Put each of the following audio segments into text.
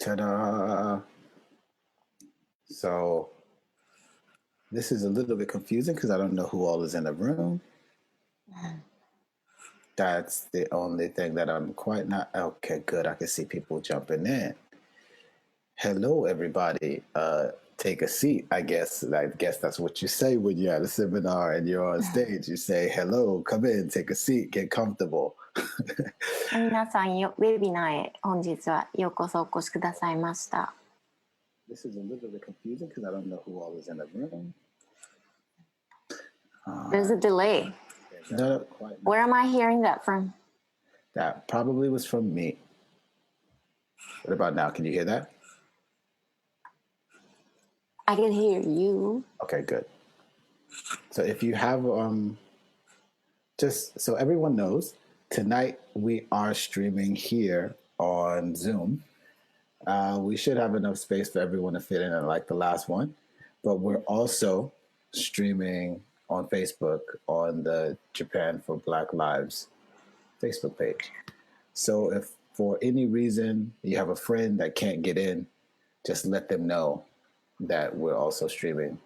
Ta-da! So this is a little bit confusing because I don't know who all is in the room. That's the only thing that I'm quite not. Okay, good. I can see people jumping in. Hello, everybody. Take a seat. I guess that's what you say when you're at a seminar and you're on stage. You say, hello, come in, take a seat, get comfortable. 皆さんウェビナーへ本日はようこそお越しくださいました。This is a little bit confusing because I don't know who all is in the room. There's a delay. Where am I hearing that from? That probably was from me. What about now? Can you hear that? I can hear you. Okay, good. So if you have, just so everyone knows, tonight we are streaming here on Zoom. We should have enough space for everyone to fit in like the last one, but we're also streaming on Facebook on the Japan for Black Lives Facebook page. So if for any reason you have a friend that can't get in, just let them know that we're also streaming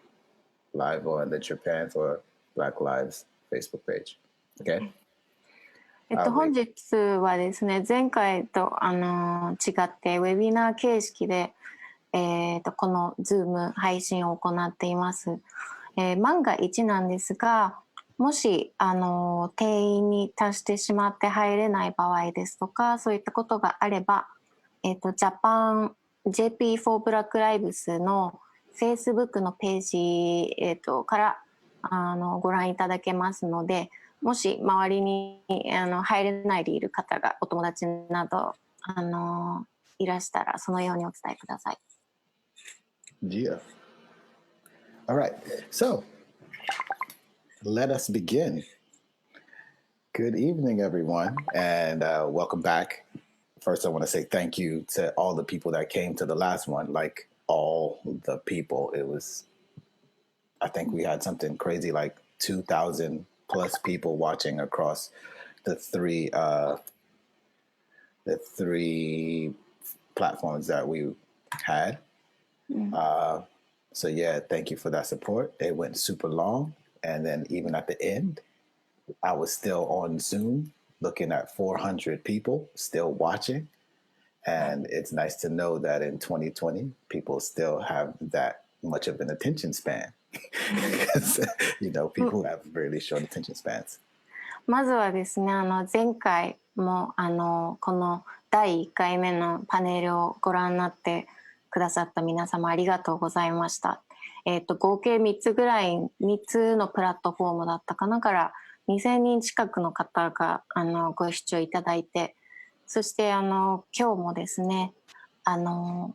live on the Japan for Black Lives Facebook page. Okay? 本日はですね、前回と違ってウェビナー形式で、この Zoom 配信を行っています。万が一なんですが、もし定員に達してしまって入れない場合ですとか、そういったことがあれば、JP for Black Lives の Facebook のページ、からご覧いただけますので、もし周りに入れないでいる方がお友達などいらしたらそのようにお伝えください。Yeah. All right. So let us begin. Good evening, everyone, and welcome back. First, I want to say thank you to all the people that came to the last one. Like all the people, it was. I think we had something crazy like 2,000 plus people watching across the three platforms that we had. So yeah, thank you for that support. It went super long, and then even at the end, I was still on Zoom looking at 400 people still watching, and it's nice to know that in 2020 people still have that much of an attention span. Because, people have really short attention spans. まずはですね、前回もこの第1回目のパネルをご覧になってくださった皆様ありがとうございました。合計3つぐらい、3つのプラットフォームだったかなから2000人近くの方がご視聴いただいて、そして今日もですね、お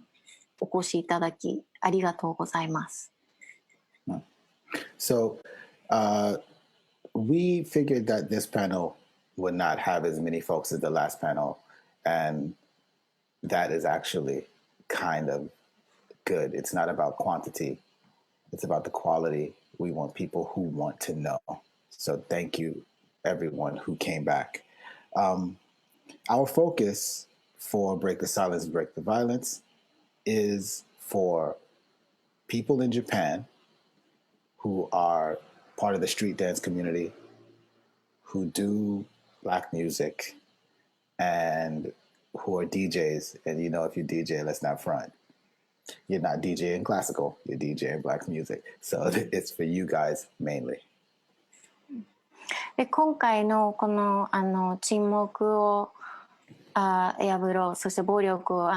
越しいただきありがとうございます。So we figured that this panel would not have as many folks as the last panel, and that is actually kind of good. It's not about quantity, it's about the quality. We want people who want to know. So thank you, everyone who came back. Our focus for Break the Silence, Break the Violence is for people in Japan who are part of the street dance community, who do Black music, and who are DJs. And if you DJ, let's not front. You're not DJing classical, you're DJing Black music. So it's for you guys mainly. で今回のこの沈黙を破ろう、そして暴力を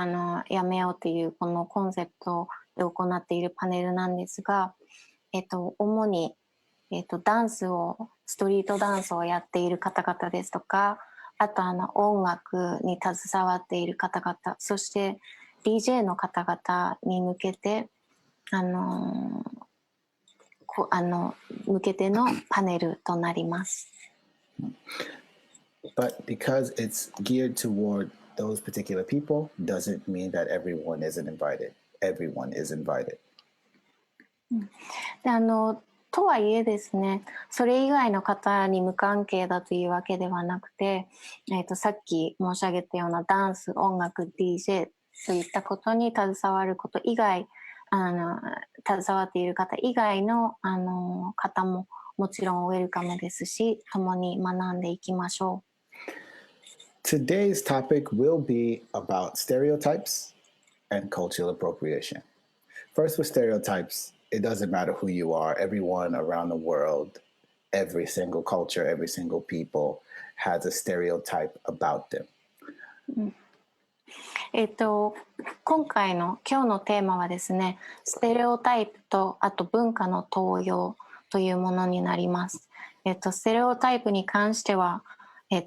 やめようというこのコンセプトで行っているパネルなんですが、主に、ダンスをストリートダンスをやっている方々ですとか、あと音楽に携わっている方々、そして DJ の方々に向けて向けてのパネルとなります。But because it's geared toward those particular people, doesn't mean that everyone isn't invited. Everyone is invited. でとはいえですね、それ以外の方に無関係だというわけではなくて、さっき申し上げたようなダンス、音楽、DJ といったことに携わること以外、携わっている方以外の、方ももちろんウェルカムですし、共に学んでいきましょう。Today's topic will be about stereotypes and cultural appropriation. First, with stereotypes, it doesn't matter who you are. Everyone around the world, every single culture, every single people has a stereotype about them. 今日のテーマはですね、ステレオタイプとあと文化の登用というものになります。ステレオタイプに関しては、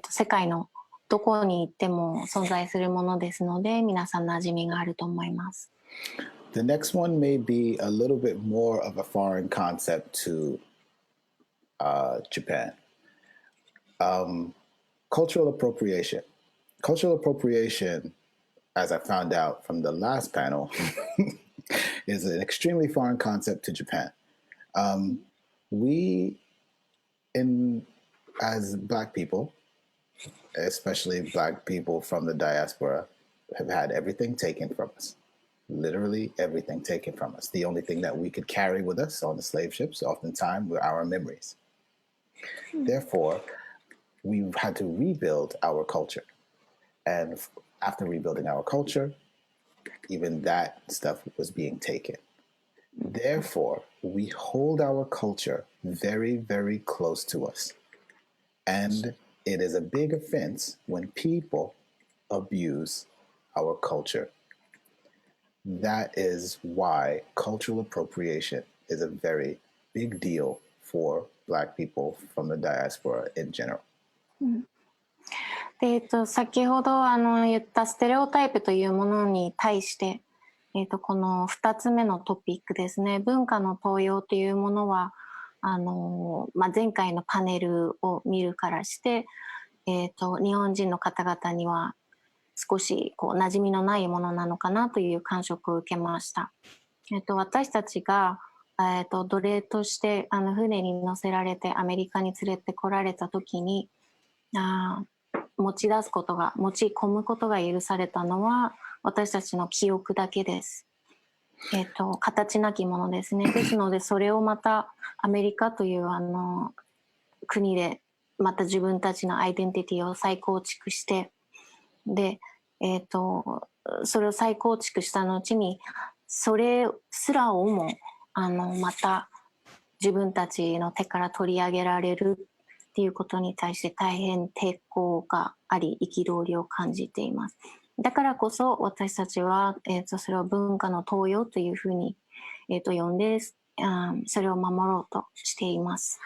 世界のどこに行っても存在するものですので、皆さん馴染みがあると思います。The next one may be a little bit more of a foreign concept to Japan. Cultural appropriation. Cultural appropriation, as I found out from the last panel, is an extremely foreign concept to Japan. We, as Black people, especially Black people from the diaspora, have had everything taken from us. Literally everything taken from us. The only thing that we could carry with us on the slave ships oftentimes were our memories. Therefore, we've had to rebuild our culture. And after rebuilding our culture, even that stuff was being taken. Therefore, we hold our culture very, very close to us. And it is a big offense when people abuse our culture. That is why cultural appropriation is a very big deal for Black people from the diaspora in general. で先ほど言ったステレオタイプというものに対して、この2つ目のトピックですね、文化の登用というものは前回のパネルを見るからして、日本人の方々には少し馴染みのないものなのかなという感触を受けました。私たちが、奴隷として船に乗せられてアメリカに連れてこられた時に持ち込むことが許されたのは私たちの記憶だけです。形なきものですね。ですのでそれをまたアメリカという国でまた自分たちのアイデンティティを再構築してで、それを再構築した後にそれすらをもまた自分たちの手から取り上げられるっていうことに対して大変抵抗があり憤りを感じています。だからこそ私たちは、それを文化の登用というふうに、呼んで、それを守ろうとしています。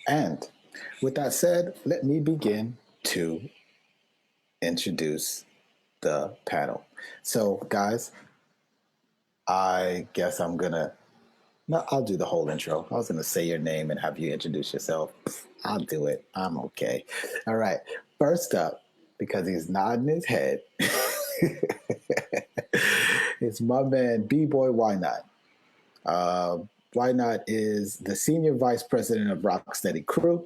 And with that said, let me begin to introduce the panel. So, guys, I guess I'll do the whole intro. I was going to say your name and have you introduce yourself. I'll do it. I'm okay. All right. First up, because he's nodding his head, it's my man, B-Boy Why Not. Why Not is the Senior Vice President of Rocksteady Crew.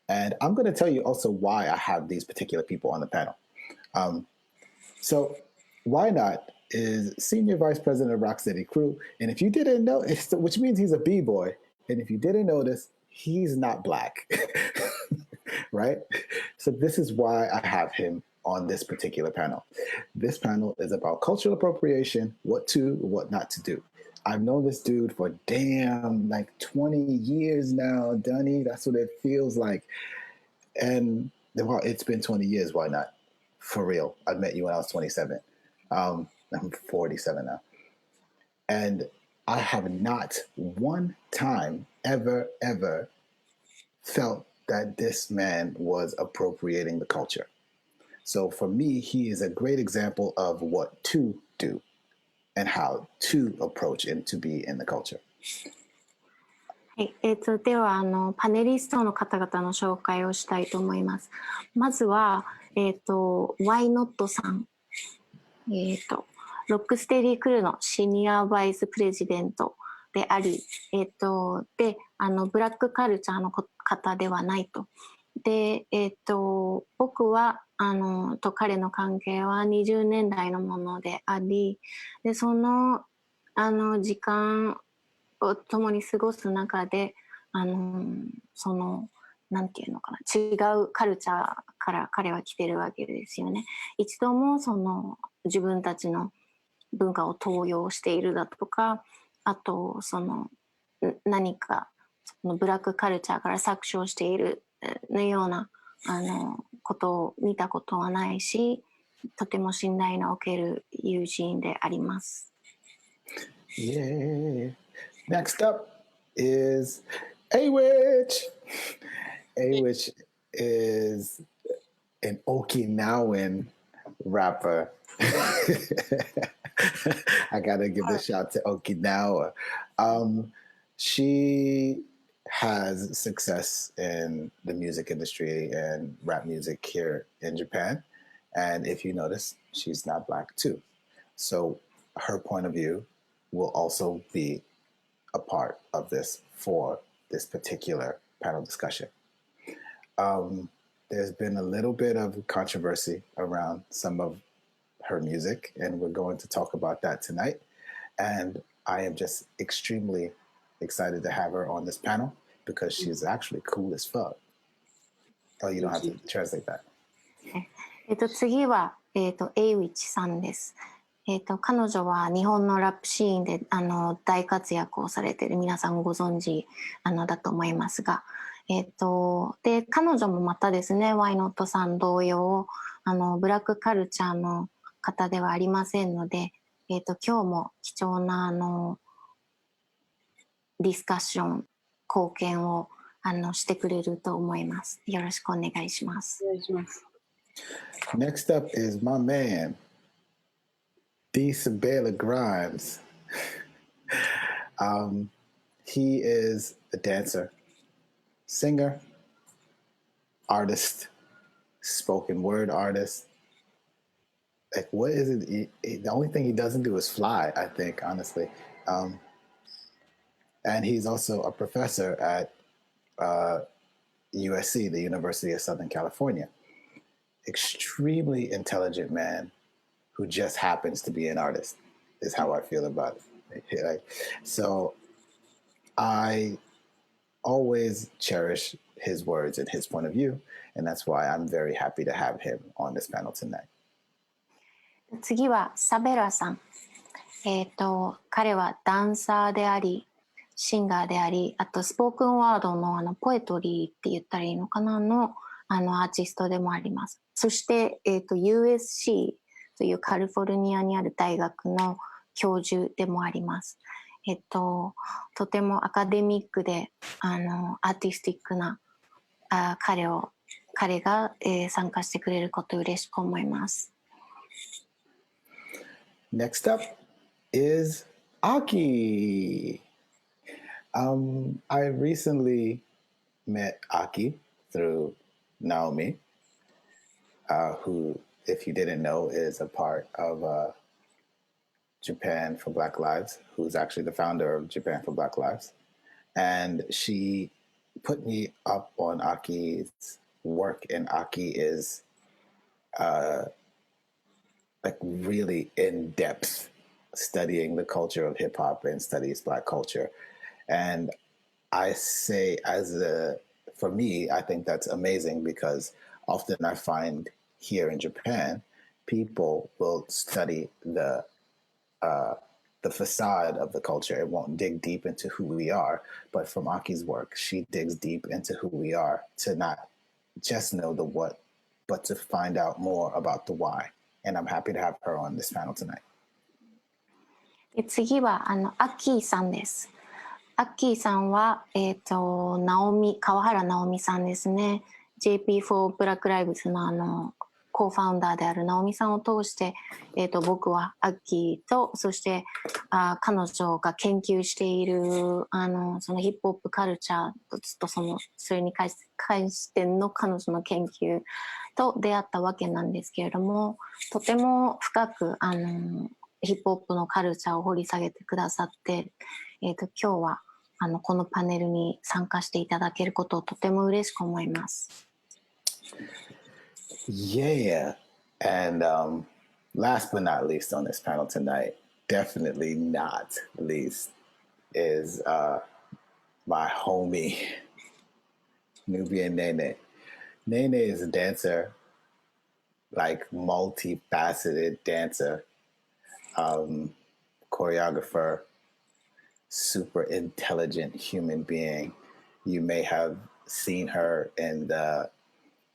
And I'm going to tell you also why I have these particular people on the panel. So Why Not is Senior Vice President of Rocksteady Crew. And if you didn't know, which means he's a B-boy. And if you didn't notice, he's not Black, right? So this is why I have him on this particular panel. This panel is about cultural appropriation, what to, what not to do. I've known this dude for like 20 years now, Dunny. That's what it feels like. And well, it's been 20 years. Why not? For real. I met you when I was 27. I'm 47 now. And I have not one time ever felt that this man was appropriating the culture. So for me, he is a great example of what to do and how to approach and to be in the culture. はい、ではパネリストの方々の紹介をしたいと思います。まずは、Why Not さん、ロックステディクルーのシニアバイスプレジデントであり、でブラックカルチャーの方ではないとで、僕はと彼の関係は20年来のものであり、でその時間を共に過ごす中でそのなんていうのかな、違うカルチャーから彼は来てるわけですよね。一度も自分たちの文化を盗用しているだとか、あと何かブラックカルチャーから搾取しているのようなことを見たことはないし、とても信頼のおける友人であります。Yeah. Next up is A-Witch. A-Witch is an Okinawan rapper. I gotta give a shout to Okinawa. She has success in the music industry and rap music here in Japan. And if you notice, she's not Black too. So her point of view will also be a part of this for this particular panel discussion. There's been a little bit of controversy around some of her music, and we're going to talk about that tonight. And I am just extremely excited to have her on this panel because she's actually cool as fuck. Oh, you don't have to translate that. 次は、A-Witch さんです。彼女は日本のラップシーンで大活躍をされている皆さんご存知だと思いますが、で彼女もまたですね、ワイノットさん同様ブラックカルチャーの方ではありませんので、今日も貴重なディスカッション貢献をしてくれると思います。よろしくお願いします。お願いします。Next up is my man, D. Sabela Grimes. He is a dancer, singer, artist, spoken word artist. Like, what is it? The only thing he doesn't do is fly, I think, honestly. And he's also a professor at USC, the University of Southern California. Extremely intelligent man who just happens to be an artist, is how I feel about it. So I always cherish his words and his point of view, and that's why I'm very happy to have him on this panel tonight. 次はサベラさん。彼はダンサーであり、シンガーであり、あとスポークンワードのポエトリーって言ったらいいのかなアーティストでもあります。そして、USC というカリフォルニアにある大学の教授でもあります。とてもアカデミックでアーティスティックな彼が、参加してくれることを嬉しく思います。Next up is Aki. I recently met Aki through Naomi, who, if you didn't know, is a part of Japan for Black Lives, who's actually the founder of Japan for Black Lives. And she put me up on Aki's work, and Aki is like really in depth studying the culture of hip hop and studies Black culture. And I say, for me, I think that's amazing because often I find here in Japan, people will study the facade of the culture. It won't dig deep into who we are. But from Aki's work, she digs deep into who we are to not just know the what, but to find out more about the why. And I'm happy to have her on this panel tonight. 次はアッキーさんです。アッキーさんは、川原直美さんですね。JP4 Black Lives のコーファウンダーである直美さんを通して、僕はアッキーと、そして彼女が研究しているそのヒップホップカルチャーとそれに関しての彼女の研究と出会ったわけなんですけれども、とても深くヒップホップのカルチャーを掘り下げてくださって、今日はこのパネルに参加していただけることをとても嬉しく思います。Yeah. And last but not least on this panel tonight, definitely not least, is my homie, Nubian Nene. Nene is a dancer, like multifaceted dancer, choreographer, super intelligent human being. You may have seen her in the,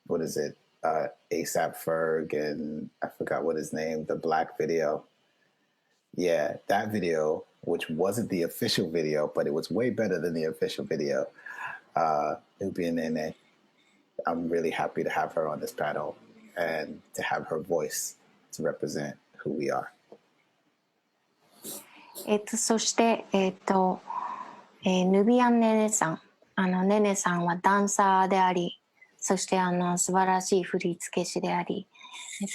what is it, ASAP Ferg and I forgot what his name, the Black video. Yeah, that video, which wasn't the official video, but it was way better than the official video. Nubian Nene, I'm really happy to have her on this panel and to have her voice to represent who we are. そして、ヌビアンネネさん、ネネさんはダンサーであり、そして素晴らしい振付師であり、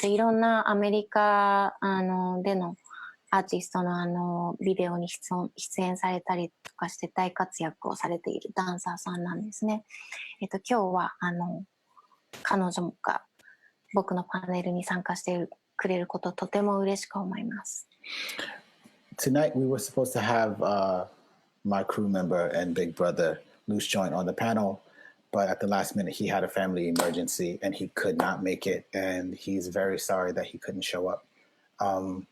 いろんなアメリカでのアーティストのビデオに出演されたりとかして大活躍をされているダンサーさんなんですね。今日は彼女が僕のパネルに参加してくれることをとても嬉しく思います。Tonight we were supposed to have my crew member and big brother Loose Joint on the panel, but at the last minute he had a family emergency and he could not make it, and he's very sorry that he couldn't show up.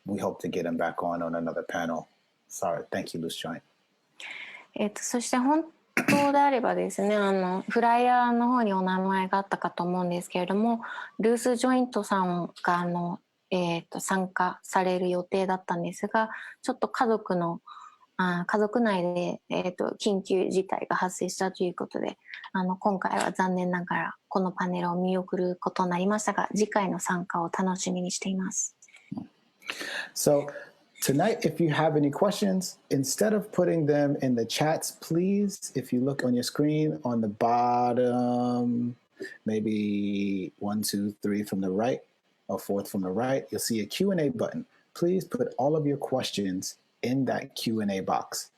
We hope to get him back on another panel. Sorry, thank you, Loose Joint. そして本当であればですね、フライヤーの方にお名前があったかと思うんですけれども、ルース・ジョイントさんが参加される予定だったんですが、ちょっと家族内で、緊急事態が発生したということで、今回は残念ながらこのパネルを見送ることになりましたが、次回の参加を楽しみにしています。So tonight, if you have any questions, instead of putting them in the chats, please, if you look on your screen on the bottom, maybe 1, 2, 3 from the right, or fourth from the right, you'll see a Q&A button. Please put all of your questions in that Q&A box.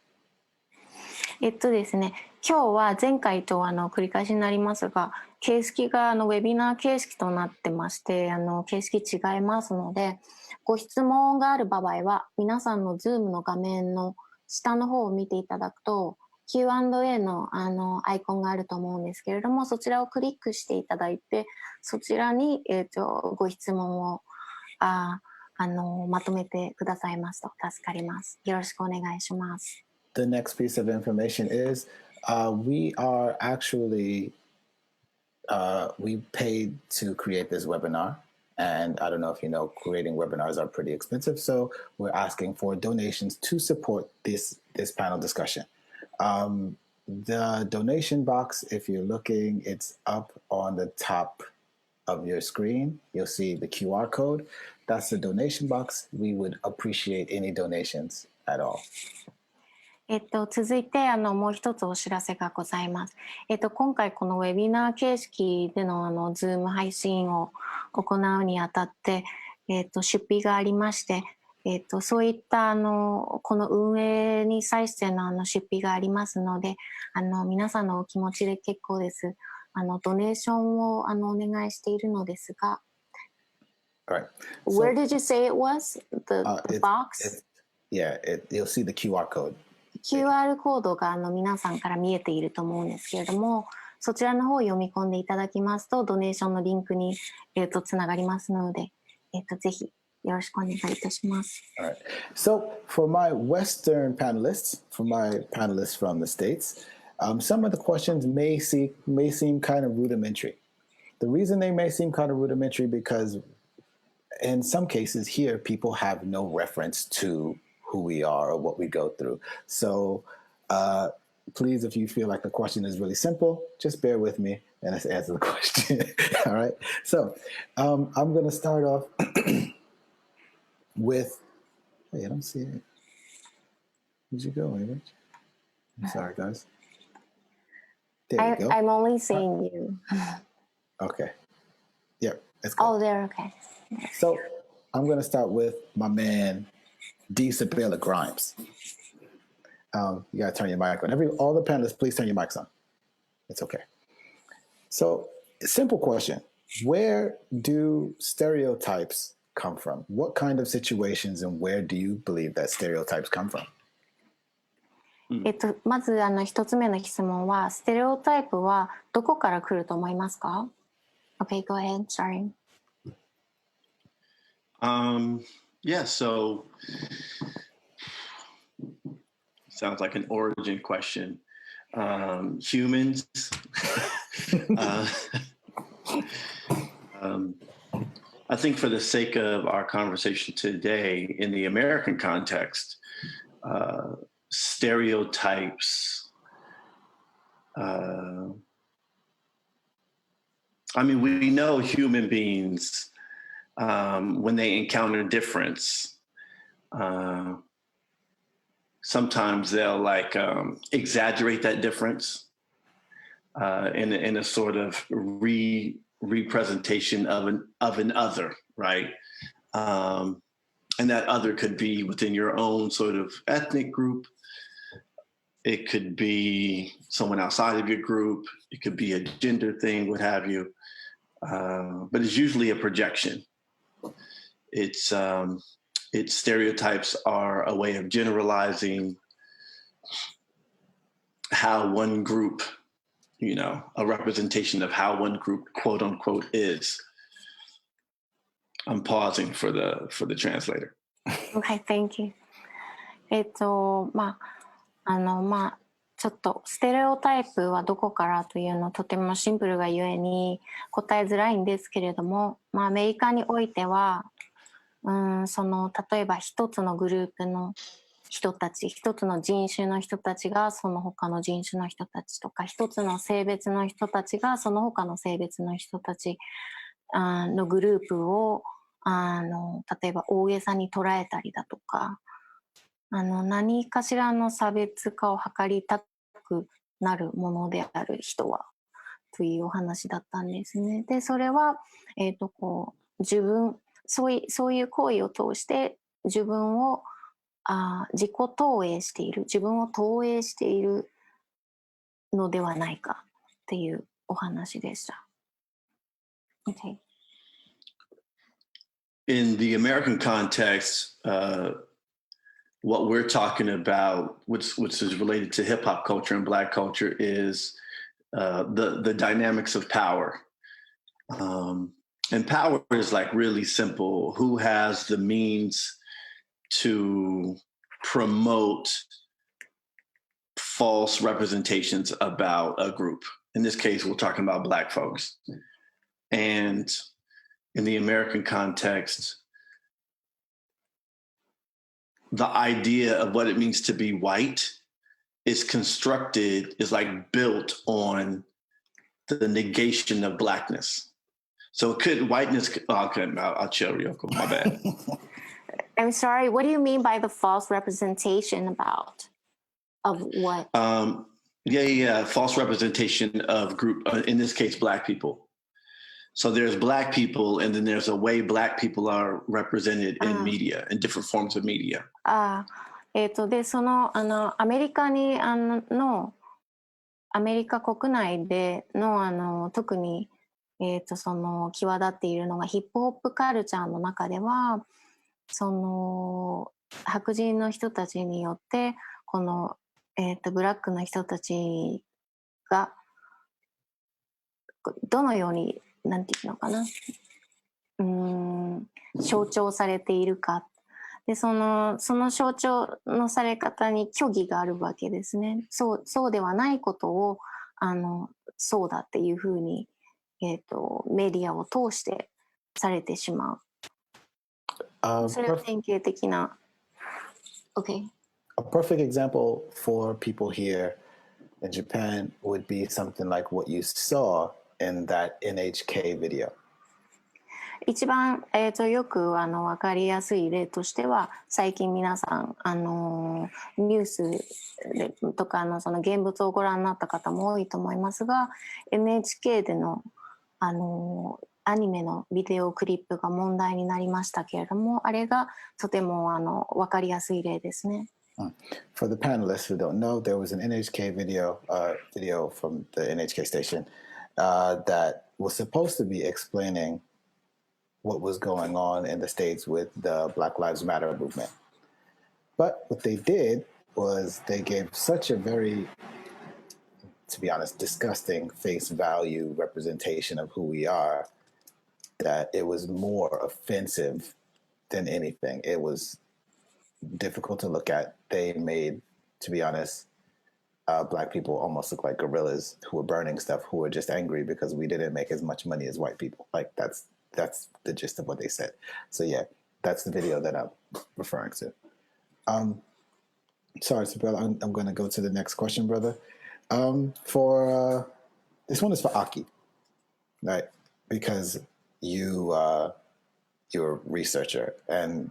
ですね、今日は前回と繰り返しになりますが、形式がウェビナー形式となってまして、形式違いますので、ご質問がある場合は、皆さんの Zoom の画面の下の方を見ていただくと、Q&A のアイコンがあると思うんですけれども、そちらをクリックしていただいて、そちらに、ご質問をまとめてくださいますと助かります。よろしくお願いします。The next piece of information is we are actually we paid to create this webinar. And I don't know if you know, creating webinars are pretty expensive. So we're asking for donations to support this panel discussion. The donation box, if you're looking, it's up on the top of your screen. You'll see the QR code. That's the donation box. We would appreciate any donations at all. 続いてもう一つお知らせがございます。今回このウェビナー形式でのZoom 配信を行うにあたって、出費がありまして、そういったこの運営に際しての出費がありますので、皆さんのお気持ちで結構です。ドネーションをお願いしているのですが。Right. Where did you say it was? The box? Yeah, you'll see the QR code.QR コードが皆さんから見えていると思うんですけれども、そちらの方を読み込んでいただきますとドネーションのリンクにつながりますので、ぜひよろしくお願いいたします。All right. So for my Western panelists, from the States, some of the questions may seem kind of rudimentary. The reason they may seem kind of rudimentary because in some cases here people have no reference to who we are or what we go through. So please, if you feel like the question is really simple, just bear with me and let's answer the question. All right. So I'm going to start off with, hey, I don't see it. Where'd you go, Image? I'm sorry, guys. There you go. I'm only seeing you. Okay. Yep. Let's go. Oh, there. Okay. So I'm going to start with my man, D. Sabella Grimes. You got to turn your mic on. All the panelists, please turn your mics on. It's okay. So, simple question. where do stereotypes come from? What kind of situations and where do you believe that stereotypes come from? まず一つ目の質問は、ステレオタイプはどこから来ると思いますか？ Okay, go ahead. Sorry. Yeah, so sounds like an origin question. Humans. I think for the sake of our conversation today, in the American context, stereotypes. I mean, we know human beings, when they encounter difference, sometimes they'll exaggerate that difference in a sort of representation of an other, right? And that other could be within your own sort of ethnic group. It could be someone outside of your group. It could be a gender thing, what have you. But it's usually a projection. It's stereotypes are a way of generalizing how one group, a representation of how one group, quote unquote, is. I'm pausing for the translator. Okay, thank you. ちょっとステレオタイプはどこからというのとてもシンプルがゆえに答えづらいんですけれども、アメリカにおいては、例えば一つのグループの人たち、一つの人種の人たちがその他の人種の人たちとか、一つの性別の人たちがその他の性別の人たちのグループを例えば大げさに捉えたりだとか、何かしらの差別化を図りたくなるものである人はというお話だったんですね。で、それは、そういう行為を通して自分を自己投影している、自分を投影しているのではないかっていうお話でした。Okay. In the American context, what we're talking about, which is related to hip hop culture and Black culture, is the dynamics of power. And power is really simple. Who has the means to promote false representations about a group? In this case, we're talking about Black folks. And in the American context, the idea of what it means to be white is built on the negation of Blackness. So whiteness, okay, I'll chill real quick, my bad. I'm sorry, what do you mean by the false representation of what? False representation of group, in this case, Black people. So there's Black people, and then there's a way Black people are represented in media, in different forms of media. で、アメリカにアメリカ国内での特に際立っているのがヒップホップカルチャーの中では、白人の人たちによってブラックの人たちがどのようになんていうのかな、象徴されているか。で、その象徴のされ方に虚偽があるわけですね。そうではないことをそうだっていうふうに、メディアを通してされてしまう。それは典型的な。Okay. A perfect example for people here in Japan would be something like what you saw in that NHK video. 一番、よく分かりやすい例としては、最近皆さんニュースとかその現物をご覧になった方も多いと思いますが、 NHK でのアニメのビデオクリップが問題になりましたけれども、あれがとても分かりやすい例ですね。For the panelists who don't know, there was an NHK video from the NHK station, that was supposed to be explaining what was going on in the States with the Black Lives Matter movement. But what they did was they gave such a very, to be honest, disgusting face value representation of who we are that it was more offensive than anything. It was difficult to look at. They made, to be honest, Black people almost look like gorillas who were burning stuff, who were just angry because we didn't make as much money as white people. Like that's the gist of what they said. So yeah, that's the video that I'm referring to. Sorry, Sabella, I'm going to go to the next question, brother. For this one is for Aki, right? Because you're a researcher and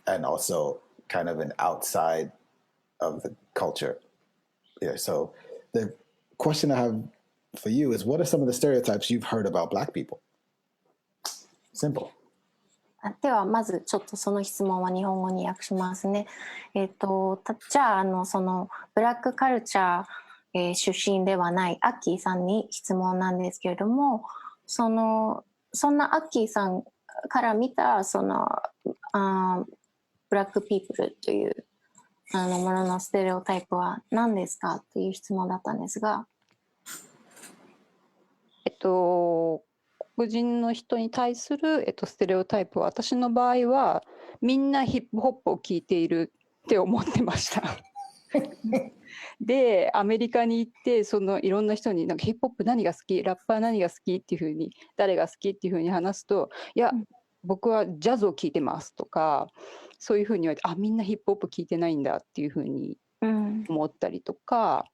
also kind of an outside of the culture. Yeah. So the question I have for you is, what are some of the stereotypes you've heard about Black people? Simple. ではまずちょっとその質問は日本語に訳しますね。じゃあそのブラックカルチャー、出身ではないアッキーさんに質問なんですけれども、そんなアッキーさんから見たそのブラックピープルというもののステレオタイプは何ですかという質問だったんですが、黒人の人に対する、ステレオタイプは私の場合はみんなヒップホップを聴いているって思ってましたでアメリカに行っていろんな人になんかヒップホップ何が好き、ラッパー何が好きっていうふうに、誰が好きっていうふうに話すと、いや僕はジャズを聴いてますとか、そういうふうに言われて、みんなヒップホップ聴いてないんだっていうふうに思ったりとか。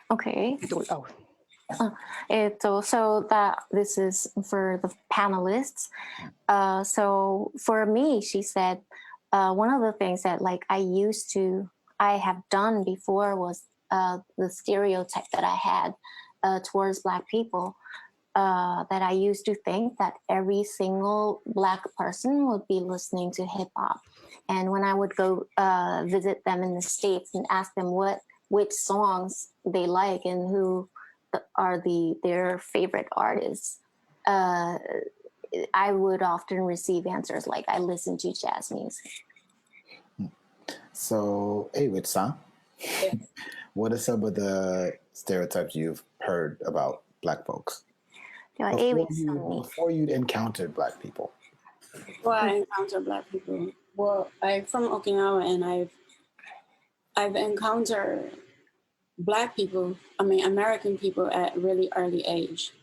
Okay. So that this is for the panelists. So for me, she said, one of the things that like I have done before was the stereotype that I had towards Black people. That I used to think that every single Black person would be listening to hip hop. And when I would go visit them in the States and ask them which songs they like and who are their favorite artists, I would often receive answers like, I listen to jazz music. So, Awit-san, what are some of the stereotypes you've heard about Black folks? Before you'd encountered Black people. Before I encountered Black people, well, I'm from Okinawa and I've encountered Black people, American people at a really early age.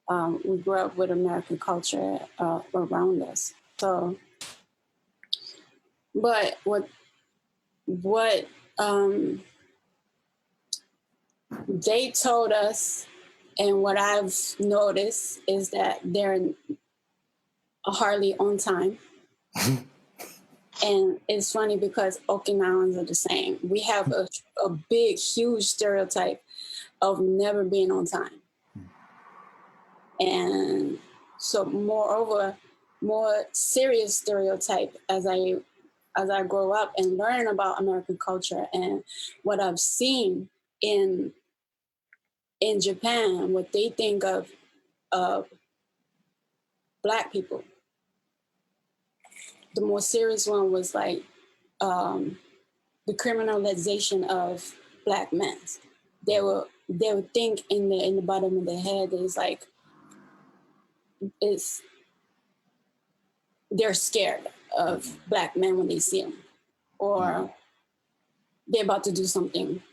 We grew up with American culture around us. So, but what they told us and what I've noticed is that they're hardly on time. And it's funny because Okinawans are the same. We have a big, huge stereotype of never being on time. And so moreover, more serious stereotype as I grow up and learn about American culture and what I've seen in Japan, what they think of Black people. The more serious one was like the criminalization of Black men. They would think in the bottom of their head is like they're scared of Black men when they see them, or they're about to do something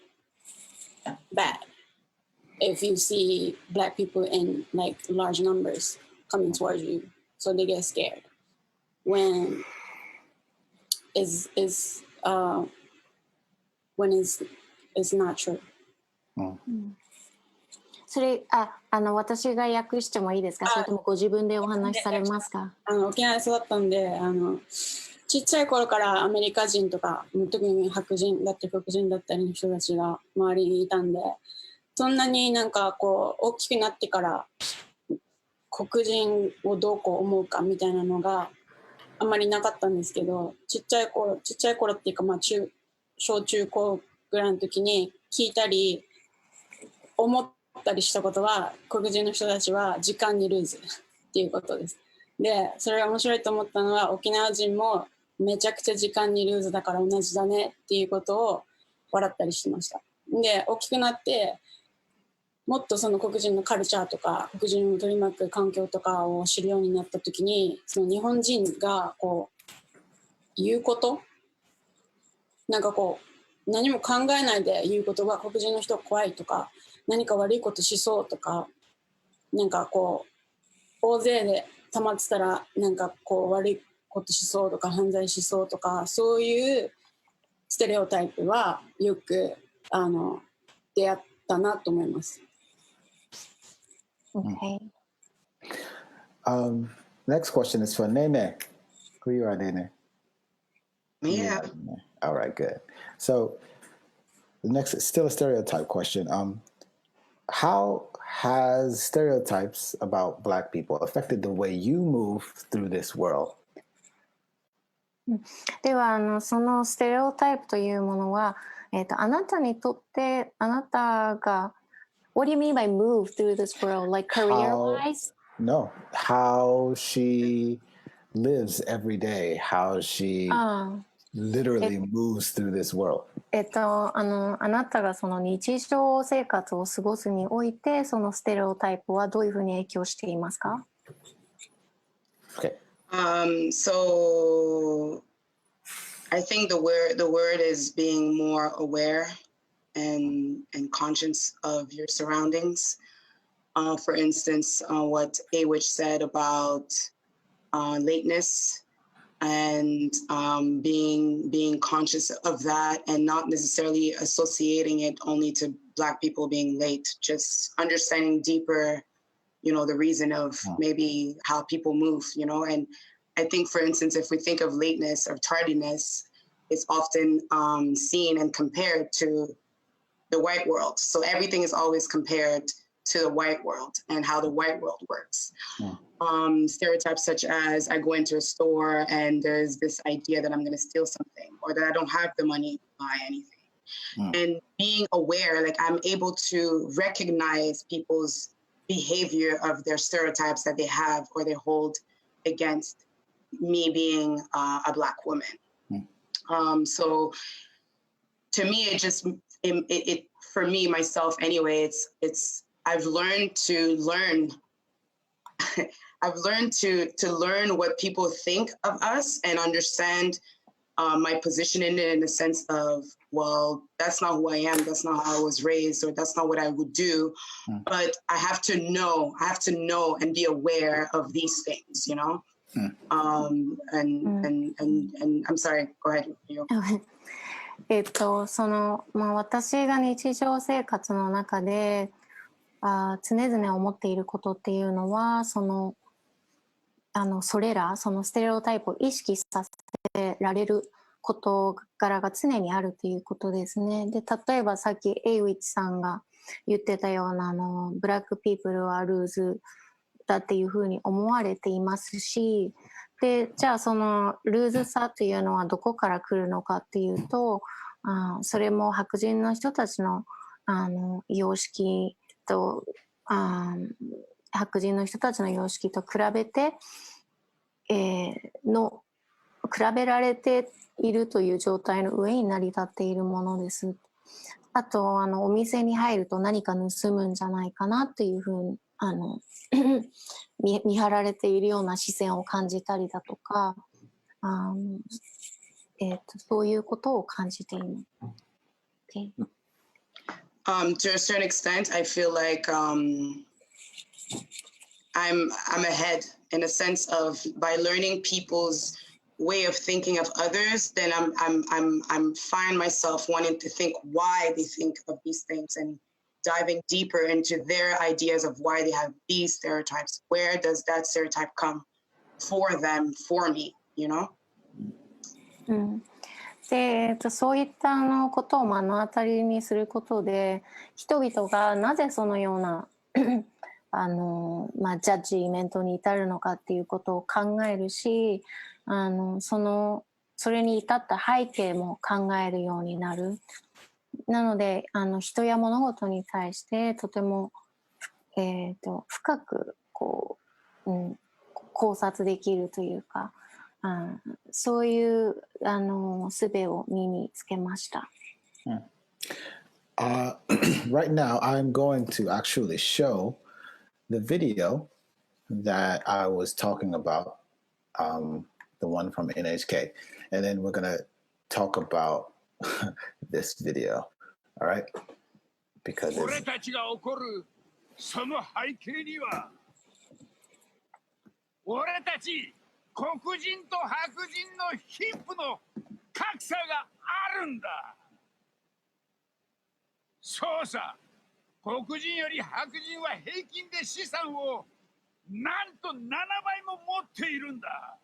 bad. If you see Black people in like large numbers coming towards you, so they get scared. When it's not true. それ私が訳してもいいですか、それともご自分でお話しされますか。沖縄で育ったんでちっちゃい頃からアメリカ人とか特に白人だったり黒人だったりの人たちが周りにいたんで、そんなになんかこう大きくなってから黒人をどうこう思うかみたいなのがあんまりなかったんですけど、ちっちゃい頃っていうか、小中高ぐらいの時に聞いたり思っったりしたことは、黒人の人たちは時間にルーズっていうことです。で、それが面白いと思ったのは、沖縄人もめちゃくちゃ時間にルーズだから同じだねっていうことを笑ったりしてました。で、大きくなってもっとその黒人のカルチャーとか黒人を取り巻く環境とかを知るようになった時に、その日本人がこう言うこと、なんかこう何も考えないで言うことが、黒人の人が怖いとか何か悪いことしそうとか、なんかこう大勢で溜まってたらなんかこう悪いことしそうとか犯罪しそうとか、そういうステレオタイプはよく出会ったなと思います。Okay. Next question is for Nene. Who you are, Nene? Yeah. All right, good. So the next is still a stereotype question. How has stereotypes about Black people affected the way you move through this world? ではそのステレオタイプというものは、あなたにとってあなたが What do you mean by move through this world? Like career-wise? No. How she lives every day. How she literally moves through this world. あなたがその日常生活を過ごすにおいて、そのステレオタイプはどういうふうに影響していますか？ Okay. So I think the word is being more aware and conscious of your surroundings. For instance, what Awich said about lateness and being conscious of that and not necessarily associating it only to Black people being late, just understanding deeper, the reason of maybe how people move, and I think, for instance, if we think of lateness or tardiness, it's often seen and compared to the white world. So everything is always compared to the white world and how the white world works. Stereotypes such as I go into a store and there's this idea that I'm going to steal something or that I don't have the money to buy anything. And being aware, like I'm able to recognize people's behavior of their stereotypes that they have or they hold against me being a Black woman. So to me, it for me, myself anyway, I've learned to learn. I've learned to learn what people think of us and understand my position in it in the sense of, well, that's not who I am. That's not how I was raised, or that's not what I would do. But I have to know and be aware of these things, And I'm sorry, go ahead. 私が日常生活の中で常々思っていることっていうのは、そのステレオタイプを意識させられる事柄が常にあるということですね。で、例えばさっきエイウィッチさんが言ってたようなブラックピープルはルーズだっていうふうに思われていますし、で、じゃあそのルーズさというのはどこから来るのかっていうと、それも白人の人たちの様式と白人の人たちの様式と比べて、比べられているという状態の上に成り立っているものです。あとお店に入ると何か盗むんじゃないかなっていうふうに見張られているような視線を感じたりだとか、そういうことを感じています。Okay. To a certain extent, I feel like I'm ahead in a sense of by learning people's way of thinking of others. Then I'm find myself wanting to think why they think of these things and diving deeper into their ideas of why they have these stereotypes. Where does that stereotype come for them, for me,で、そういったことを目の当たりにすることで、人々がなぜそのようなジャッジメントに至るのかっていうことを考えるし、それに至った背景も考えるようになる。なので人や物事に対してとても深くこう、考察できるというか、そういう術を身につけました。Right now, I'm going to actually show the video that I was talking about, the one from NHK, and then we're going to talk about this video. All right? Because 俺たちが怒るその背景には、俺たち黒人と白人の貧富の格差があるんだ。そうさ、黒人より白人は平均で資産をなんと7倍も持っているんだ。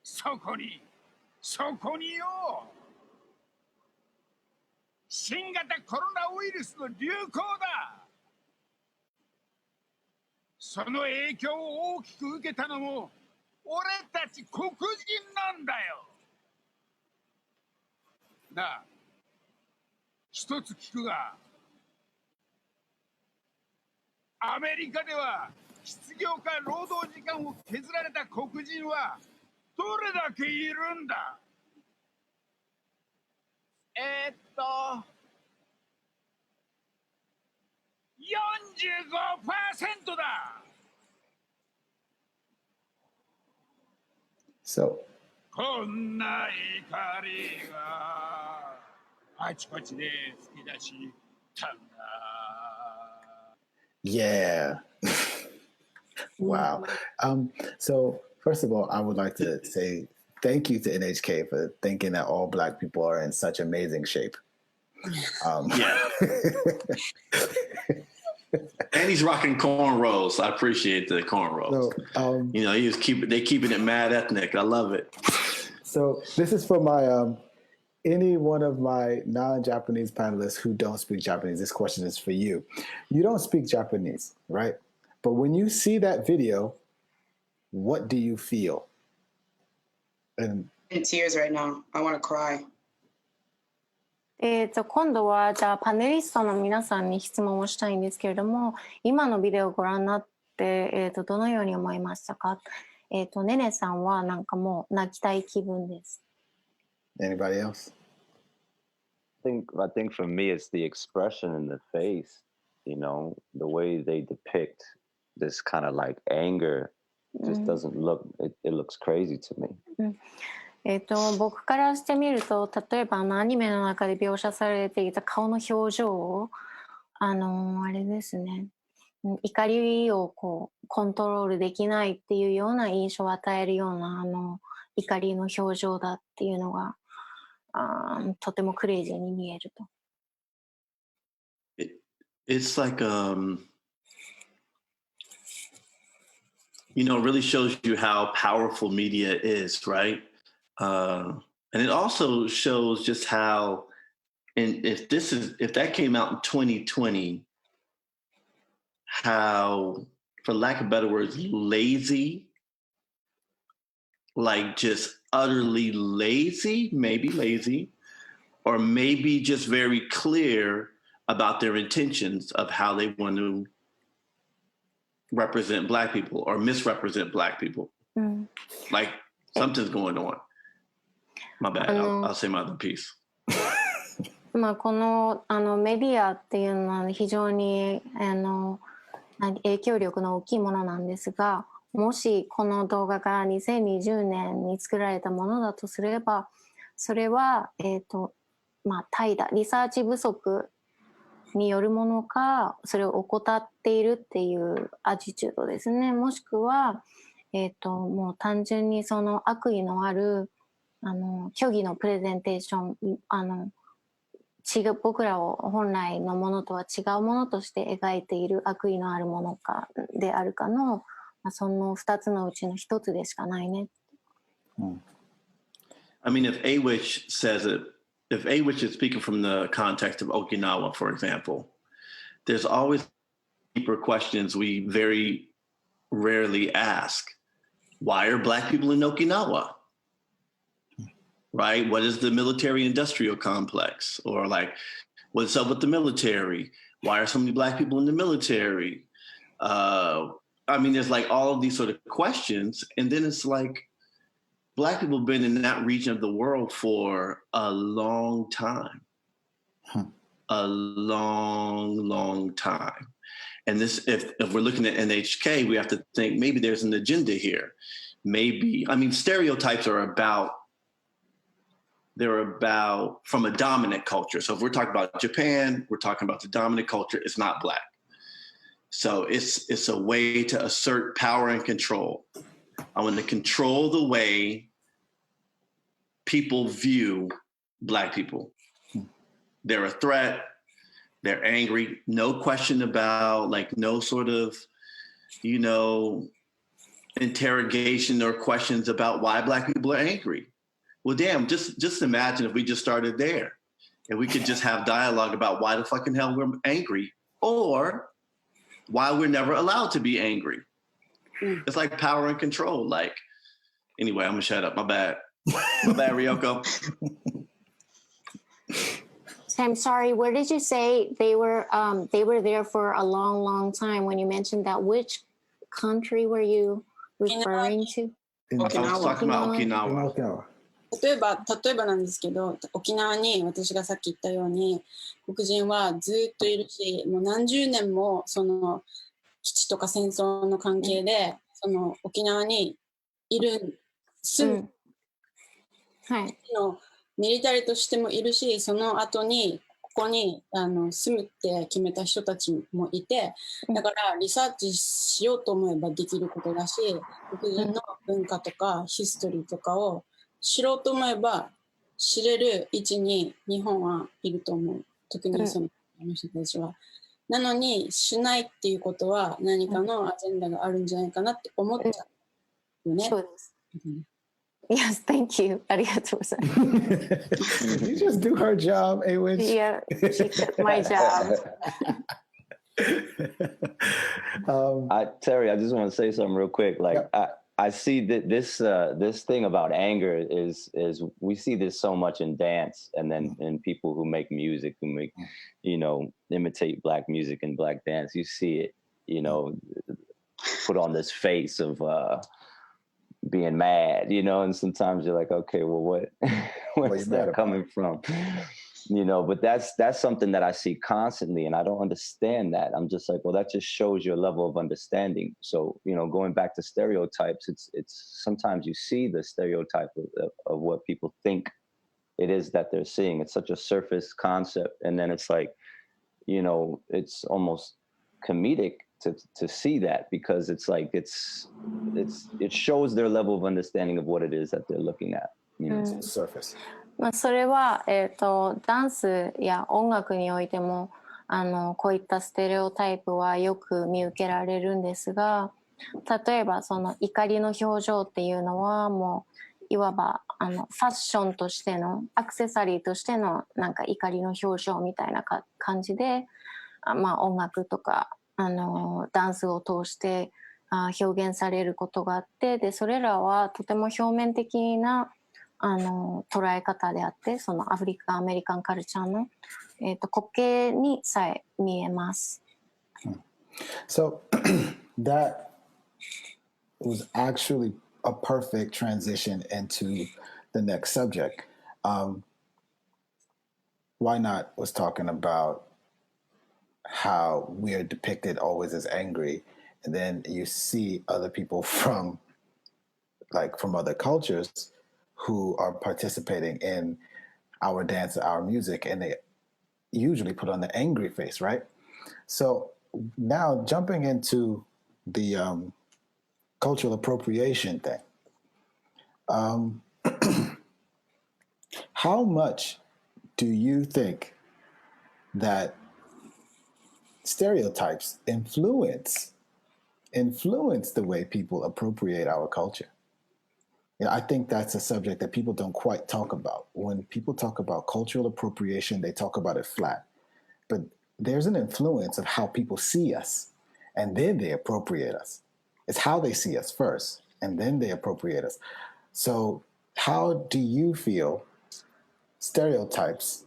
そこによ、新型コロナウイルスの流行だ。その影響を大きく受けたのも俺たち黒人なんだよ。なあ、一つ聞くが、アメリカでは失業か労働時間を削られた黒人はどれだけいるんだ？45% だ。So, こんな怒りがあちこちで吹き出したんだ。yeah. Wow. So, first of all, I would like to say thank you to NHK for thinking that all Black people are in such amazing shape. Yeah. And he's rocking cornrows. I appreciate the cornrows. So, they keeping it mad ethnic. I love it. So this is for my any one of my non-Japanese panelists who don't speak Japanese. This question is for you. You don't speak Japanese, right? But when you see that video, what do you feel? And in tears right now. I want to cry. 今度はじゃあパネリストの皆さんに質問をしたいんですけれども、今のビデオをご覧になって、どのように思いましたか？ねねさんはなんかもう泣きたい気分です。Anybody else? I think for me it's the expression in the face, the way they depict this kind of like anger just doesn't look, it looks crazy to me. 僕からしてみると、例えばアニメの中で描写されていた顔の表情をあれですね、怒りをこうコントロールできないっていうような印象を与えるような怒りの表情だっていうのがとてもクレイジーに見えると。It's like really shows you how powerful media is, right? And it also shows just how, and if that came out in 2020, how, for lack of better words, lazy, like just utterly lazy, maybe lazy, or maybe just very clear about their intentions of how they want to represent Black people or misrepresent Black people. Like something's going on. My bad. I'll say my other piece. このメディアっていうのは非常に影響力の大きいものなんですが、もしこの動画が2020年に作られたものだとすれば、それは怠惰、リサーチ不足によるものか、それを怠っているっていうアティチュードですね。もしくはもう単純にその悪意のある虚偽のプレゼンテーション、僕らを本来のものとは違うものとして描いている悪意のあるものかであるかの、その2つのうちの1つでしかないね。I mean, if Awich says it, if Awich is speaking from the context of Okinawa, for example, there's always deeper questions we very rarely ask. Why are Black people in Okinawa? Right? What is the military industrial complex? Or like, What's up with the military? Why are so many Black people in the military? I mean, there's like all of these sort of questions. And then it's like, Black people have been in that region of the world for a long time. A long time. And this, if we're looking at NHK, we have to think maybe there's an agenda here. Maybe, I mean, stereotypes are about from a dominant culture. So if we're talking about Japan, we're talking about the dominant culture. It's not Black. So it's a way to assert power and control. I want to control the way people view Black people. They're a threat. They're angry. No question about, like, no sort of, interrogation or questions about why Black people are angry. Well, damn, just imagine if we just started there and we could just have dialogue about why the fucking hell we're angry or why we're never allowed to be angry. It's like power and control. Like, anyway, I'm gonna shut up. My bad. My bad, Ryoko. I'm sorry, where did you say they were there for a long time? When you mentioned that, which country were you referring to? I was talking about Okinawa. 例えばなんですけど、沖縄に私がさっき言ったように黒人はずっといるし、もう何十年もその基地とか戦争の関係でその沖縄に住む、はい、のミリタリーとしてもいるし、その後にここに住むって決めた人たちもいて、だからリサーチしようと思えばできることだし、黒人の文化とかヒストリーとかを知ろうと思えば知れる位置に日本はいると思う。特にその人たちは。なのにしないっていうことは何かのアジェンダがあるんじゃないかなって思っちゃうよね。そうです。Yes, thank you. ありがとうございます。You just do her job, Awich. Yeah, she did my job. Terry, I just want to say something real quick. Like, I see that this thing about anger is we see this so much in dance, and then in people who make music, who make, imitate Black music and Black dance. You see it, put on this face of being mad, and sometimes you're like, okay, well, where's that coming from? But that's something that I see constantly, and I don't understand that. I'm just like, well, that just shows your level of understanding. So, going back to stereotypes, it's sometimes you see the stereotype of what people think it is that they're seeing. It's such a surface concept, and then it's like, it's almost comedic to see that, because it's like it shows their level of understanding of what it is that they're looking at. Surface. それは、ダンスや音楽においてもこういったステレオタイプはよく見受けられるんですが、例えばその怒りの表情っていうのはもういわばファッションとしてのアクセサリーとしてのなんか怒りの表情みたいな感じで、音楽とかダンスを通して表現されることがあって、でそれらはとても表面的な捉え方であって、そのアフリカアメリカンカルチャーの、滑稽にさえ見えます。So that was actually a perfect transition into the next subject. Why Not was talking about how we are depicted always as angry, and then you see other people from other cultures who are participating in our dance, our music, and they usually put on the angry face, right? So now jumping into the cultural appropriation thing, how much do you think that stereotypes influence the way people appropriate our culture? I think that's a subject that people don't quite talk about. When people talk about cultural appropriation, they talk about it flat. But there's an influence of how people see us, and then they appropriate us. It's how they see us first, and then they appropriate us. So how do you feel stereotypes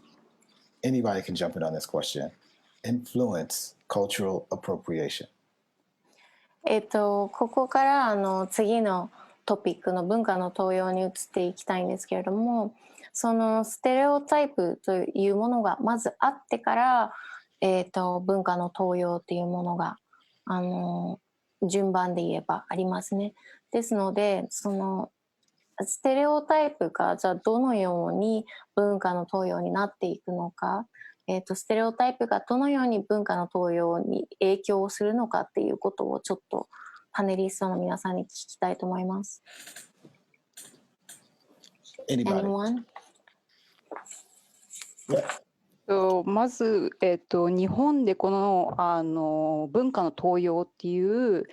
anybody can jump in on this question. Influence cultural appropriation. ここから次のトピックの文化の盗用に移っていきたいんですけれども、そのステレオタイプというものがまずあってから、文化の盗用っていうものが順番で言えばありますね。ですので、そのステレオタイプがじゃあどのように文化の盗用になっていくのか、ステレオタイプがどのように文化の盗用に影響するのかっていうことをちょっとパネリストの皆さんに聞きたいと思います。Anyone? まず、日本でこの、文化の盗用っていう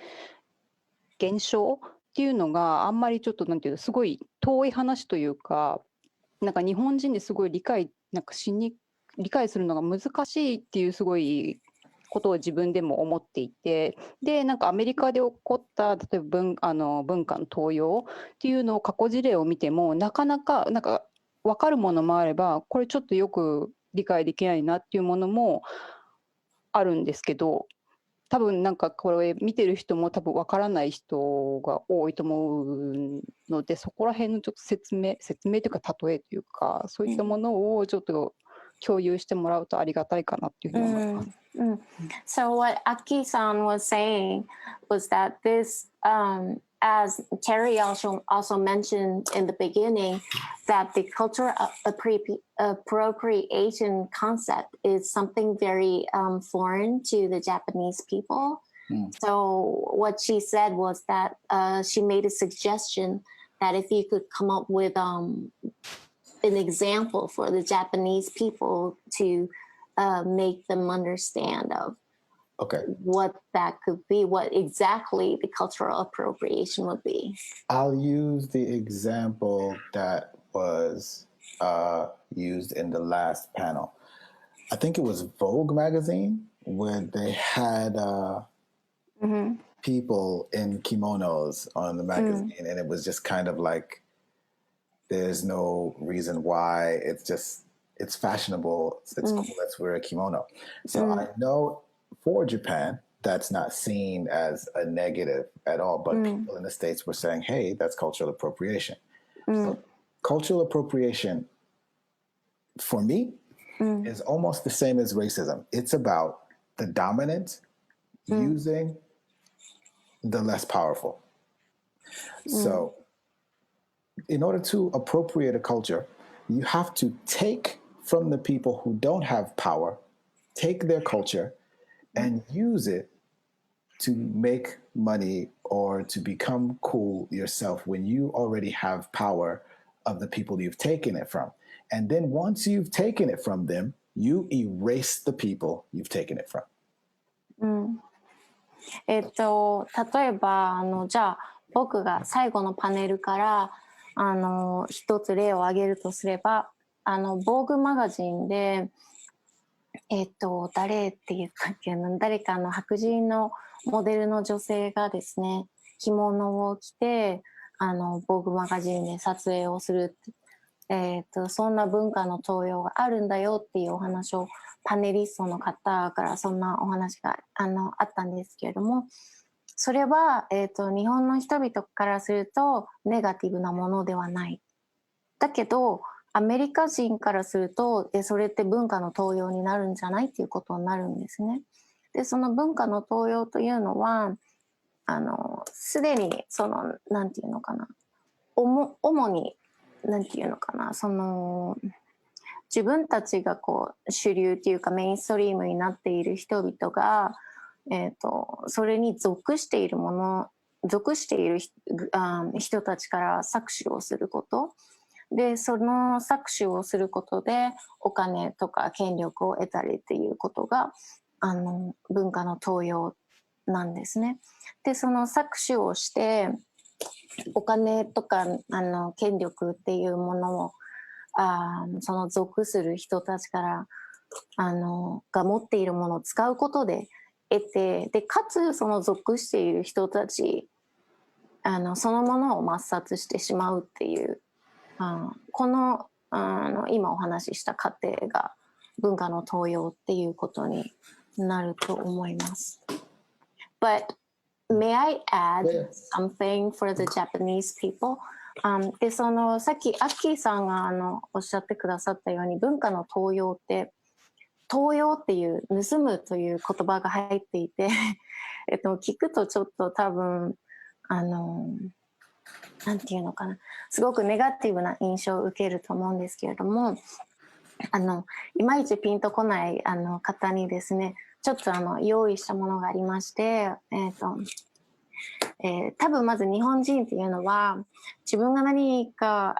現象っていうのがあんまりちょっとなんていうのすごい遠い話というか、なんか日本人ですごい理解するのが難しいっていうすごいことを自分でも思っていて、でなんかアメリカで起こった例えば文化の盗用っていうのを過去事例を見てもなかなかなんか分かるものもあれば、これちょっとよく理解できないなっていうものもあるんですけど、多分なんかこれ見てる人も多分分からない人が多いと思うので、そこら辺のちょっと説明というか例えというかそういったものをちょっと共有してもらうとありがたいかなっていうふうに思います。So what Aki-san was saying was that this, as Terry also mentioned in the beginning, that the cultural appropriation concept is something very foreign to the Japanese people. So what she said was that she made a suggestion that if you could come up with an example for the Japanese people to make them understand of what that could be, what exactly the cultural appropriation would be. I'll use the example that was used in the last panel. I think it was Vogue magazine where they had people in kimonos on the magazine, and it was just kind of like there's no reason why. It's fashionable. It's cool. Let's wear a kimono. So I know for Japan, that's not seen as a negative at all. But people in the States were saying, hey, that's cultural appropriation. So cultural appropriation, for me, is almost the same as racism. It's about the dominant using the less powerful. So in order to appropriate a culture, you have to take from the people who don't have power, take their culture and use it to make money or to become cool yourself when you already have power of the people you've taken it from. And then once you've taken it from them, you erase the people you've taken it from. 例えばじゃあ僕が最後のパネルから一つ例を挙げるとすればボーグマガジンで誰って言ったっけな、誰か白人のモデルの女性がですね着物を着てボーグマガジンで撮影をするそんな文化の盗用があるんだよっていうお話をパネリストの方からそんなお話があったんですけれども、それは、日本の人々からするとネガティブなものではない。だけどアメリカ人からするとそれって文化の盗用になるんじゃないっていうことになるんですね。でその文化の盗用というのはすでになんていうのかな、主になんていうのかな、自分たちが主流っていうかメインストリームになっている人々が、それに属している人たちから搾取をすることで、その搾取をすることでお金とか権力を得たりっていうことが文化の盗用なんですね。でその搾取をしてお金とか権力っていうものをその属する人たちからが持っているものを使うことで得て、でかつその属している人たちそのものを抹殺してしまうっていうこの今お話しした過程が文化の登用っていうことになると思います。But may I add something for the Japanese people? でさっきアッキーさんがおっしゃってくださったように、文化の登用って盗用っていう盗むという言葉が入っていて聞くとちょっと多分なんていうのかな、すごくネガティブな印象を受けると思うんですけれども、いまいちピンとこない方にですね、ちょっと用意したものがありまして、多分まず日本人っていうのは自分が何か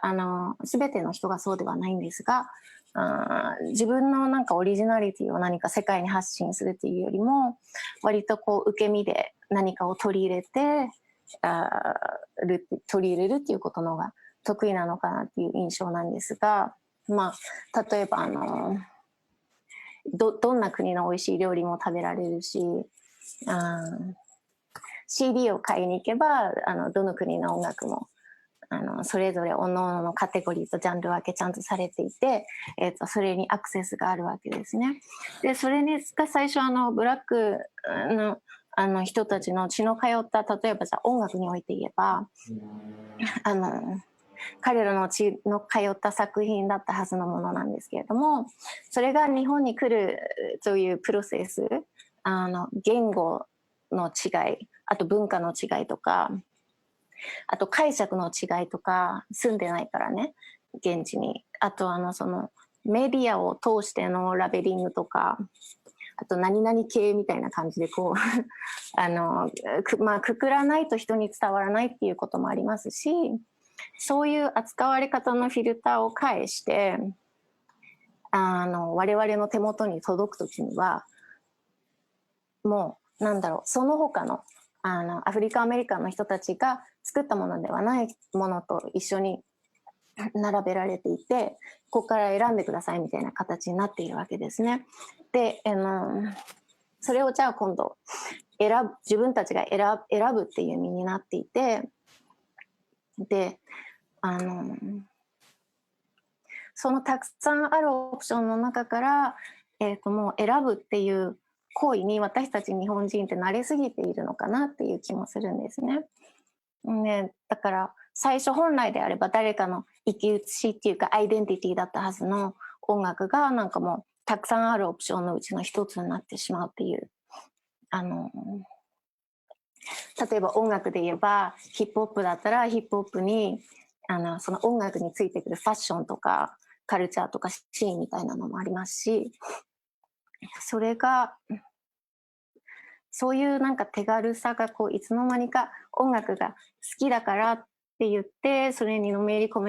全ての人がそうではないんですが、自分のなんかオリジナリティを何か世界に発信するっていうよりも、割とこう受け身で何かを取り入れるっていうことの方が得意なのかなっていう印象なんですが、まあ例えばどんな国の美味しい料理も食べられるし、CD を買いに行けばどの国の音楽もそれぞれ各々のカテゴリーとジャンル分けちゃんとされていて、それにアクセスがあるわけですね。でそれが最初ブラックの人たちの血の通った、例えばじゃあ音楽において言えば彼らの血の通った作品だったはずのものなんですけれども、それが日本に来るというプロセス、言語の違い、あと文化の違いとか、あと解釈の違いとか、住んでないからね現地に、あとそのメディアを通してのラベリングとか、あと何々系みたいな感じでこうまあくくらないと人に伝わらないっていうこともありますし、そういう扱われ方のフィルターを介して我々の手元に届くときには、もうなんだろう、その他のアフリカアメリカンの人たちが作ったものではないものと一緒に並べられていて、ここから選んでくださいみたいな形になっているわけですね。でそれをじゃあ今度自分たちが選ぶっていう意味になっていて、でそのたくさんあるオプションの中から、もう選ぶっていう行為に私たち日本人って慣れすぎているのかなっていう気もするんですね。だから最初本来であれば誰かの生き写しっていうかアイデンティティだったはずの音楽がなんかもうたくさんあるオプションのうちの一つになってしまうっていう、例えば音楽で言えばヒップホップだったらヒップホップにその音楽についてくるファッションとかカルチャーとかシーンみたいなのもありますし、それがそういうなんか手軽さがこういつの間にか音楽が好きだからって言ってそれにのめり込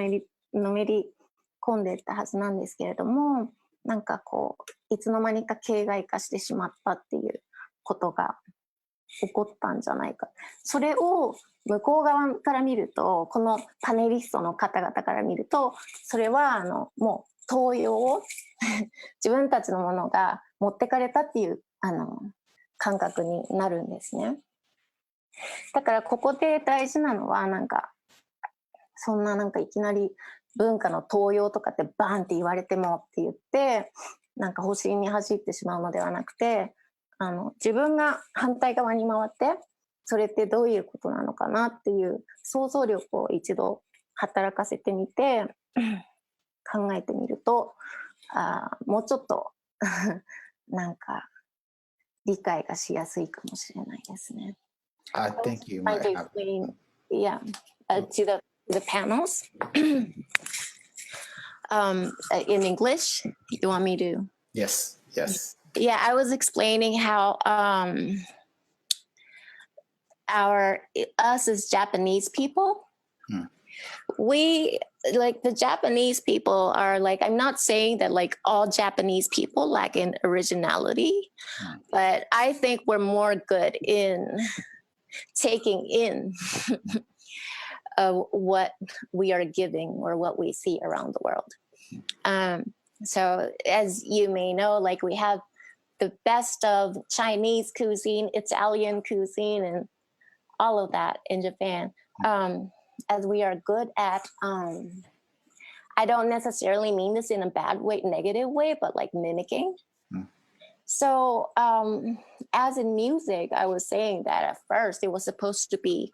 んでいったはずなんですけれども、なんかこういつの間にか形骸化してしまったっていうことが起こったんじゃないか。それを向こう側から見ると、このパネリストの方々から見ると、それはもう盗用を自分たちのものが持ってかれたっていう感覚になるんですね。だからここで大事なのは、なんかそんななんかいきなり文化の盗用とかってバーンって言われてもって言ってなんか保身に走ってしまうのではなくて、自分が反対側に回ってそれってどういうことなのかなっていう想像力を一度働かせてみて考えてみると、もうちょっとなんか理解がしやすいかもしれないですね。I think you might have. Yeah, to the panels. In English, you want me to? Yes. Yeah, I was explaining how us as Japanese people, we like the Japanese people are like, I'm not saying that like all Japanese people lack in originality, but I think we're more good in taking in what we are giving or what we see around the world. So as you may know, like we have the best of Chinese cuisine, Italian cuisine, and all of that in Japan. As we are good at I don't necessarily mean this in a bad way, negative way, but like mimicking. So as in music, I was saying that at first it was supposed to be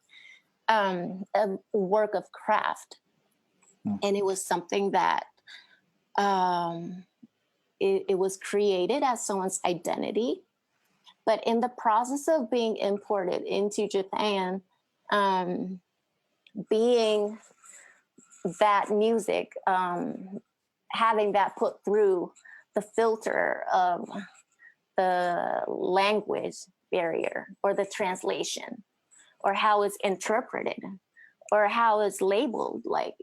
a work of craft. And it was something that it was created as someone's identity. But in the process of being imported into Japan, being that music, having that put through the filter of the language barrier or the translation or how it's interpreted or how it's labeled, like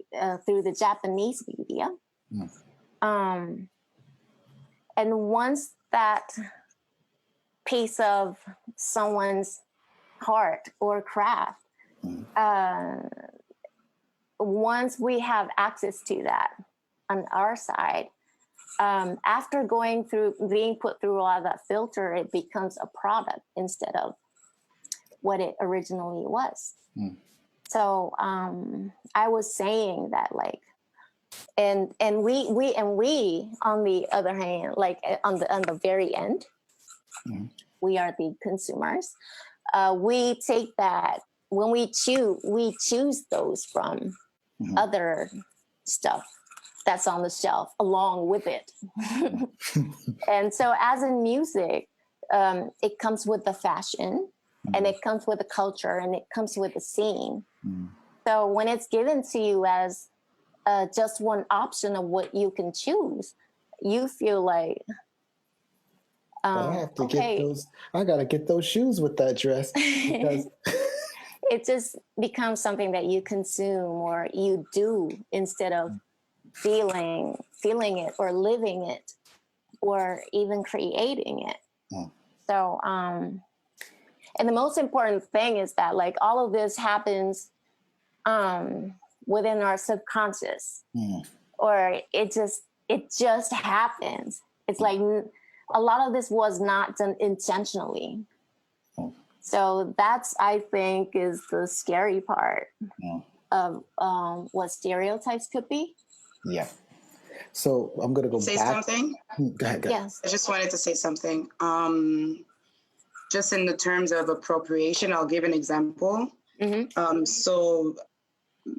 through the Japanese media. And once that piece of someone's heart or craft, once we have access to that on our side, after being put through all that filter, it becomes a product instead of what it originally was. So I was saying that, like, and we on the other hand, like on the very end, we are the consumers. We take that when we choose those from other stuff that's on the shelf along with it. And so as in music, it comes with the fashion and it comes with the culture and it comes with the scene. So when it's given to you as just one option of what you can choose, you feel like, I have to get those. I gotta get those shoes with that dress because it just becomes something that you consume or you do instead of feeling it or living it or even creating it. So and the most important thing is that, like, all of this happens within our subconscious, or it just happens. It's like a lot of this was not done intentionally. So that's, I think, is the scary part of what stereotypes could be. Yeah. So I'm going to say back. Something? Go ahead. Yes. I just wanted to say something. Just in the terms of appropriation, I'll give an example. So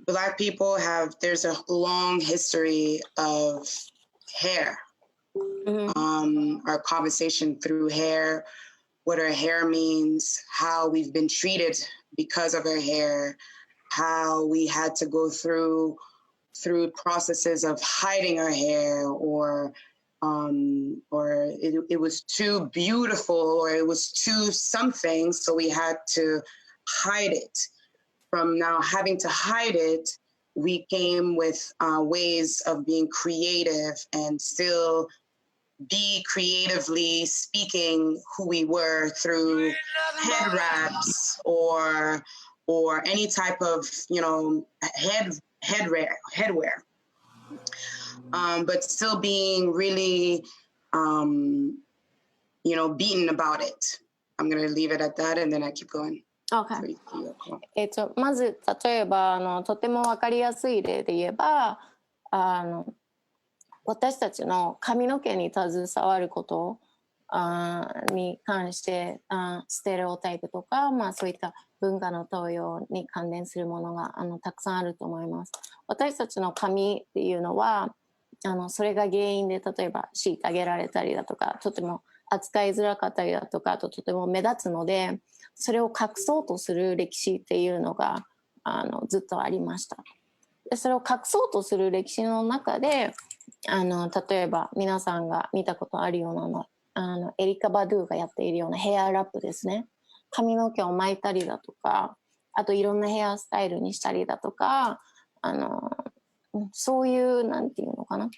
Black people there's a long history of hair. Our conversation through hair, what our hair means, how we've been treated because of our hair, how we had to go through processes of hiding our hair, or it was too beautiful, or it was too something, so we had to hide it. From now having to hide it, we came with ways of being creative and still be creatively speaking who we were through head wraps or any type of, headwear. But still being really, beaten about it. I'm going to leave it at that and then I keep going. Okay. まず例えばとても分かりやすい例で言えば私たちの髪の毛に携わることに関してステレオタイプとか、そういった文化の登用に関連するものがたくさんあると思います。私たちの髪っていうのはそれが原因で例えば虐げられたりだとか、とても扱いづらかったりだとか、あととても目立つので、それを隠そうとする歴史っていうのがずっとありました。でそれを隠そうとする歴史の中で例えば皆さんが見たことあるようなエリカ・バドゥがやっているようなヘアラップですね。髪の毛を巻いたりだとか、あといろんなヘアスタイルにしたりだとか、そういうなんていうのかな、隠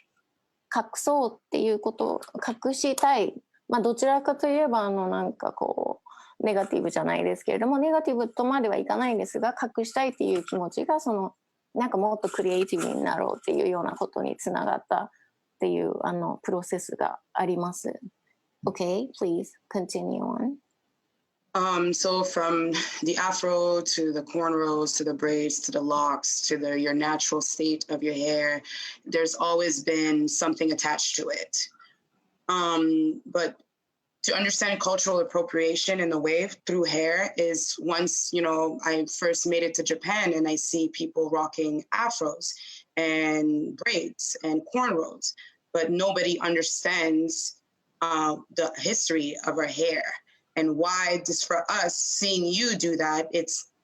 そうっていうことを隠したい、どちらかといえばなんかこうネガティブじゃないですけれども、ネガティブとまではいかないんですが、隠したいっていう気持ちがなんかもっとクリエイティブになろうっていうようなことにつながったっていうプロセスがあります。Okay, please continue on. So from the afro to the cornrows to the braids to the locks to your natural state of your hair, there's always been something attached to it. But to understand cultural appropriation in the wave through hair is once, I first made it to Japan and I see people rocking afros and braids and cornrows, but nobody understands the history of our hair and why just for us seeing you do that,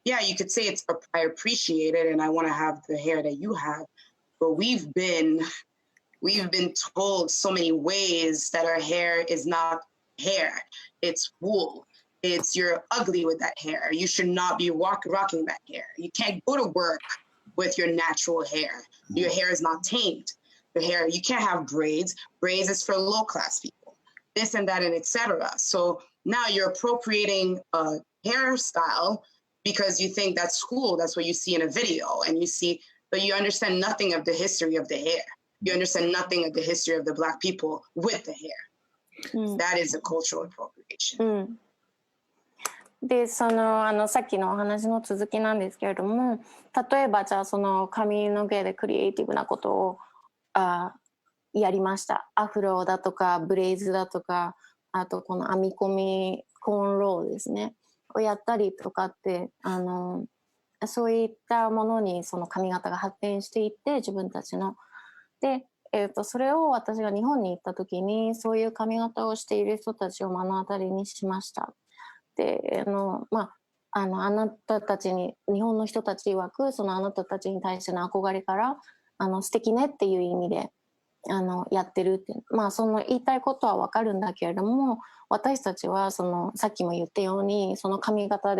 you could say I appreciate it and I want to have the hair that you have, but we've been told so many ways that our hair is not hair, it's wool, you're ugly with that hair, you should not be rocking that hair, you can't go to work with your natural hair, your hair is not tamed, your hair, you can't have braids is for low class people, this and that and etc. So now you're appropriating a hairstyle because you think that's cool, that's what you see in a video and but you understand nothing of the history of the hair, you understand nothing of the history of the Black people with the hair. That is a cultural appropriation. でさっきのお話の続きなんですけれども、例えばじゃあその髪の毛でクリエイティブなことをやりました。アフロだとかブレイズだとか、あとこの編み込みコーンローですねをやったりとかってそういったものにその髪型が発展していって自分たちのでそれを私が日本に行った時にそういう髪型をしている人たちを目の当たりにしました。であなたたちに日本の人たち曰くそのあなたたちに対しての憧れから素敵ねっていう意味でやってるってその言いたいことは分かるんだけれども私たちはそのさっきも言ったようにその髪型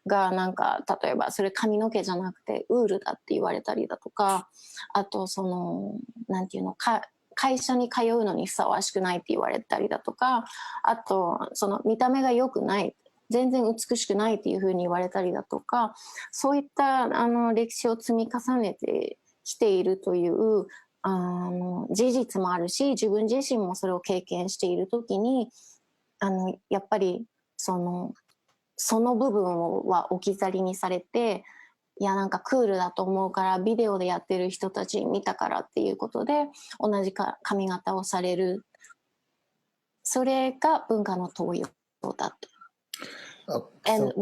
がなんか例えばそれ髪の毛じゃなくてウールだって言われたりだとかあとそのなんていうの会社に通うのにふさわしくないって言われたりだとかあとその見た目が良くない全然美しくないっていうふうに言われたりだとかそういった歴史を積み重ねてきているという事実もあるし自分自身もそれを経験しているときにやっぱりその部分は置き去りにされていやなんかクールだと思うからビデオでやってる人たち見たからっていうことで同じ髪型をされるそれが文化の盗用だと。And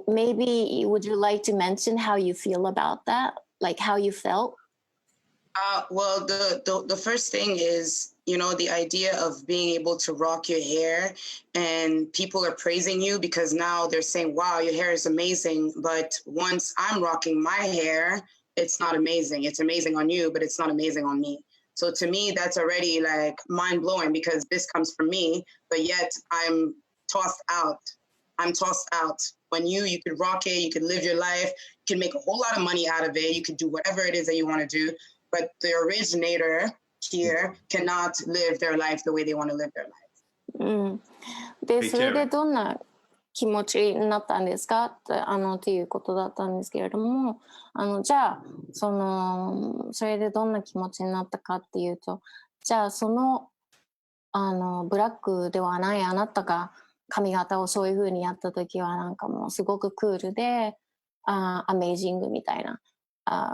maybe would you like to mention how you feel about that? Like how you felt? Well, the first thing is, the idea of being able to rock your hair and people are praising you because now they're saying, wow, your hair is amazing. But once I'm rocking my hair, it's not amazing. It's amazing on you, but it's not amazing on me. So to me, that's already like mind blowing because this comes from me, but yet I'm tossed out. When you could rock it, you could live your life, you can make a whole lot of money out of it. You could do whatever it is that you want to do. But the originator here cannot live their life the way they want to live their life. で、それでどんな気持ちになったんですかっていうことだったんですけれども、じゃあそれでどんな気持ちになったかっていうと、じゃあブラックではないあなたが髪型をそういう風にやった時はなんかもうすごくクールでアメージングみたいな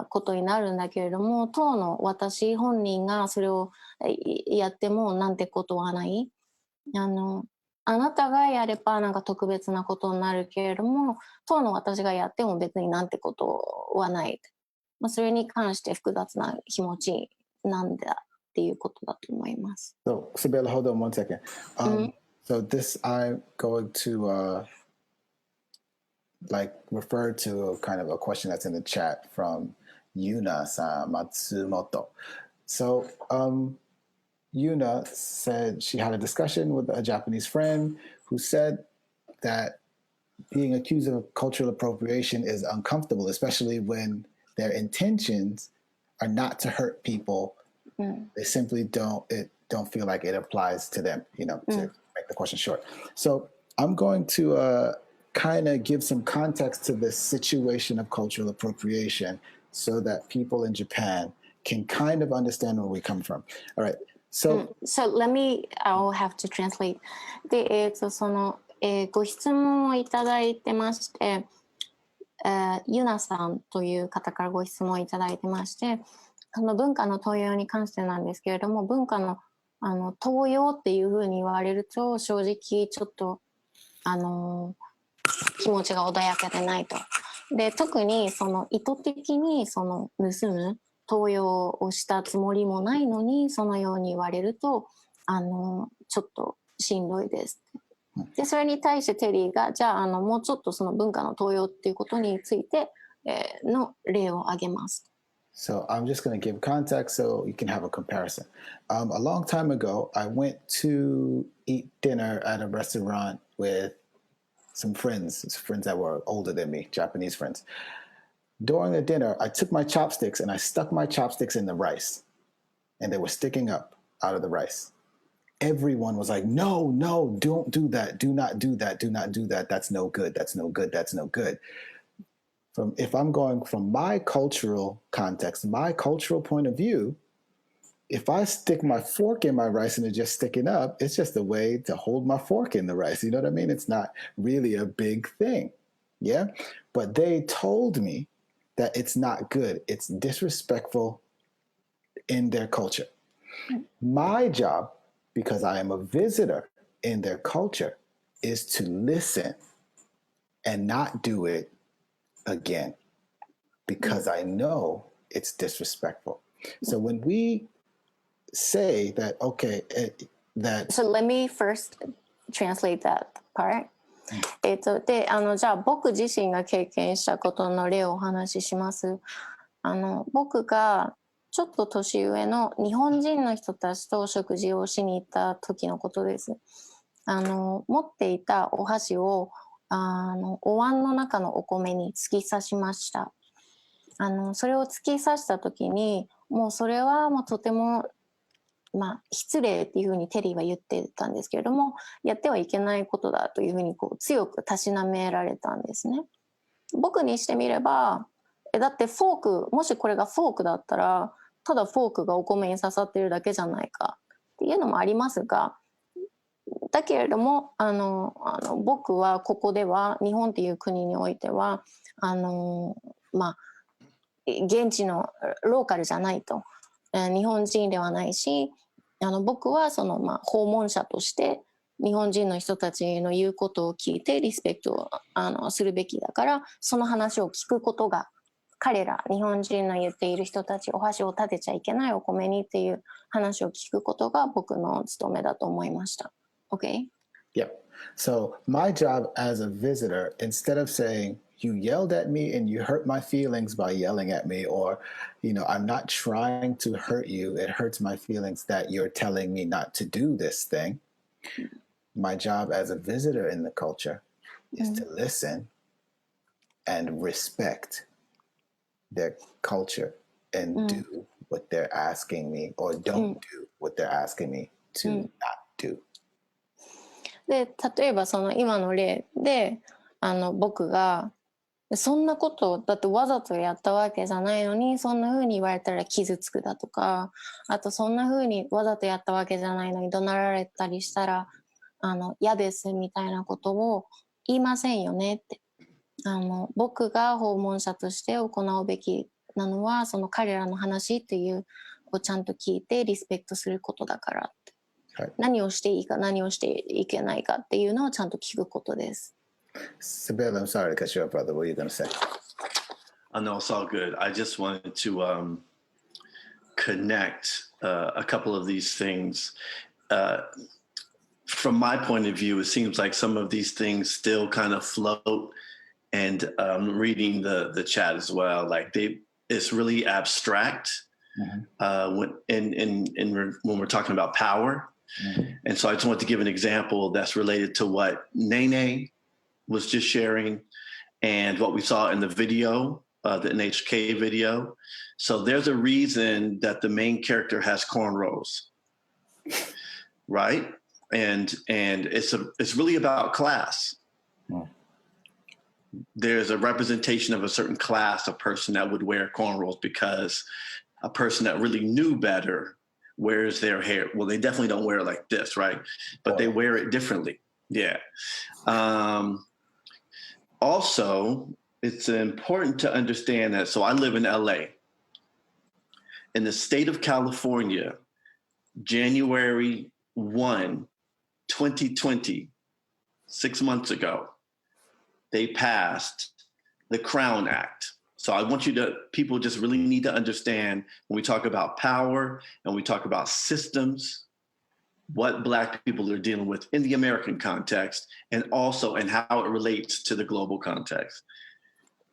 ことになるんだけれども当の私本人がそれをやってもなんてことはないあなたがやればなんか特別なことになるけれども当の私がやっても別になんてことはない、それに関して複雑な気持ちなんだっていうことだと思います。So, Sabella, hold on one second. So this I'm going to refer to kind of a question that's in the chat from Yuna-san Matsumoto. So Yuna said she had a discussion with a Japanese friend who said that being accused of cultural appropriation is uncomfortable, especially when their intentions are not to hurt people. They simply don't feel like it applies to them, to make the question short. So I'm going to kind of give some context to this situation of cultural appropriation so that people in Japan can kind of understand where we come from. All right. So I'll have to translate. で、ご質問をいただいてまして、ユナさんという方からご質問をいただいてまして、その文化の盗用に関してなんですけれども、文化の盗用っていうふうに言われると正直ちょっと気持ちが穏やかでないと。で、特にその意図的にその盗む盗用をしたつもりもないのにそのように言われるとちょっとしんどいです。で、それに対してテリーがじゃあもうちょっとその文化の盗用っていうことについて、の例を挙げます。So I'm just going to give context so you can have a comparison. A long time ago, I went to eat dinner at a restaurant with some friends that were older than me, Japanese friends. During the dinner, I took my chopsticks and I stuck my chopsticks in the rice, and they were sticking up out of the rice. Everyone was like, no, don't do that. Do not do that. Do not do that. That's no good. That's no good. That's no good. If I'm going from my cultural context, my cultural point of view, if I stick my fork in my rice and it's just sticking up, it's just a way to hold my fork in the rice. You know what I mean? It's not really a big thing. Yeah. But they told me that it's not good. It's disrespectful in their culture. My job, because I am a visitor in their culture, is to listen and not do it again, because I know it's disrespectful. So when we say that, okay, So let me first translate that part. で、じゃあ僕自身が経験したことの例をお話しします。僕がちょっと年上の日本人の人たちと食事をしに行った時のことです。持っていたお箸をお椀の中のお米に突き刺しました。それを突き刺した時にもうそれはもうとても失礼っていうふうにテリーは言ってたんですけれども、やってはいけないことだというふうに強くたしなめられたんですね。僕にしてみればだってフォーク、もしこれがフォークだったらただフォークがお米に刺さってるだけじゃないかっていうのもありますが、だけれども僕はここでは日本っていう国においては現地のローカルじゃないと、日本人ではないし、僕はその訪問者として日本人の人たちの言うことを聞いてリスペクトをするべきだから、その話を聞くことが、彼ら日本人の言っている人たち、お箸を立てちゃいけないお米にっていう話を聞くことが僕の務めだと思いました。Okay? Yep. So my job as a visitor, instead of saying, you yelled at me and you hurt my feelings by yelling at me, or, I'm not trying to hurt you. It hurts my feelings that you're telling me not to do this thing. My job as a visitor in the culture is to listen and respect their culture and do what they're asking me, or don't do what they're asking me to not do. で、例えばその今の例で僕がそんなことだってわざとやったわけじゃないのにそんな風に言われたら傷つくだとか、あとそんな風にわざとやったわけじゃないのに怒鳴られたりしたら嫌ですみたいなことを言いませんよねって。僕が訪問者として行うべきなのはその彼らの話っていうをちゃんと聞いてリスペクトすることだからって、はい、何をしていいか何をしていけないかっていうのをちゃんと聞くことです。Sibyl, I'm sorry to cut you off, brother. What are you going to say? No, it's all good. I just wanted to connect a couple of these things. From my point of view, it seems like some of these things still kind of float, and reading the chat as well, like it's really abstract when we're talking about power. And so I just want to give an example that's related to what Nene was just sharing and what we saw in the video, the NHK video. So there's a reason that the main character has cornrows, right? And it's really about class. There's a representation of a certain class of person that would wear cornrows, because a person that really knew better wears their hair. Well, they definitely don't wear it like this, right? But they wear it differently. Yeah. Also, it's important to understand that. So I live in LA. In the state of California, January 1, 2020, 6 months ago, they passed the Crown Act. So I want people just really need to understand when we talk about power and we talk about systems, what Black people are dealing with in the American context, and also in how it relates to the global context.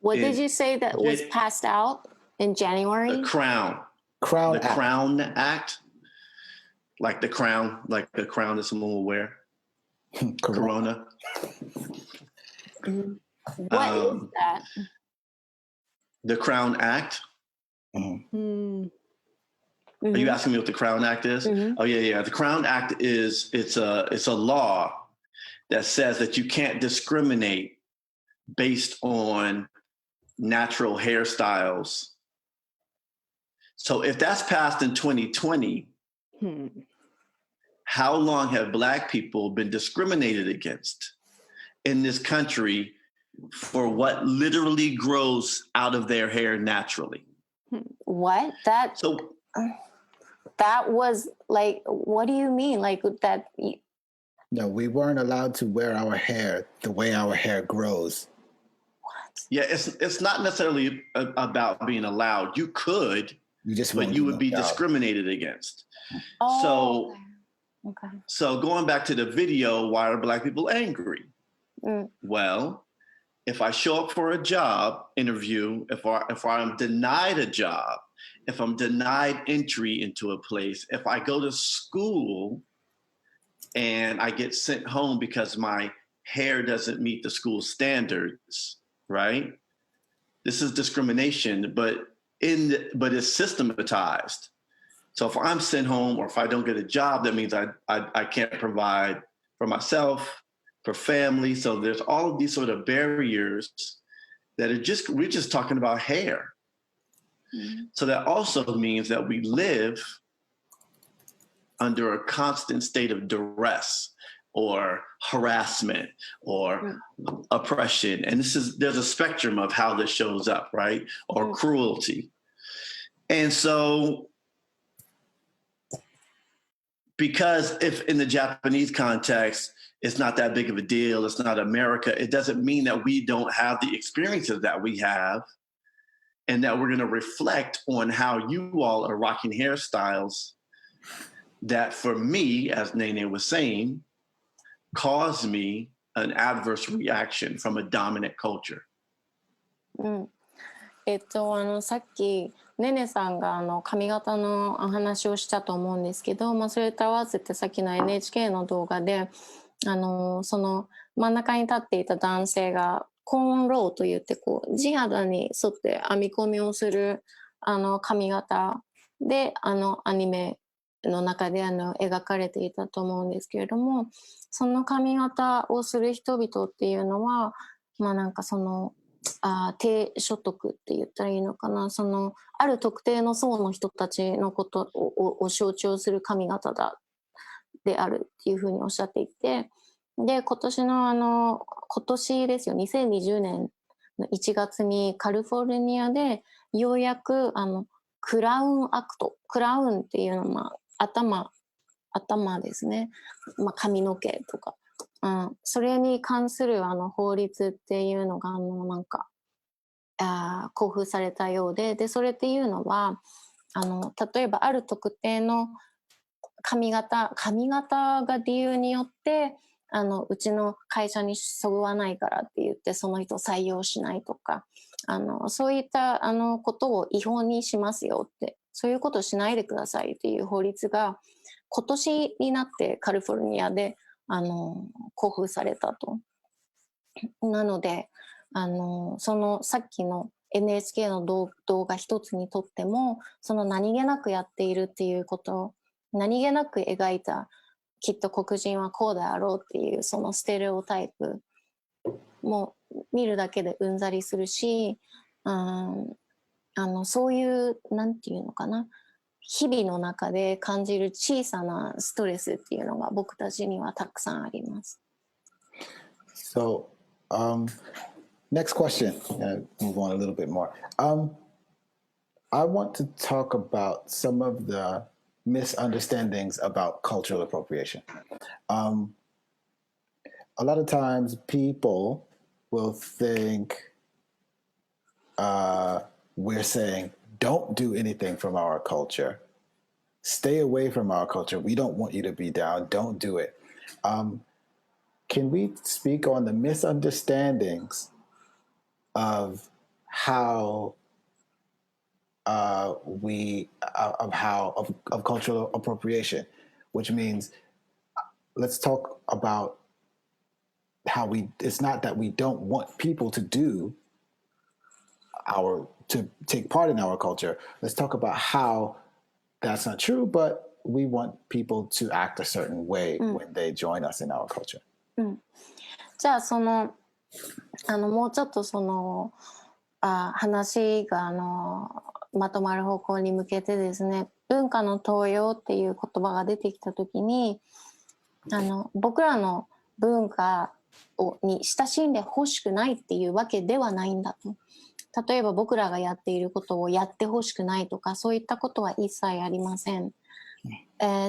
What did you say that was passed out in January? The Crown Act. Like the crown that someone will wear. Corona. What is that? The Crown Act. Mm-hmm. Are you asking me what the Crown Act is? Mm-hmm. Oh yeah. The Crown Act it's a law that says that you can't discriminate based on natural hairstyles. So if that's passed in 2020, how long have Black people been discriminated against in this country for what literally grows out of their hair naturally? What? That was like, what do you mean? Like that? No, we weren't allowed to wear our hair the way our hair grows. What? Yeah, it's not necessarily about being allowed. You could, but you would be discriminated against. Oh, okay. So going back to the video, why are Black people angry? Well, if I show up for a job interview, if I'm denied a job, if I'm denied entry into a place, if I go to school and I get sent home because my hair doesn't meet the school standards, right? This is discrimination, but it's systematized. So if I'm sent home or if I don't get a job, that means I can't provide for myself, for family. So there's all of these sort of barriers that we're just talking about hair. Mm-hmm. So that also means that we live under a constant state of duress or harassment or oppression. And there's a spectrum of how this shows up, right? Or cruelty. And so, because if in the Japanese context, it's not that big of a deal, it's not America, it doesn't mean that we don't have the experiences that we have and that we're going to reflect on how you all are rocking hairstyles that for me, as Nene was saying, caused me an adverse reaction from a dominant culture. さっきねねさんが髪型の話をしたと思うんですけど、それと合わせてさっきの NHK の動画でその真ん中に立っていた男性がコーンローといって地肌に沿って編み込みをする髪型でアニメの中で描かれていたと思うんですけれども、その髪型をする人々っていうのはなんか低所得って言ったらいいのかな、ある特定の層の人たちのことを象徴する髪型であるっていうふうにおっしゃっていて、で今年ですよ、2020年の1月にカリフォルニアでようやくクラウンアクト、クラウンっていうのは頭ですね、髪の毛とか、それに関する法律っていうのが公布されたようで、それっていうのは例えばある特定の髪型が理由によってうちの会社にそぐわないからって言ってその人を採用しないとか、そういったことを違法にしますよって、そういうことをしないでくださいっていう法律が今年になってカリフォルニアで公布されたと。なのでそのさっきの NHK の動画一つにとっても、その何気なくやっているっていうこと、何気なく描いたきっと黒人はこうであろうっていうそのステレオタイプも見るだけでうんざりするし、そういうなんていうのかな、日々の中で感じる小さなストレスっていうのが僕たちにはたくさんあります。So, next question. Move on a little bit more. I want to talk about some of the misunderstandings about cultural appropriation. A lot of times people will think we're saying, don't do anything from our culture. Stay away from our culture. We don't want you to be down. Don't do it. Can we speak on the misunderstandings of how of cultural appropriation, which means let's talk about how it's not that we don't want people to take part in our culture. Let's talk about how that's not true, but we want people to act a certain way when they join us in our culture. じゃあもうちょっと話がまとまる方向に向けてですね、文化の登用っていう言葉が出てきたときに、僕らの文化に親しんでほしくないっていうわけではないんだと。例えば僕らがやっていることをやってほしくないとか、そういったことは一切ありません。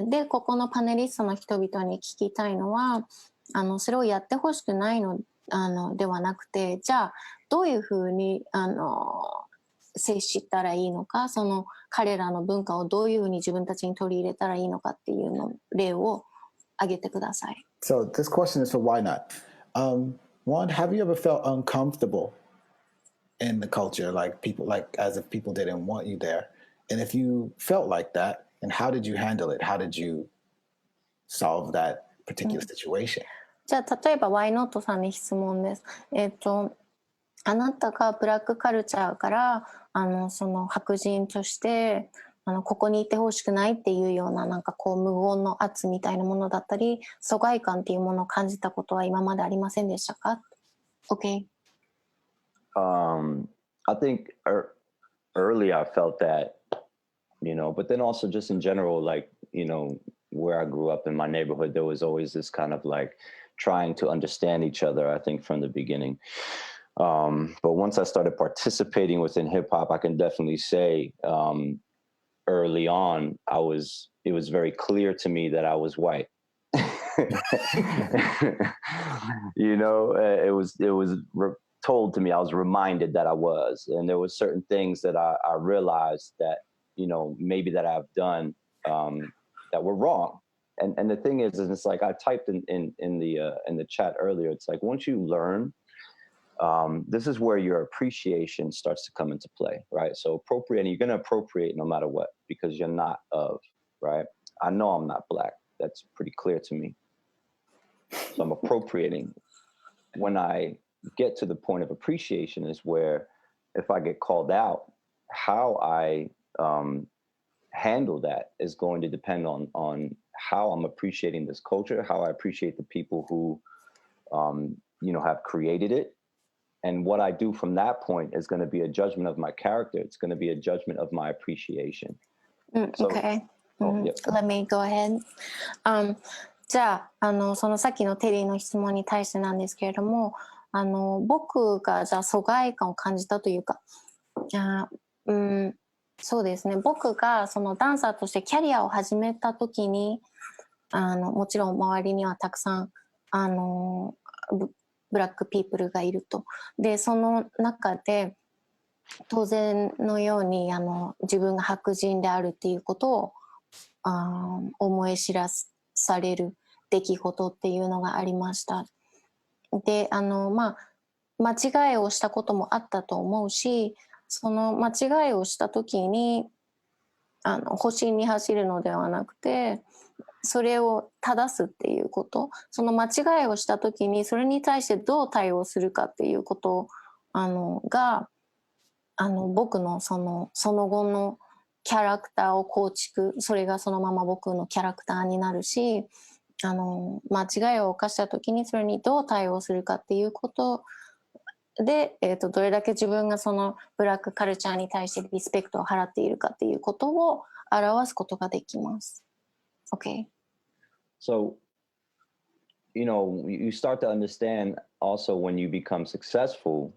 で、ここのパネリストの人々に聞きたいのは、それをやってほしくないのではなくて、じゃあどういうふうに接したらいいのか、彼らの文化をどういうふうに自分たちに取り入れたらいいのかっていう例を挙げてください。So this question is for why not. One, have you ever felt uncomfortable in the culture, as if people didn't want you there? And if you felt like that, and how did you handle it? How did you solve that particular situation? じゃあ例えば Why Not さんに質問です。あなたがブラックカルチャーから白人としてここにいてほしくないっていうような無言の圧みたいなものだったり疎外感っていうものを感じたことは今までありませんでしたか？ OK. I think early I felt that, but then also just in general, where I grew up in my neighborhood, there was always this kind of trying to understand each other, I think, from the beginning. But once I started participating within hip hop, I can definitely say early on, it was very clear to me that I was white. It was told to me, I was reminded that I was, and there were certain things that I realized that, maybe that I've done that were wrong. And the thing is it's I typed in the chat earlier, it's once you learn, this is where your appreciation starts to come into play, right? So appropriating, you're going to appropriate no matter what, because you're not of, right? I know I'm not Black. That's pretty clear to me. So I'm appropriating. When I get to the point of appreciation is where if I get called out, how I handle that is going to depend on how I'm appreciating this culture, how I appreciate the people who, have created it. And what I do from that point is going to be a judgment of my character. It's going to be a judgment of my appreciation. Okay. Let me go ahead. じゃあ、そのさっきのテリーの質問に対してなんですけれども、僕がじゃあ疎外感を感じたというか、そうですね、僕がそのダンサーとしてキャリアを始めた時に、もちろん周りにはたくさん、ブラックピープルがいると。で、その中で当然のように自分が白人であるっていうことを思い知らされる出来事っていうのがありました。で、間違いをしたこともあったと思うし、その間違いをした時に保身に走るのではなくて、それを正すっていうこと、その間違いをした時にそれに対してどう対応するかっていうことが僕のその後のキャラクターを構築、それがそのまま僕のキャラクターになるし、間違いを犯した時にそれにどう対応するかっていうことで、どれだけ自分がそのブラックカルチャーに対してリスペクトを払っているかっていうことを表すことができます。Okay. So you know, you start to understand also when you become successful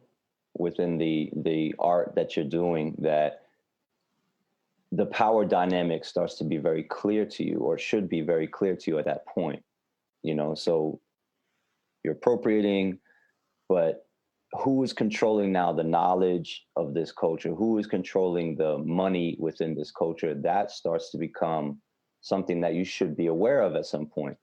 within the art that you're doing, that the power dynamic starts to be very clear to you, or should be very clear to you at that point. You know, so you're appropriating, but who is controlling now the knowledge of this culture? Who is controlling the money within this culture? That starts to become something that you should be aware of at some point.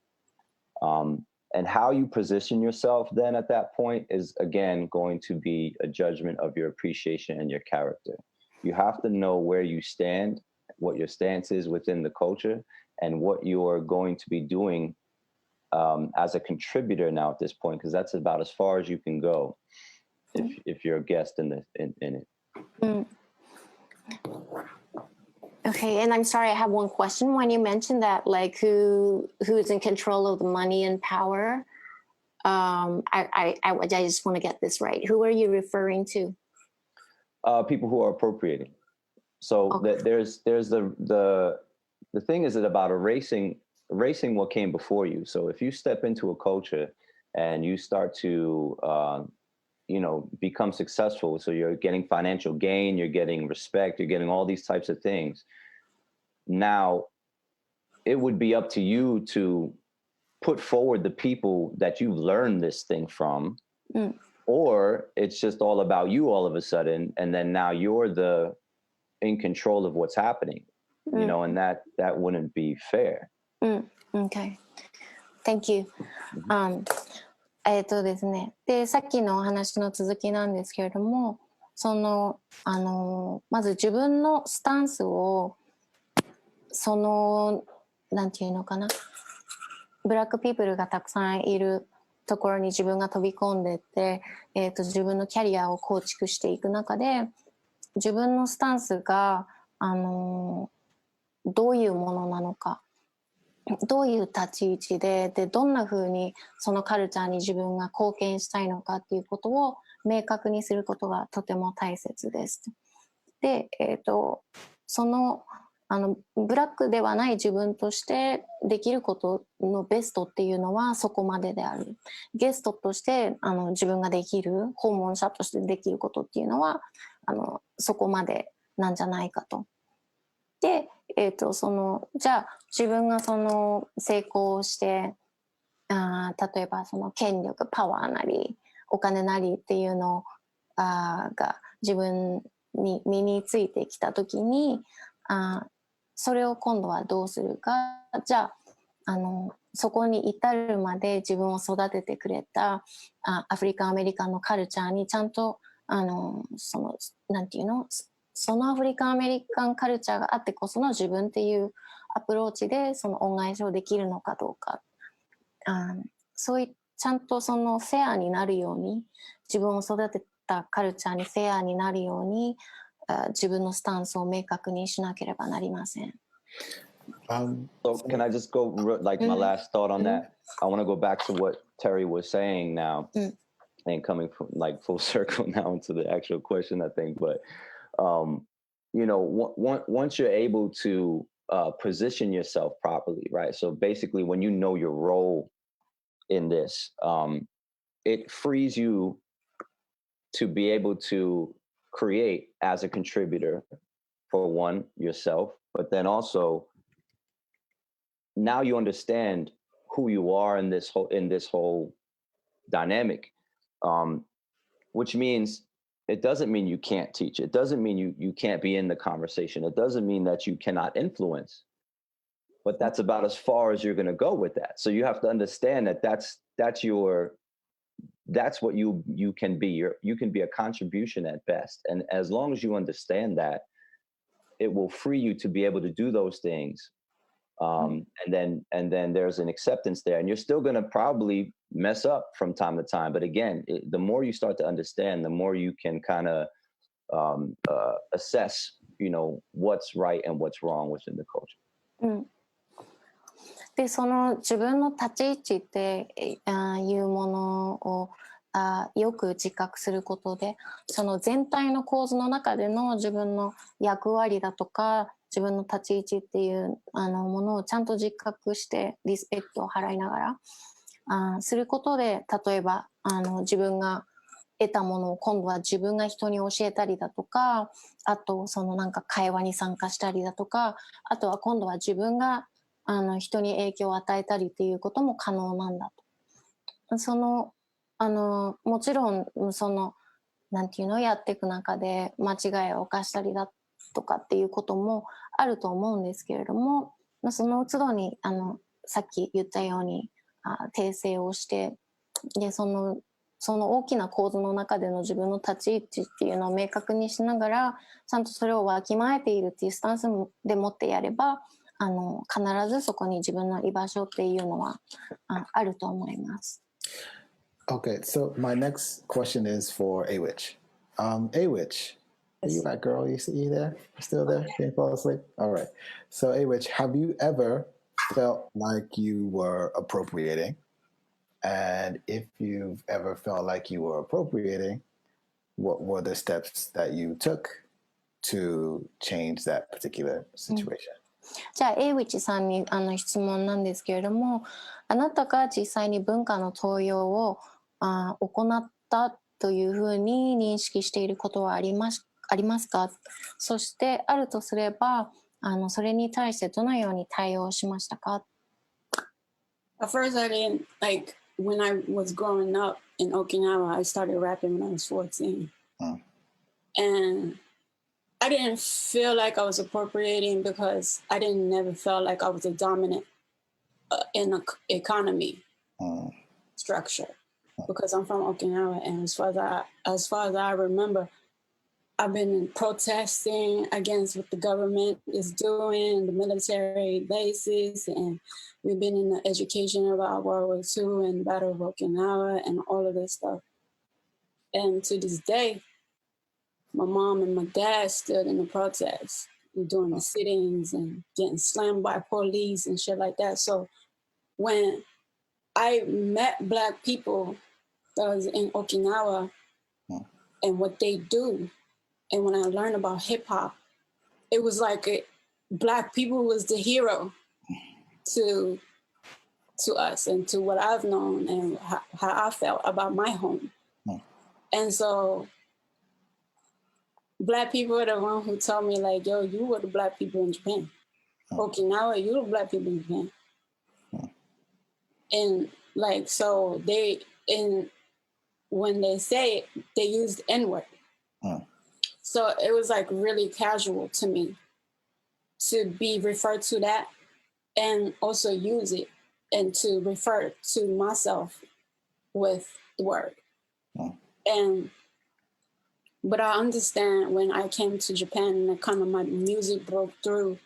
And how you position yourself then at that point is, again, going to be a judgment of your appreciation and your character. You have to know where you stand, what your stance is within the culture, and what you're going to be doing as a contributor now at this point, because that's about as far as you can go if you're a guest in it. Mm. Okay, and I'm sorry, I have one question. When you mentioned that, like, who's in control of the money and power, I just want to get this right. Who are you referring to? People who are appropriating. So Okay. that there's the thing is that about erasing what came before you. So if you step into a culture and you start to you know, become successful, so you're getting financial gain, you're getting respect, you're getting all these types of things. Now, it would be up to you to put forward the people that you've learned this thing from, or it's just all about you all of a sudden, and then now you're in control of what's happening, you know, and that wouldn't be fair. Okay. Thank you. ですね。で、さっきのお話の続きなんですけれども、まず自分のスタンスを、なんていうのかな、ブラックピープルがたくさんいるところに自分が飛び込んでって、自分のキャリアを構築していく中で、自分のスタンスが、どういうものなのか、どういう立ち位置でどんな風にそのカルチャーに自分が貢献したいのかっていうことを明確にすることがとても大切です。で、ブラックではない自分としてできることのベストっていうのはそこまでである。ゲストとして自分ができる、訪問者としてできることっていうのはそこまでなんじゃないかと。で、じゃあ自分が成功して例えば権力、パワーなりお金なりっていうのが自分に身についてきた時にそれを今度はどうするか。じゃあそこに至るまで自分を育ててくれたアフリカンアメリカンのカルチャーにちゃんとなんていうの、そのアフリカンアメリカンカルチャーがあってこその自分っていうアプローチで恩返しをできるのかどうか、そういうちゃんとフェアになるように、自分を育てたカルチャーにフェアになるように自分のスタンスを明確にしなければなりません。So can I just go like my last thought on that? I want to go back to what Terry was saying now, and coming from like full circle now into the actual question, I think. But you know, once you're able to position yourself properly, right? So basically, when you know your role in this, it frees you to be able to create as a contributor, for one, yourself, but then also now you understand who you are in this whole dynamic, which means it doesn't mean you can't teach. It doesn't mean you can't be in the conversation. It doesn't mean that you cannot influence, but that's about as far as you're going to go with that. So you have to understand that that's what you can be. You can be a contribution at best. And as long as you understand that, it will free you to be able to do those things. And then there's an acceptance there, and you're still going to probably mess up from time to time. But again, the more you start to understand, the more you can kind of assess, you know, what's right and what's wrong within the culture. で、自分の立ち位置っていうものをよく自覚することで、全体の構図の中での自分の役割だとか自分の立ち位置っていうものをちゃんと自覚してリスペクトを払いながらすることで、例えば自分が得たものを今度は自分が人に教えたりだとか、あとそのなんか会話に参加したりだとか、あとは今度は自分が人に影響を与えたりっていうことも可能なんだと。もちろんなんていうのをやっていく中で間違いを犯したりだとかっていうこともあると思うんですけれども、その都度にさっき言ったように訂正をして、でその大きな構図の中での自分の立ち位置っていうのを明確にしながら、ちゃんとそれをわきまえているっていうスタンスでもってやれば、必ずそこに自分の居場所っていうのはあると思います。Okay, so my next question is for Awich. Awich, are you that girl? You there? You still there? Can't fall asleep? All right. So Awich, have you ever felt like you were appropriating? And if you've ever felt like you were appropriating, what were the steps that you took to change that particular situation? じゃあ、エイウィッチさんに質問なんですけれども、あなたが実際に文化の盗用を行ったというふうに認識していることはありますか？そしてあるとすれば、それに対してどのように対応しましたか？ At first, I didn't like when I was growing up in Okinawa. I started rapping when I was 14, and I didn't feel like I was appropriating because I never felt like I was a dominant in an economy structure. Because I'm from Okinawa, and as far as I remember, I've been protesting against what the government is doing, the military bases, and we've been in the education about World War II and the Battle of Okinawa and all of this stuff. And to this day, my mom and my dad stood in the protests. We're doing the sit-ins and getting slammed by police and shit like that. So when I met Black people that was in Okinawa and what they do, and when I learned about hip hop, it was like Black people was the hero to us and to what I've known and how I felt about my home. And so Black people are the one who told me like, yo, you were the Black people in Japan. Okinawa, you were the Black people in Japan. And like, so when they say it, they use the N-word. So it was like really casual to me to be referred to that and also use it and to refer to myself with the word. But I understand when I came to Japan and kind of my music broke through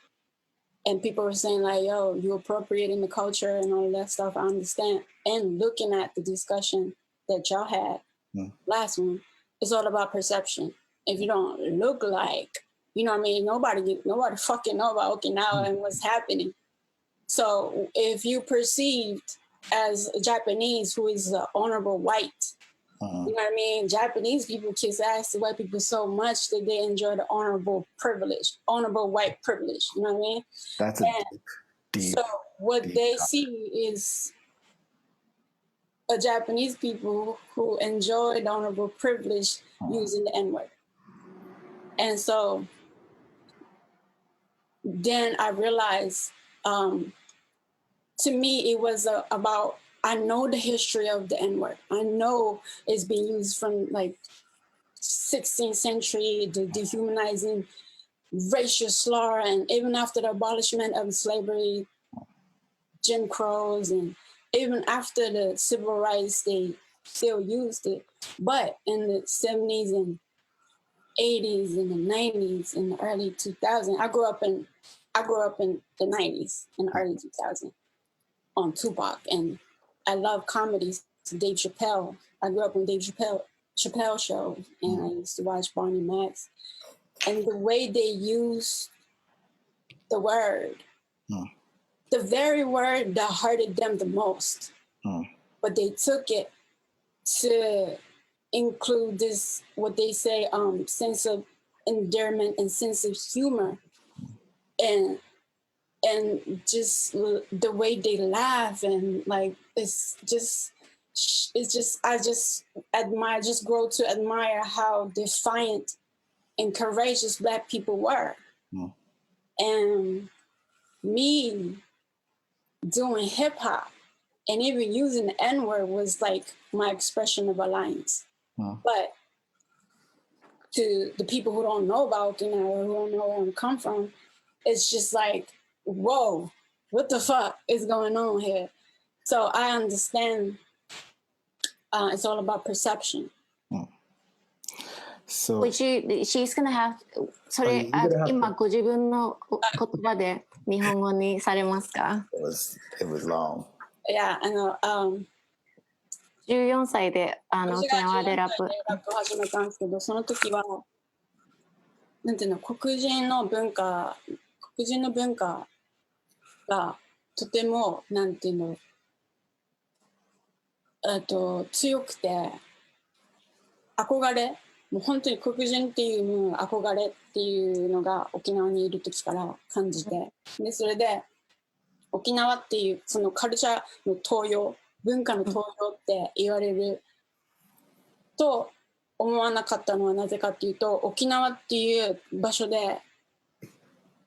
and people were saying like, yo, you appropriating the culture and all that stuff. I understand. And looking at the discussion that y'all had last one, it's all about perception. If you don't look like, you know what I mean? Nobody fucking know about Okinawa and what's happening. So if you perceived as a Japanese who is an honorable white, you know what I mean? Japanese people kiss ass to white people so much that they enjoy the honorable white privilege. You know what I mean? That's deep. So what deep they topic. see is a Japanese people who enjoy the honorable privilege using the N-word. And so then I realized, to me, it was about, I know the history of the N-word. I know it's been used from like 16th century, the dehumanizing racial slur, and even after the abolishment of slavery, Jim Crows, and even after the civil rights, they still used it. But in the 70s and 80s and the 90s and the early 2000s, I grew up in the 90s and early 2000s on Tupac, and I love comedies. Dave Chappelle. I grew up on Dave Chappelle show, and I used to watch Barney Max. And the way they use the word, the very word that hurted them the most, but they took it to include this, what they say, sense of endearment and sense of humor. And and just the way they laugh and like it's just I just grow to admire how defiant and courageous Black people were. And me doing hip hop and even using the N-word was like my expression of alliance. But to the people who don't know about Okinawa, who don't know where I'm come from, it's just like, whoa, what the fuck is going on here? So I understand it's all about perception. So Which she's gonna have それ、今ご自分の言葉で日本語にされますか？ it was long. Yeah, 14歳で沖縄でラップを始めたんですけど、その時はなんていうの、黒人の文化がとてもなんていうの、強くて憧れ、もう本当に黒人っていうの憧れっていうのが沖縄にいる時から感じて、でそれで沖縄っていうそのカルチャーの東洋、文化の東洋って言われると思わなかったのはなぜかっていうと、沖縄っていう場所で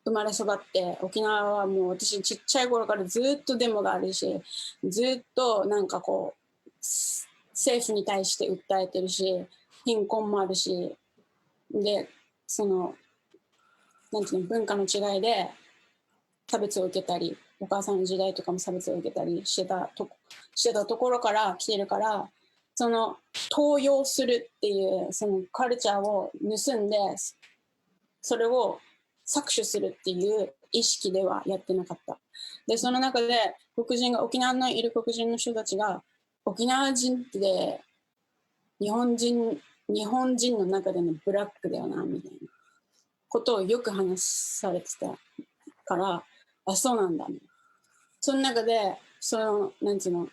生まれ育って、沖縄はもう私ちっちゃい頃からずっとデモがあるし、ずっとなんかこう政府に対して訴えてるし、貧困もあるし、でそのなんていうの、文化の違いで差別を受けたり、お母さんの時代とかも差別を受けたりしてたところから来てるから、その盗用するっていうそのカルチャーを盗んでそれを搾取するっていう意識ではやってなかった。でその中で黒人が、沖縄にいる黒人の人たちが、沖縄人って日本人の中でのブラックだよなみたいなことをよく話されてたから、あ、そうなんだ。その中でそのなんつうの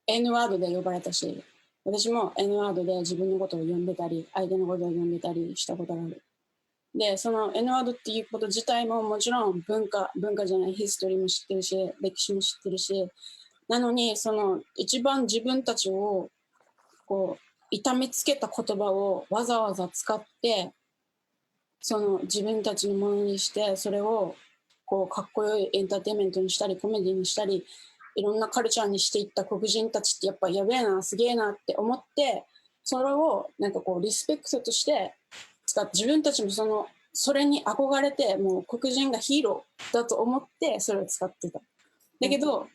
N ワードで呼ばれたし、私も N ワードで自分のことを呼んでたり、相手のことを呼んでたりしたことがある。でその N ワードっていうこと自体ももちろん文化じゃない、ヒストリーも知ってるし、歴史も知ってるし、なのにその一番自分たちをこう痛めつけた言葉をわざわざ使ってその自分たちのものにして、それをこうかっこよいエンターテインメントにしたり、コメディにしたり、いろんなカルチャーにしていった黒人たちってやっぱやべえな、すげえなって思って、それをなんかこうリスペクトとして使って、自分たちもそれに憧れて、もう黒人がヒーローだと思ってそれを使ってた。だけど、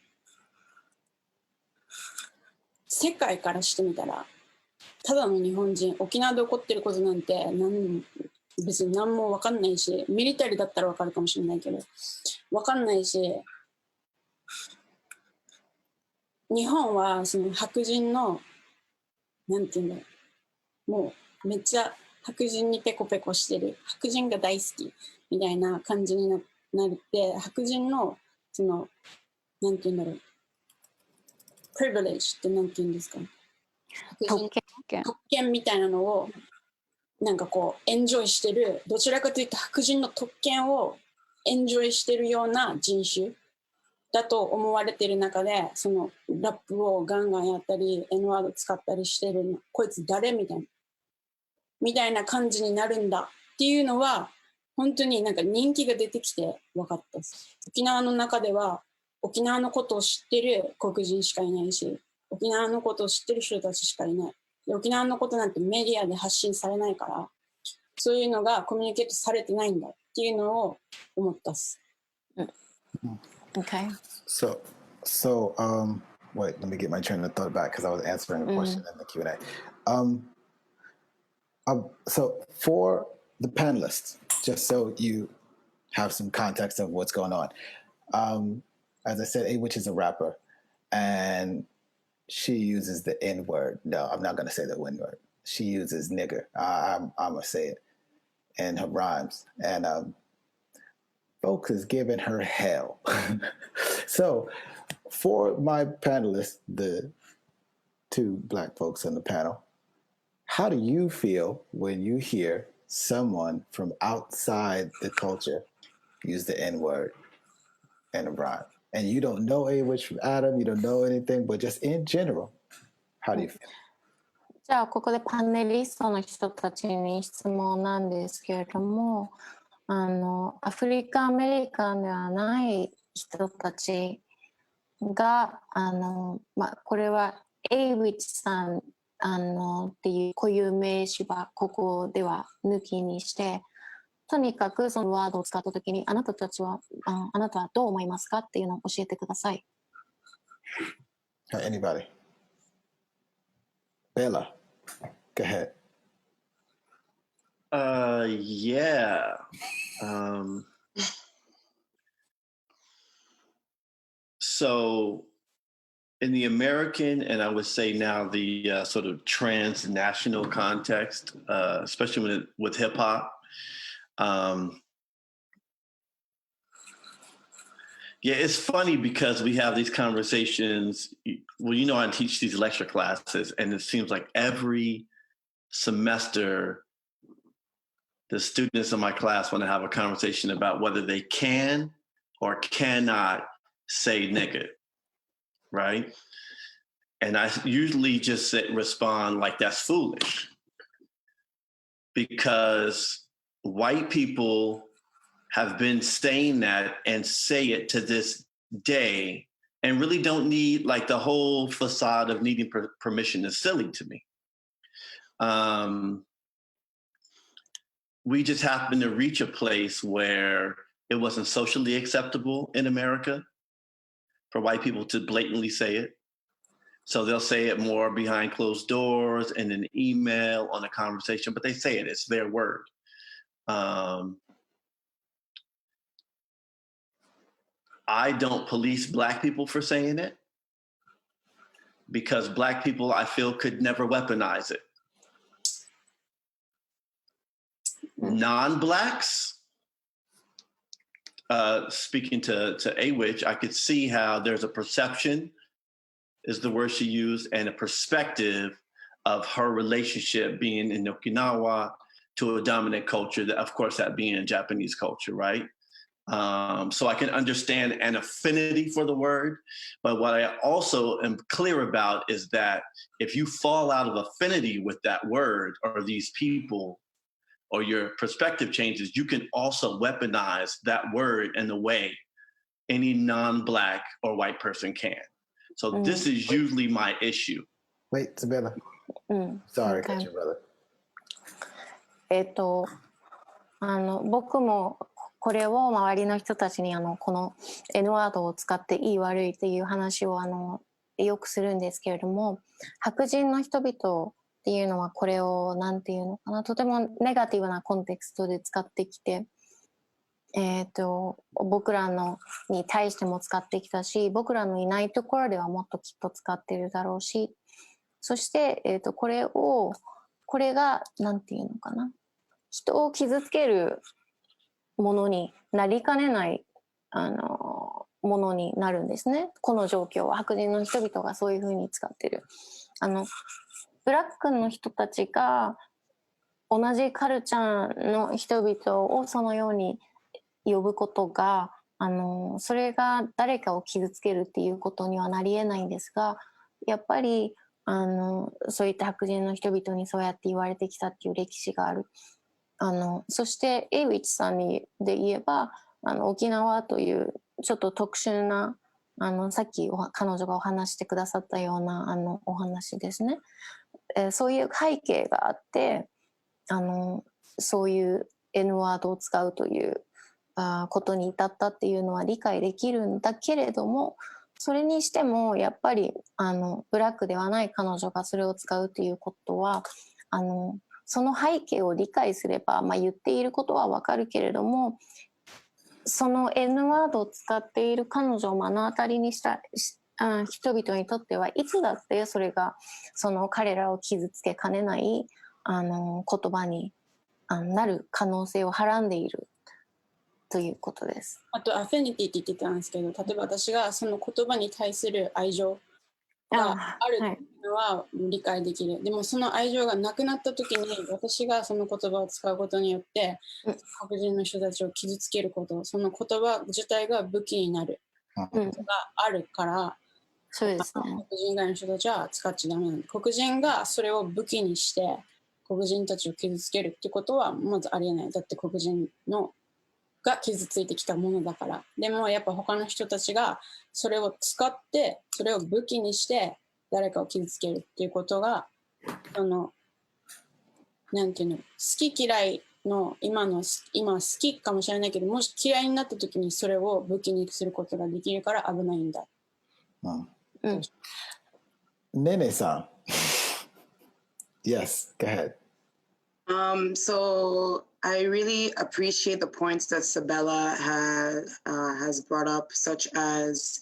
世界からしてみたらただの日本人、沖縄で起こってることなんて別に何も分かんないし、ミリタリーだったら分かるかもしれないけど分かんないし、日本はその白人のなんていうんだろう、もうめっちゃ白人にペコペコしてる、白人が大好きみたいな感じになって、白人のそのなんていうんだろう、プリビレッジってなんていうんですか、特権みたいなのをなんかこうエンジョイしてる、どちらかというと白人の特権をエンジョイしてるような人種だと思われてる中で、そのラップをガンガンやったり N ワード使ったりしてるの、こいつ誰みたいな感じになるんだっていうのは本当になんか人気が出てきて分かったです。沖縄の中では沖縄のことを知ってる黒人しかいないし、沖縄のことを知ってる人たちしかいない。で沖縄のことなんてメディアで発信されないから、そういうのがコミュニケートされてないんだっていうのを思ったっす。Okay. So, wait, let me get my train of thought back because I was answering a question in the Q&A. So for the panelists, just so you have some context of what's going on. As I said, A-Witch is a rapper, and she uses the N-word. No, I'm not going to say the N-word. She uses nigger. I'm going to say it in her rhymes. And folks is giving her hell. So for my panelists, the two Black folks on the panel, how do you feel when you hear someone from outside the culture use the N-word? and Brian. And you don't know A-Witch from Adam, you don't know anything, but just in general, how do you feel? じゃあここでパネリストの人たちに質問なんですけれども、アフリカアメリカンではない人たちがこれはエイウィッチさんっていう固有名詞はここでは抜きにして、とにかくそのワードを使ったときにあなたたちはあなたはどう思いますかっていうのを教えてください。Anybody? Bella, go ahead. Yeah. So in the American, and I would say now the sort of transnational context, especially with hip hop, yeah, it's funny because we have these conversations. Well, you know, I teach these lecture classes, and it seems like every semester, the students in my class want to have a conversation about whether they can or cannot say nigga, right? And I usually just respond like, that's foolish. Because white people have been saying that and say it to this day and really don't need, like, the whole facade of needing permission is silly to me. We just happened to reach a place where it wasn't socially acceptable in America for white people to blatantly say it. So they'll say it more behind closed doors in an email, on a conversation, but they say it, it's their word. I don't police Black people for saying it because Black people, I feel, could never weaponize it. Non-Blacks, speaking to A-Witch, I could see how there's a perception, is the word she used, and a perspective of her relationship being in Okinawa to a dominant culture, that, of course, that being a Japanese culture, right? So I can understand an affinity for the word, but what I also am clear about is that if you fall out of affinity with that word or these people, or your perspective changes, you can also weaponize that word in the way any non-Black or white person can. So this is usually my issue. Wait, Sabella. Sorry, cut your brother. 僕もこれを周りの人たちにこの N ワードを使っていい悪いっていう話をよくするんですけれども、白人の人々っていうのはこれをなんていうのかな、とてもネガティブなコンテクストで使ってきて、僕らのに対しても使ってきたし、僕らのいないところではもっときっと使ってるだろうし、そして、これがなんていうのかな、人を傷つけるものになりかねないものになるんですね。この状況は白人の人々がそういうふうに使ってる。ブラックの人たちが同じカルチャーの人々をそのように呼ぶことがそれが誰かを傷つけるっていうことにはなりえないんですが、やっぱりそういった白人の人々にそうやって言われてきたっていう歴史がある。そしてエイウィッチさんで言えば沖縄というちょっと特殊なさっき彼女がお話してくださったようなお話ですね。そういう背景があってそういう N ワードを使うということに至ったっていうのは理解できるんだけれども、それにしてもやっぱりブラックではない彼女がそれを使うということはその背景を理解すれば、言っていることはわかるけれども、その N ワードを使っている彼女を目の当たりにした人々にとってはいつだってそれがその彼らを傷つけかねない言葉になる可能性をはらんでいるということです。あとアフィニティって言ってたんですけど、例えば私がその言葉に対する愛情があるののは理解できる。でもその愛情がなくなった時に私がその言葉を使うことによって白人の人たちを傷つけること、その言葉自体が武器になることがあるから、そうですね。黒人以外の人たちは使っちゃダメなの。黒人がそれを武器にして黒人たちを傷つけるってことはまずありえない。だって黒人のが傷ついてきたものだから。でもやっぱ他の人たちがそれを使ってそれを武器にして誰かを傷つけるっていうことが、なんていうの、好き嫌いの今好きかもしれないけど、もし嫌いになった時にそれを武器にすることができるから危ないんだ。ねねさん。Yes, go ahead. So I really appreciate the points that Sabella has brought up, such as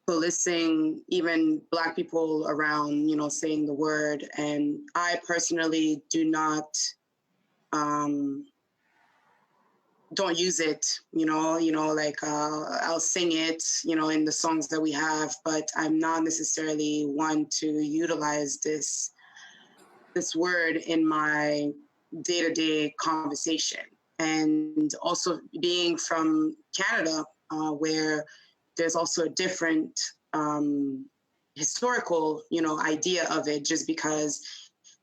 policing even Black people around, saying the word. And I personally don't use it, I'll sing it, in the songs that we have, but I'm not necessarily one to utilize this word in my day-to-day conversation. And also being from Canada, where there's also a different historical, idea of it, just because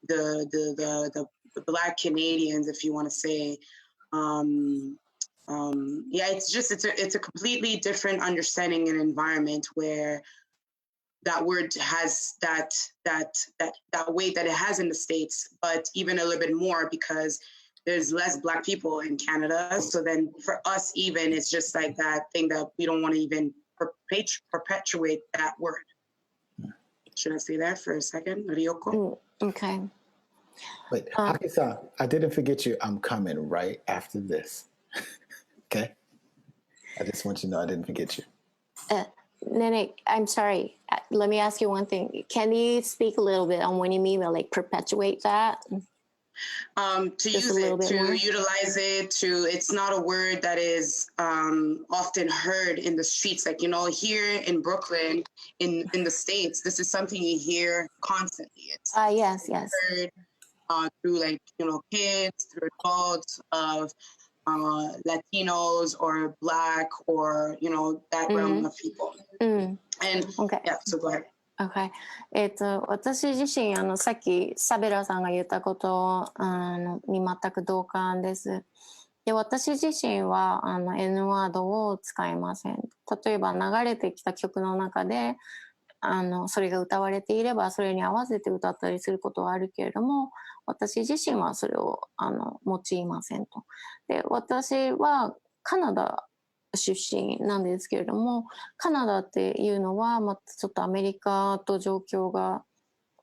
the Black Canadians, if you want to say, it's a completely different understanding and environment where that word has that weight that it has in the States, but even a little bit more because there's less Black people in Canada. So then for us, even, it's just like that thing that we don't want to even perpetuate that word. Should I say that for a second, Ryoko? Okay. Wait, Haki-san, I didn't forget you. I'm coming right after this. Okay? I just want you to know I didn't forget you. Nene, I'm sorry. Let me ask you one thing. Can you speak a little bit on what you mean by perpetuate that? To use it, to utilize it, it's not a word that is often heard in the streets. Like, here in Brooklyn, in the States, this is something you hear constantly. It's yes. heard through kids, through adults of Latinos or Black or, that realm of people. And okay. Yeah, so go ahead. Okay. 私自身さっきサベラさんが言ったことに全く同感です。で、私自身はN ワードを使いません。例えば流れてきた曲の中でそれが歌われていればそれに合わせて歌ったりすることはあるけれども、私自身はそれを用いませんと。で、私はカナダ出身なんですけれども、カナダっていうのはまたちょっとアメリカと状況が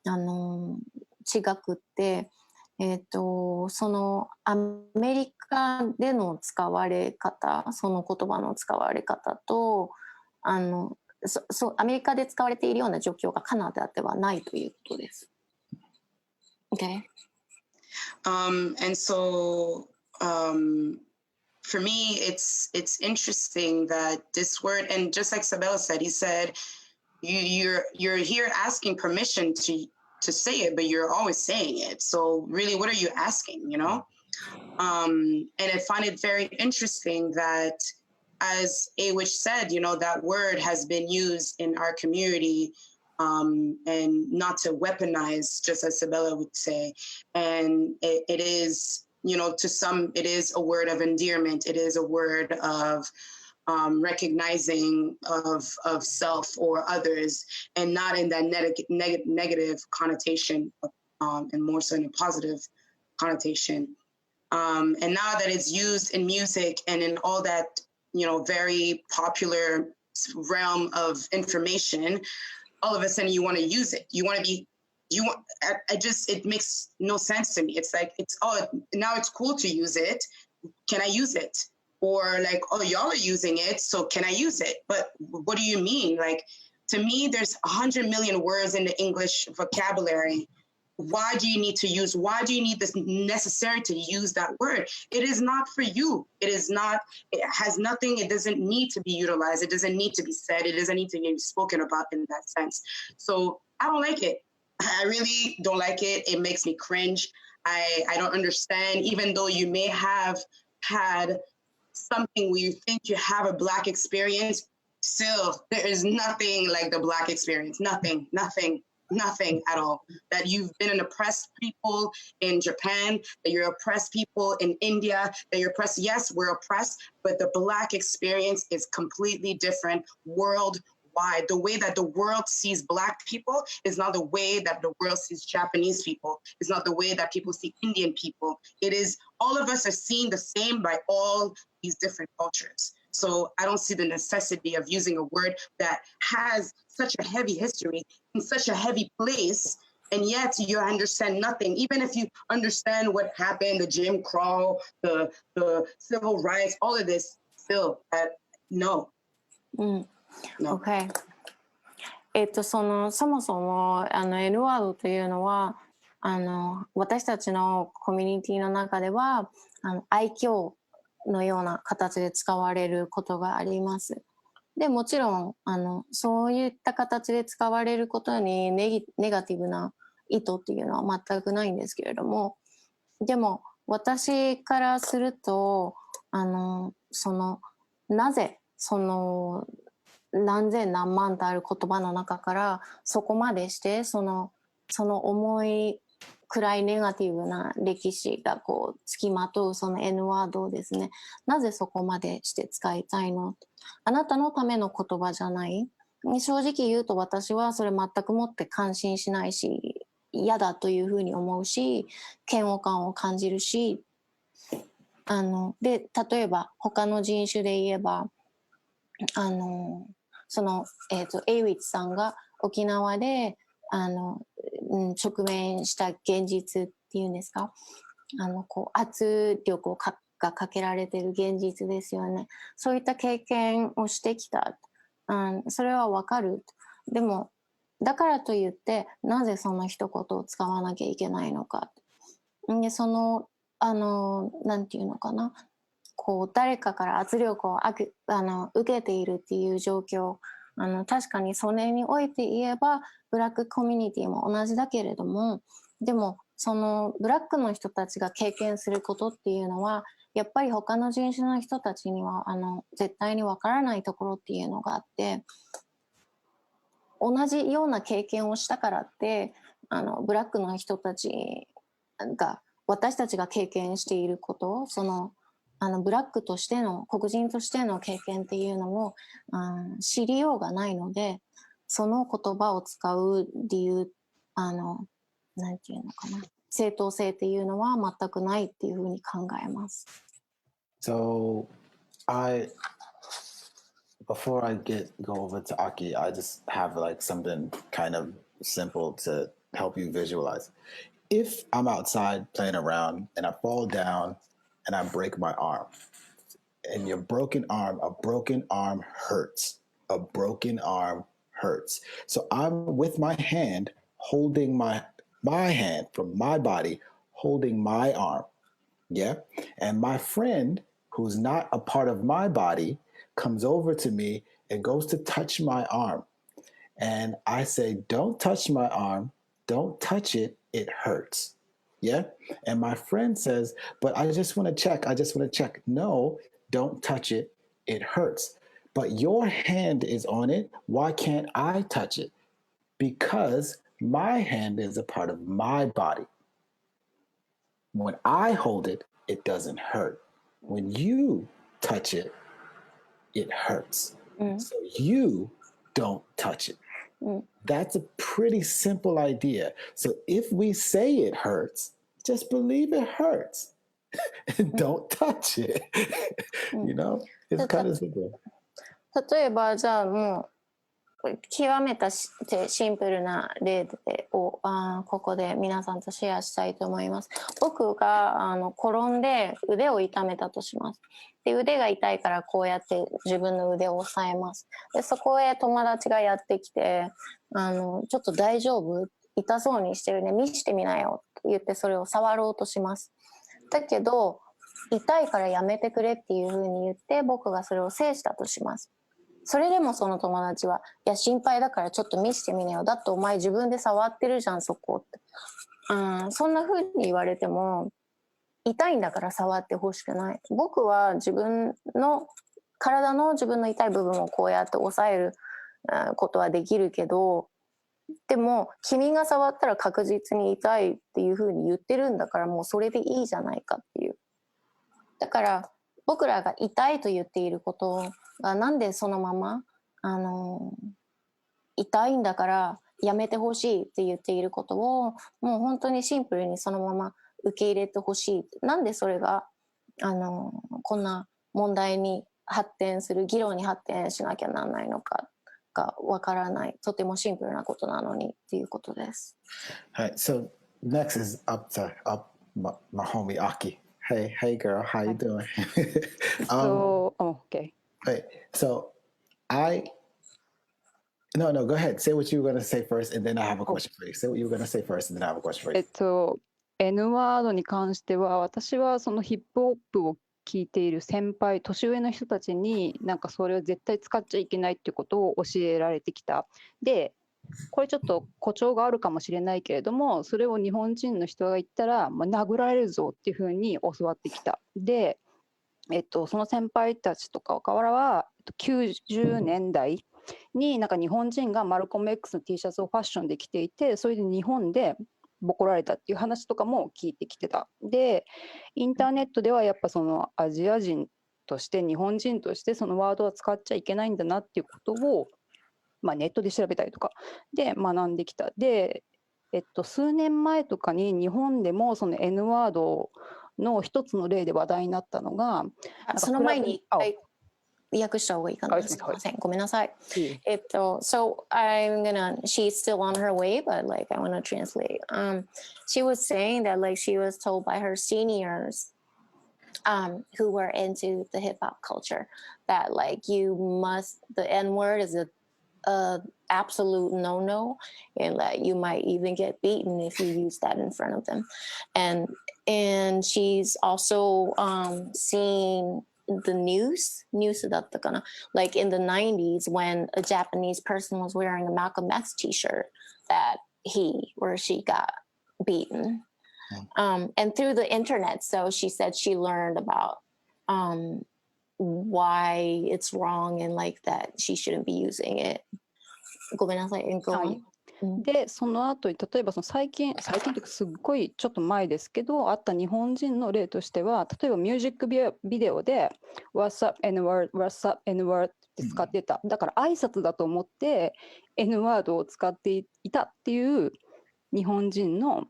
違くって、そのアメリカでの使われ方、その言葉の使われ方とアメリカで使われているような状況がカナダではないということです。Okay. And so for me, it's interesting that this word, and just like Sabella said, he said, you're here asking permission to say it, but you're always saying it. So really, what are you asking, And I find it very interesting that, as Awish said, that word has been used in our community, and not to weaponize, just as Sabella would say. And it is, to some, it is a word of endearment. It is a word of recognizing of self or others, and not in that negative connotation, and more so in a positive connotation. And now that it's used in music and in all that, very popular realm of information, all of a sudden you want to use it. It makes no sense to me. It's like, now it's cool to use it. Can I use it? Or like, oh, y'all are using it, so can I use it? But what do you mean? Like, to me, there's 100 million words in the English vocabulary. Why do you need this necessary to use that word? It is not for you. It has nothing, it doesn't need to be utilized. It doesn't need to be said. It doesn't need to be spoken about in that sense. So I don't like it. I really don't like it. It makes me cringe. I don't understand, even though you may have had something where you think you have a Black experience, still, there is nothing like the Black experience. Nothing at all. That you've been an oppressed people in Japan, that you're oppressed people in India, that you're oppressed. Yes, we're oppressed, but the Black experience is completely different worldwide. The way that the world sees Black people is not the way that the world sees Japanese people. It's not the way that people see Indian people. It is, all of us are seen the same by all these different cultures. So I don't see the necessity of using a word that has such a heavy history in such a heavy place, and yet you understand nothing. Even if you understand what happened, the Jim Crow, the civil rights, all of this, still, no. No. Okay. そもそもN ワードというのは私たちのコミュニティの中では愛嬌のような形で使われることがあります。でもちろんそういった形で使われることにネガティブな意図っていうのは全くないんですけれども、でも私からするとなぜ何千何万とある言葉の中からそこまでしてその重い暗いネガティブな歴史がこう付きまとうその N ワードをですね、なぜそこまでして使いたいの？あなたのための言葉じゃない？正直言うと私はそれ全くもって関心しないし、嫌だというふうに思うし、嫌悪感を感じるし、で例えば他の人種で言えばエイウィッツさんが沖縄で直面した現実っていうんですか、こう圧力がかけられている現実ですよね。そういった経験をしてきた、それはわかる。でもだからといってなぜその一言を使わなきゃいけないのか。でなんていうのかな、こう誰かから圧力を受けているっていう状況、確かにそれにおいて言えばブラックコミュニティも同じだけれども、でもそのブラックの人たちが経験することっていうのはやっぱり他の人種の人たちには絶対にわからないところっていうのがあって、同じような経験をしたからってブラックの人たちが私たちが経験していること、ブラックとしての黒人としての経験っていうのを知りようがないので、その言葉を使う理由なんていうのかな、正当性っていうのは全くないっていうふうに考えます。So before I go over to Aki, I just have like something kind of simple to help you visualize. If I'm outside playing around and I fall down and I break my arm, and a broken arm hurts. A broken arm hurts. So I'm with my hand holding my hand from my body, holding my arm. Yeah. And my friend, who's not a part of my body, comes over to me and goes to touch my arm. And I say, don't touch my arm. Don't touch it. It hurts. Yeah. And my friend says, but I just want to check. No, don't touch it. It hurts. But your hand is on it. Why can't I touch it? Because my hand is a part of my body. When I hold it, it doesn't hurt. When you touch it, it hurts. So you don't touch it. That's a pretty simple idea. So if we say it hurts, just believe it hurts. And don't touch it. You know? It's kind of simple. 例えばじゃあもう極めたシンプルな例をここで皆さんとシェアしたいと思います。僕が転んで腕を痛めたとします。で腕が痛いからこうやって自分の腕を押さえます。でそこへ友達がやってきてちょっと大丈夫？痛そうにしてるね、見してみなよって言ってそれを触ろうとします。だけど痛いからやめてくれっていうふうに言って僕がそれを制したとします。それでもその友達は、いや心配だからちょっと見せてみなよ。だってお前自分で触ってるじゃんそこって。そんな風に言われても、痛いんだから触ってほしくない。僕は自分の体の自分の痛い部分をこうやって抑えることはできるけど、でも君が触ったら確実に痛いっていう風に言ってるんだから、もうそれでいいじゃないかっていう。だから僕らが痛いと言っていることがなんでそのまま痛いんだからやめてほしいって言っていることをもう本当にシンプルにそのまま受け入れてほしい。なんでそれがこんな問題に発展する議論に発展しなきゃならないのかがわからない。とてもシンプルなことなのにっていうことです。はい。So next is up my homie Aki. Hey girl, how you doing? Okay. Hey, so No, go ahead. Say what you were going to say first, and then I have a question for you. Say what you were going to say first, and then I have a question for you. N ワードに関しては、私はそのヒップホップを聞いている先輩、年上の人たちになんかそれを絶対使っちゃいけないっていうことを教えられてきた。で、これちょっと誇張があるかもしれないけれども、それを日本人の人が言ったら、殴られるぞっていうふうに教わってきた。で、その先輩たちとかからは、90年代になんか日本人がマルコム X の T シャツをファッションで着ていて、それで日本でボコられたっていう話とかも聞いてきてた。で、インターネットではやっぱそのアジア人として日本人としてそのワードは使っちゃいけないんだなっていうことを、ネットで調べたりとかで学んできた。で、数年前とかに日本でもその N ワードの一つの例で話題になったのが、その前に訳した方がいいかな。すみません。ごめんなさい。So I'm gonna, she's still on her way, but like I want to translate. She was saying that like she was told by her seniors who were into the hip hop culture that like you must, the N word is a absolute no-no, and that you might even get beaten if you use that in front of them. And she's also seen the newsだったかな, like in the 90s when a Japanese person was wearing a Malcolm X t-shirt that he or she got beaten. And through the internet, so she said she learned about why it's wrong and like that she shouldn't be using it. ごめんなさい。で、その後に例えばその最近というかすっごいちょっと前ですけどあった日本人の例としては、例えばミュージックビデオで What's up N word, What's up N word って使ってた。だから挨拶だと思って N ワードを使っていたっていう日本人の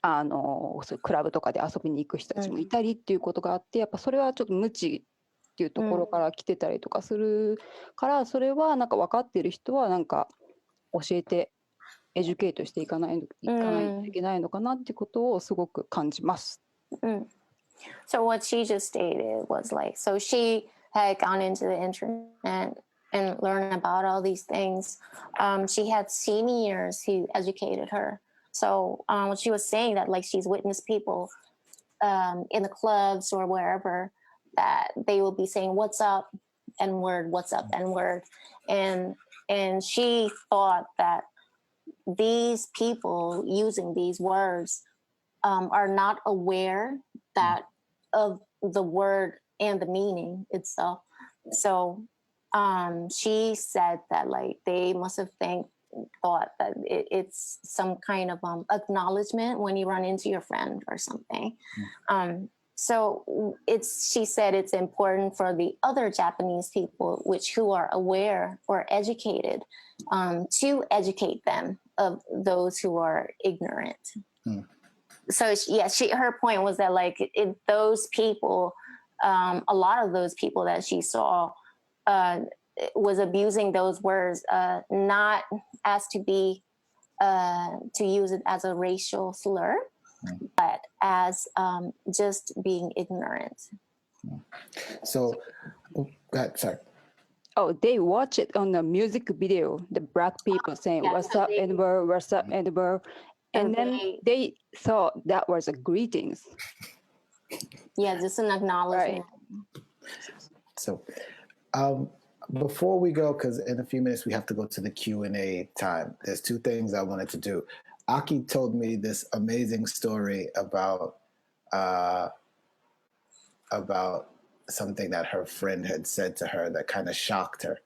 そういうクラブとかで遊びに行く人たちもいたりっていうことがあって、やっぱそれはちょっと無知っていうところから来てたりとかするから、それはなんか分かってる人はなんか教えてエデュケートしていかないといけないのかなってことをすごく感じます。So what she just stated was like, so she had gone into the internet and learned about all these things. She had seniors who educated her. So she was saying that like she's witnessed people in the clubs or wherever that they will be saying what's up N word, what's up N word, and she thought that these people using these words are not aware that of the word and the meaning itself. So she said that like they must have thought that it's some kind of acknowledgement when you run into your friend or something. So she said it's important for the other Japanese people who are aware or educated to educate them of those who are ignorant. So yeah, her point was that like those people, a lot of those people that she saw was abusing those words, not as to use it as a racial slur, but as just being ignorant. So, go ahead, sorry. Oh, they watch it on the music video, the black people saying, what's up, N-word, what's up, N-word. And then they thought that was a greetings. Yeah, just an acknowledgement. Right. So, before we go, because in a few minutes we have to go to the Q&A time, there's two things I wanted to do. Aki told me this amazing story about something that her friend had said to her that kind of shocked her.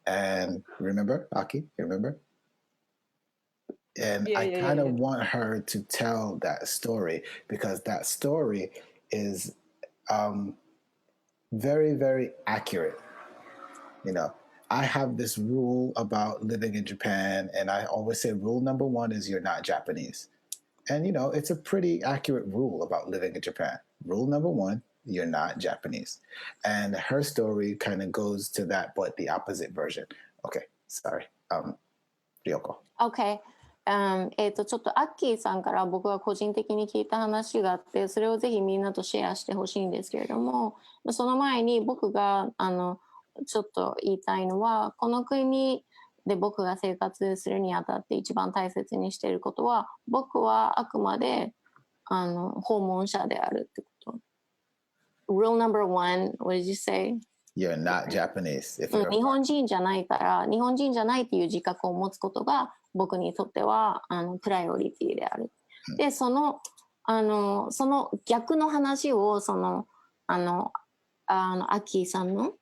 And remember, Aki, you remember? And I kind of want her to tell that story, because that story is very, very accurate. You know, I have this rule about living in Japan, and I always say rule number one is you're not Japanese. And, you know, it's a pretty accurate rule about living in Japan. Rule number one, you're not Japanese. And her story kind of goes to that, but the opposite version. Okay, sorry. Ryoko. Okay. ちょっとアッキーさんから僕が個人的に聞いた話があって、それをぜひみんなとシェアしてほしいんですけれども、その前に僕がちょっと言いたいのは、この国で僕が生活するにあたって一番大切にしていることは、僕はあくまで訪問者であるってこと。Rule number one, what did you say? You're not Japanese. 日本人じゃないから、日本人じゃないっていう自覚を持つことが僕にとってはプライオリティである。で、その逆の話をアッキーさんの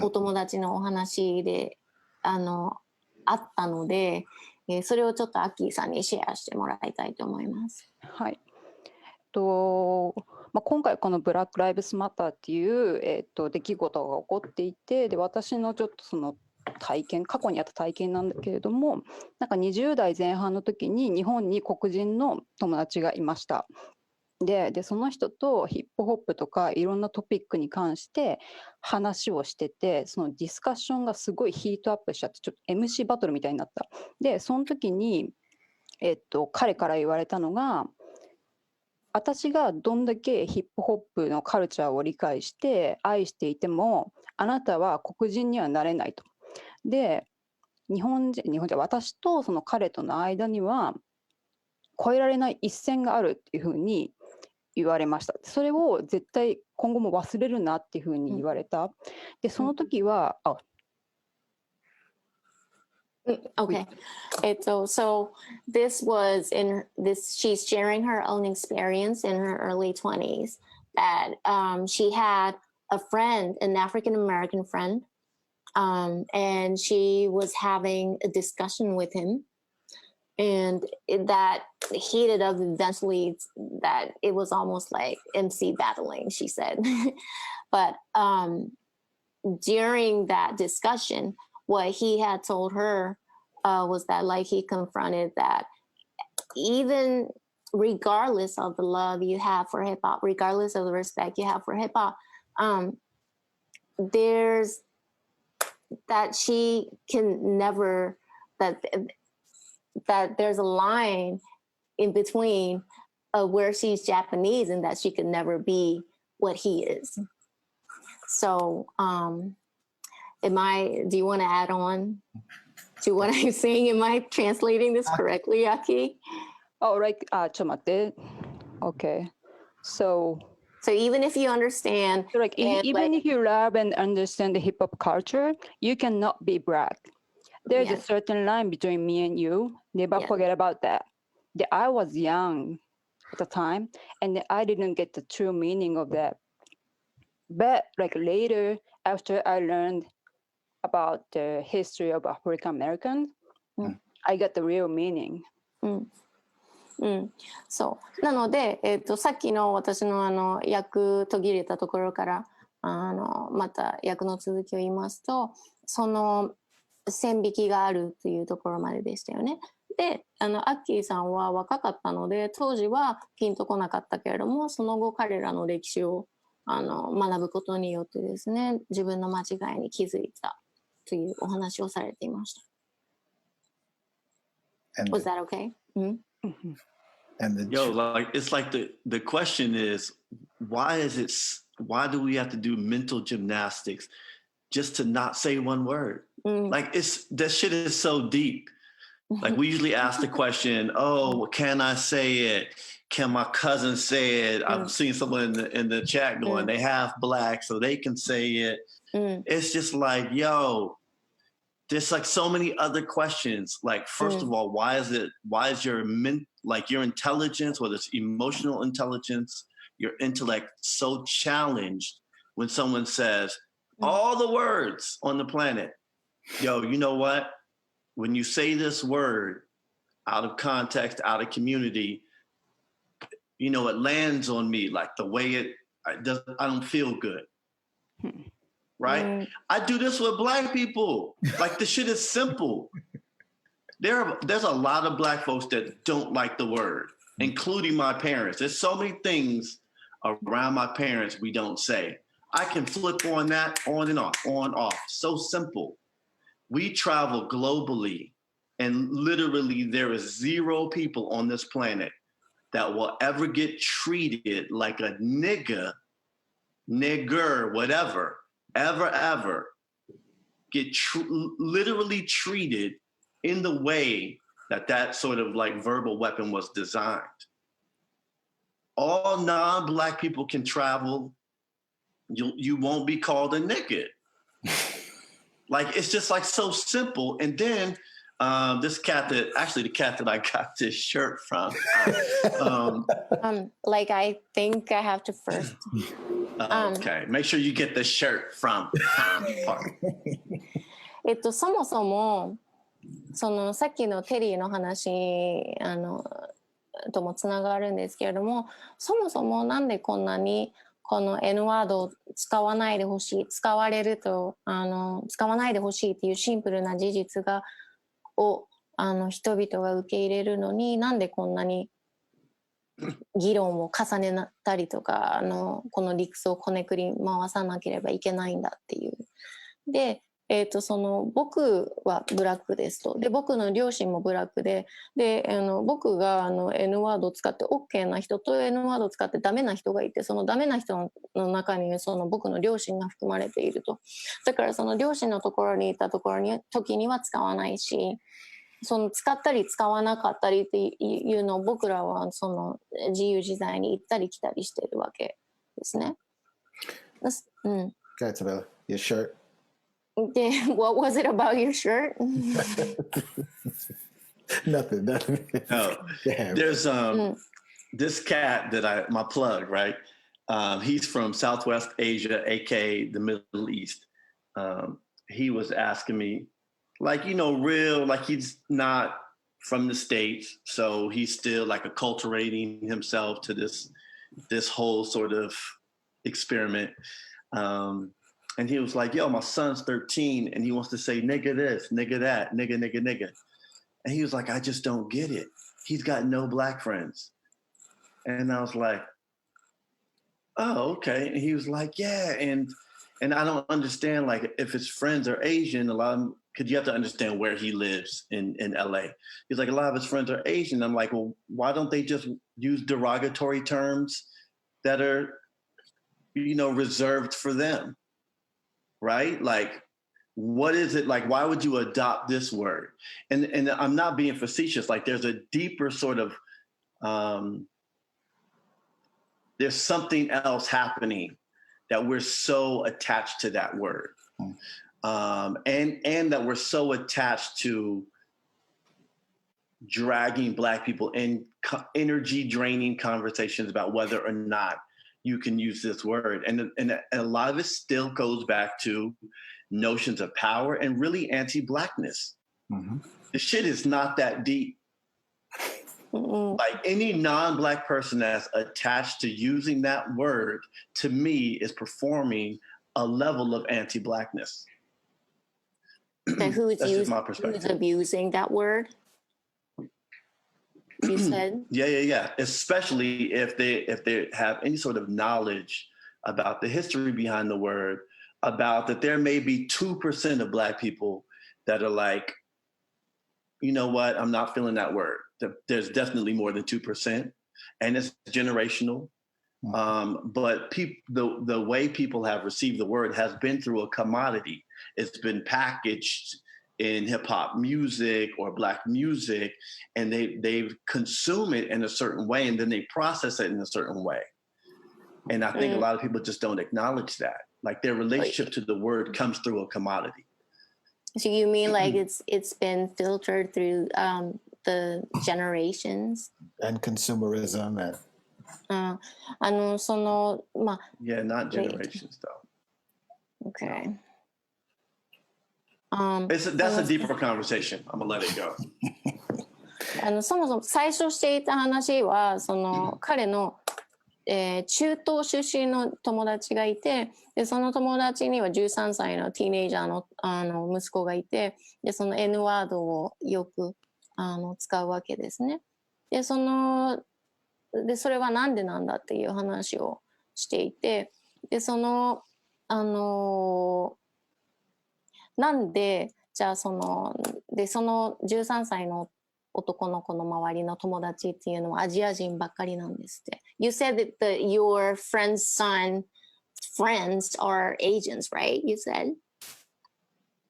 お友達のお話であったので、それをちょっとアッキーさんにシェアしてもらいたいと思います。はい。今回このブラック・ライブスマッターっていう、出来事が起こっていて、で私のちょっとその体験、過去にあった体験なんだけれども、なんか20代前半の時に日本に黒人の友達がいました。でその人とヒップホップとかいろんなトピックに関して話をしてて、そのディスカッションがすごいヒートアップしちゃって、ちょっと MC バトルみたいになった。でその時に、彼から言われたのが、私がどんだけヒップホップのカルチャーを理解して愛していても、あなたは黒人にはなれないと。で日本人私とその彼との間には越えられない一線があるっていうふうに言われました。それを絶対今後も忘れるなっていうふうに言われた。でその時はOkay. So this was she's sharing her own experience in her early 20s that she had a friend, an African-American friend, and she was having a discussion with him, and that heated up eventually, that it was almost like MC battling, she said. But during that discussion, what he had told her was that, like, he confronted that even regardless of the love you have for hip hop, regardless of the respect you have for hip hop, there's that she can never, that there's a line in between where she's Japanese and that she could never be what he is. So, do you want to add on to what I'm saying? Am I translating this correctly, Aki? Oh, right. ちょっと待って。Okay. So even if you understand, like even if you love and understand the hip hop culture, you cannot be black. There's a certain line between me and you. Never forget about that. I was young at the time, and I didn't get the true meaning of that. But like later, after I learned about the history of African Americans, I got the real meaning. そうなので、さっきの私の訳途切れたところからまた訳の続きを言いますと、その線引きがあるというところまででしたよね。でアッキーさんは若かったので当時はピンとこなかったけれども、その後彼らの歴史を学ぶことによってですね、自分の間違いに気づいたというお話をされていました。Was that okay? Like it's like the question is, why do we have to do mental gymnastics just to not say one word? Like that shit is so deep. Like we usually ask the question, oh, can I say it? Can my cousin say it? I've seen someone in the chat going, they half black, so they can say it. It's just like, yo, there's like so many other questions. Like, first of all, why is your your intelligence, whether it's emotional intelligence, your intellect, so challenged when someone says all the words on the planet? Yo, you know what? When you say this word out of context, out of community, you know, it lands on me like the way I don't feel good. Right? I do this with Black people. Like, the shit is simple. There's a lot of Black folks that don't like the word, including my parents. There's so many things around my parents we don't say. I can flip on that on and off. So simple. We travel globally, and literally there is 0 people on this planet that will ever get treated like a nigger, whatever, ever get literally treated in the way that sort of like verbal weapon was designed. All non-Black people can travel. You won't be called a nigger. Like, it's just like so simple. And then the cat that I got this shirt from. Like, I think I have to first. Okay, make sure you get the shirt from. そもそもそのさっきのテリーの話ともつながるんですけれども、そもそもなんでこんなにこの N ワードを使わないでほしい、使わないでほしいっていうシンプルな事実を人々が受け入れるのに、なんでこんなに議論を重ねたりとかこの理屈をこねくり回さなければいけないんだっていう。で、僕はブラックですと。で、僕の両親もブラックで、僕がN ワードを使って OK な人と N ワードを使ってダメな人がいて、そのダメな人の中に僕の両親が含まれていると。だからその両親のところにいた時には使わないし、使ったり使わなかったりっていうのを僕らは自由自在に行ったり来たりしてるわけですね。Okay, Isabella, your shirt. What was it about your shirt? Nothing. No, there's this cat that my plug, right? He's from Southwest Asia, aka the Middle East. He was asking me, like, real, like he's not from the States, so he's still like acculturating himself to this whole sort of experiment. And he was like, yo, my son's 13 and he wants to say nigga this, nigga that, nigga. And he was like, I just don't get it. He's got no Black friends. And I was like, oh, okay. And he was like, yeah. And I don't understand, like, if his friends are Asian, a lot of them, because you have to understand where he lives in LA. He's like, a lot of his friends are Asian. I'm like, well, why don't they just use derogatory terms that are, reserved for them? Right? Like, what is it like? Why would you adopt this word? And I'm not being facetious. Like, there's a deeper sort of, there's something else happening that we're so attached to that word. And that we're so attached to dragging Black people in energy draining conversations about whether or not you can use this word. And a lot of it still goes back to notions of power and really anti-Blackness. Mm-hmm. The shit is not that deep. Like, any non-Black person that's attached to using that word, to me, is performing a level of anti-Blackness. And who's abusing that word? You said? Yeah. Especially if they have any sort of knowledge about the history behind the word, about that there may be 2% of Black people that are like, you know what, I'm not feeling that word. There's definitely more than 2%, and it's generational. But the way people have received the word has been through a commodity. It's been packaged in hip hop music or Black music, and they consume it in a certain way, and then they process it in a certain way. And I think a lot of people just don't acknowledge that. Like their relationship to the word comes through a commodity. So you mean like it's been filtered through the generations? And consumerism and Yeah, not generations though. Okay. That's a deeper conversation. I'm gonna let it go. そもそも最初していた話は彼の、中東出身の友達がいて、でその友達には13歳のティーネイジャーの、息子がいて、でその N ワードをよく使うわけですね。でそれはなんでなんだっていう話をしていて、でなんでじゃあその13歳の男の子の周りの友達っていうのはアジア人ばっかりなんですって。You said that your friend's son friends are Asians, right? You said?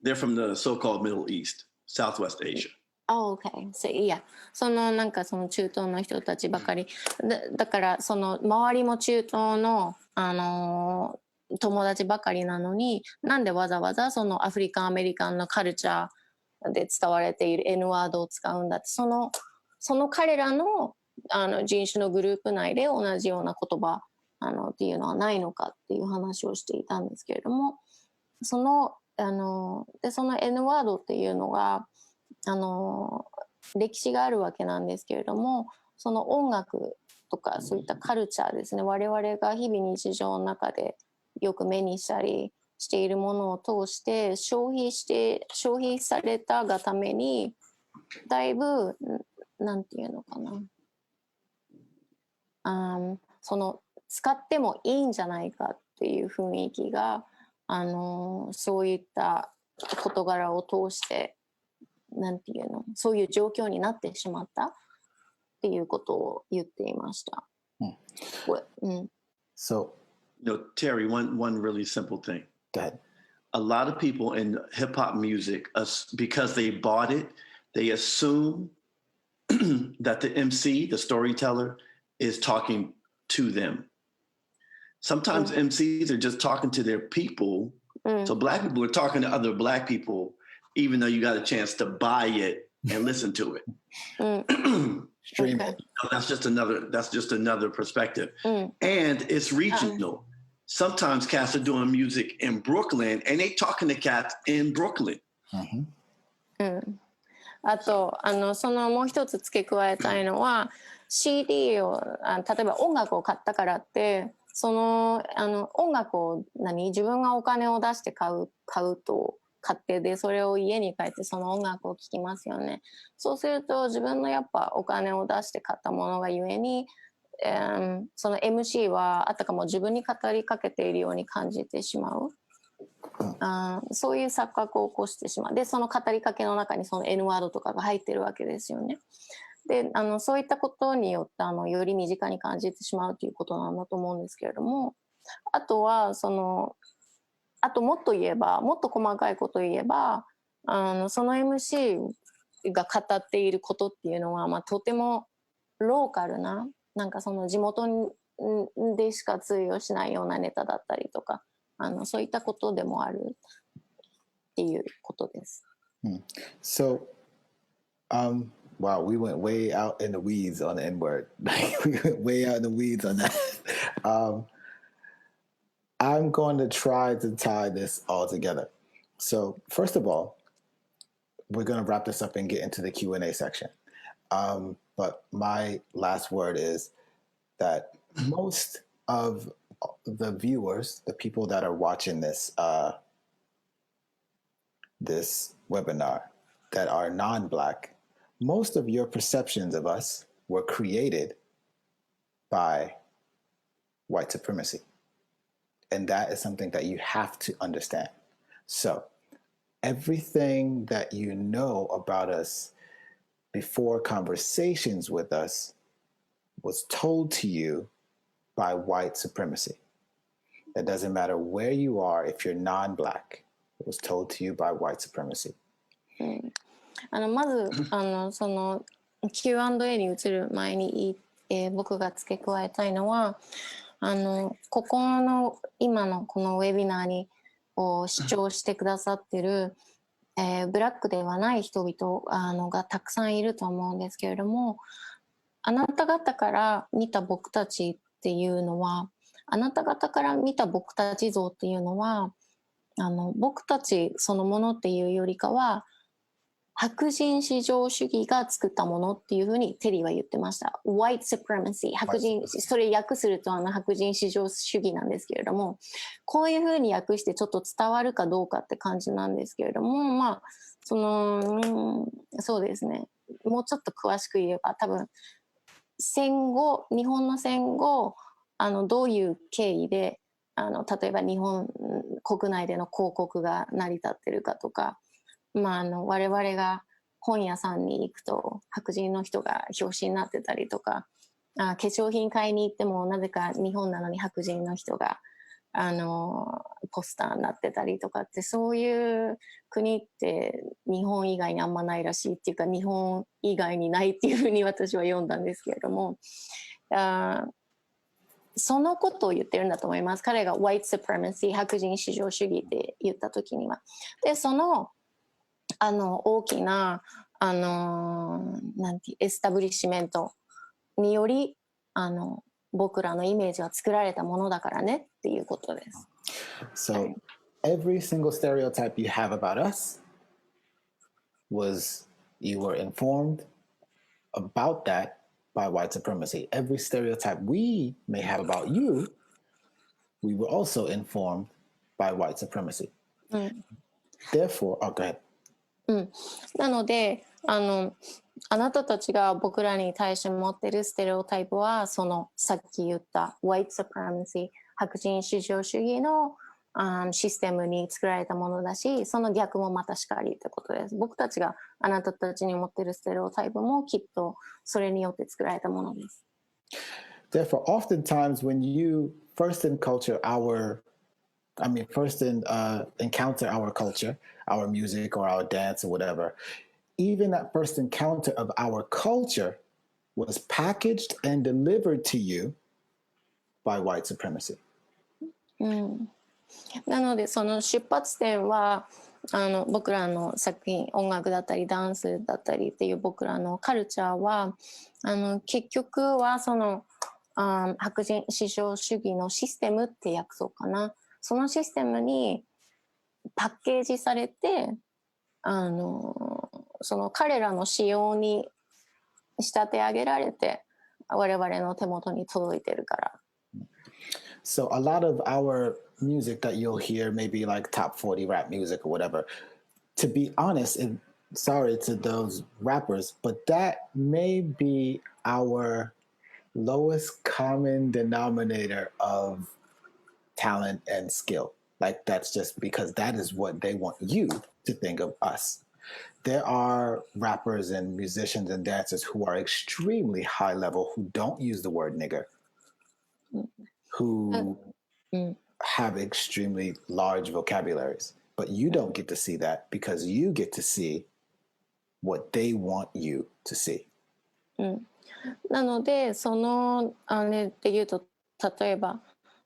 They're from the so-called Middle East, Southwest Asia. Oh, okay. So, yeah. なんかその中東の人たちばかり。だからその周りも中東の友達ばかりなのに、なんでわざわざそのアフリカンアメリカンのカルチャーで使われている N ワードを使うんだって、その彼らの人種のグループ内で同じような言葉っていうのはないのかっていう話をしていたんですけれども、その N ワードっていうのが歴史があるわけなんですけれども、その音楽とかそういったカルチャーですね、我々が日々日常の中でよく目にしたりしているものを通して消費されたがために、だいぶなんていうのかな、使ってもいいんじゃないかっていう雰囲気がそういった事柄を通してなんていうの、そういう状況になってしまったっていうことを言っていました。So, Terry, one really simple thing. Go ahead. A lot of people in hip hop music, because they bought it, they assume that the MC, the storyteller, is talking to them. Sometimes MCs are just talking to their people. So black people are talking to other black people, even though you got a chance to buy it and listen to it. Stream it. That's just another perspective. And it's regional. Sometimes cats are doing music in Brooklyn and they talking to cats in Brooklyn. あとそのもう一つ付け加えたいのは CD を例えば音楽を買ったからってその音楽を自分がお金を出して買うと勝手でそれを家に帰ってその音楽を聴きますよね。そうすると自分のやっぱお金を出して買ったものがゆえにその MC はあたかも自分に語りかけているように感じてしまう。そういう錯覚を起こしてしまう。でその語りかけの中にその N ワードとかが入ってるわけですよね。でそういったことによってより身近に感じてしまうということなんだと思うんですけれども、あとはあともっと言えばもっと細かいことを言えばその MC が語っていることっていうのは、とてもローカルななんかその地元でしか通用しないようなネタだったりとかそういったことでもあるっていうことです。So, wow, we went way out in the weeds on the N-word. We went way out in the weeds on that. I'm going to try to tie this all together. So, first of all, we're going to wrap this up and get into the Q&A section. But my last word is that most of the viewers, the people that are watching this this webinar that are non-Black, most of your perceptions of us were created by white supremacy. And that is something that you have to understand. So everything that you know about us before conversations with us was told to you by white supremacy. It doesn't matter where you are, if you're non-Black, it was told to you by white supremacy. まずその Q&A に移る前に、僕が付け加えたいのはここの今のこのウェビナーに視聴してくださってる、ブラックではない人々がたくさんいると思うんですけれども、あなた方から見た僕たちっていうのは、あなた方から見た僕たち像っていうのは、僕たちそのものっていうよりかは、白人至上主義が作ったものっていうふうにテリーは言ってました。White supremacy。白人、それ訳すると白人至上主義なんですけれども、こういうふうに訳してちょっと伝わるかどうかって感じなんですけれども、まあ、そうですね。もうちょっと詳しく言えば、多分、戦後、日本の戦後、どういう経緯で、例えば日本国内での広告が成り立ってるかとか、まあ、我々が本屋さんに行くと白人の人が表紙になってたりとか、化粧品買いに行ってもなぜか日本なのに白人の人がポスターになってたりとかって、そういう国って日本以外にあんまないらしいっていうか、日本以外にないっていうふうに私は読んだんですけれども、そのことを言ってるんだと思います。彼が White Supremacy 白人至上主義って言った時には。でその大きなエスタブリッシュメントにより僕らのイメージは作られたものだからねっていうことです。So every single stereotype you have about us was you were informed about that by white supremacy. Every stereotype we may have about you, we were also informed by white supremacy. Therefore, go ahead. なのであなたたちが僕らに対して持っているステレオタイプはそのさっき言った White Supremacy 白人至上主義のシステムに作られたものだし、その逆もまたしかりってことです。僕たちがあなたたちに持っているステレオタイプもきっとそれによって作られたものです。Therefore, oftentimes when you first encounter our culture, our music or our dance or whatever, even that first encounter of our culture was packaged and delivered to you by white supremacy. なのでその出発点は僕らの作品、音楽だったりダンスだったりっていう僕らのカルチャーは結局はその白人至上主義のシステムって訳そうかな。そのシステムにパッケージされてその彼らの仕様に仕立て上げられて我々の手元に届いてるから。So a lot of our music that you'll hear, maybe like top 40 rap music or whatever, to be honest, and sorry to those rappers, but that may be our lowest common denominator of talent and skill. Like that's just because that is what they want you to think of us. There are rappers and musicians and dancers who are extremely high level, who don't use the word nigger, who have extremely large vocabularies, but you don't get to see that because you get to see what they want you to see. なのでそのっていうと、例えば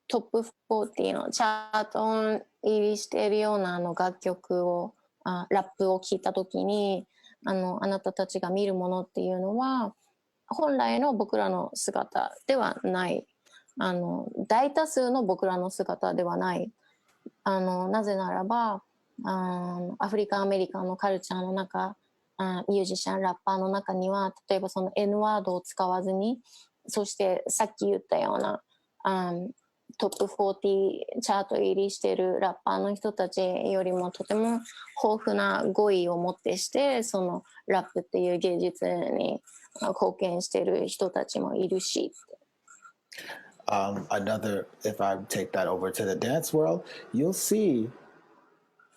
トップ40のチャート入りしているような楽曲をラップを聞いた時にあなたたちが見るものっていうのは本来の僕らの姿ではない、大多数の僕らの姿ではない。なぜならばアフリカンアメリカンのカルチャーの中、ミュージシャンラッパーの中には例えばその N ワードを使わずに、そしてさっき言ったようなトップ40チャート入りしているラッパーの人たちよりもとても豊富な語彙をもってしてそのラップっていう芸術に貢献している人たちもいるし。Another, if I take that over to the dance world, you'll see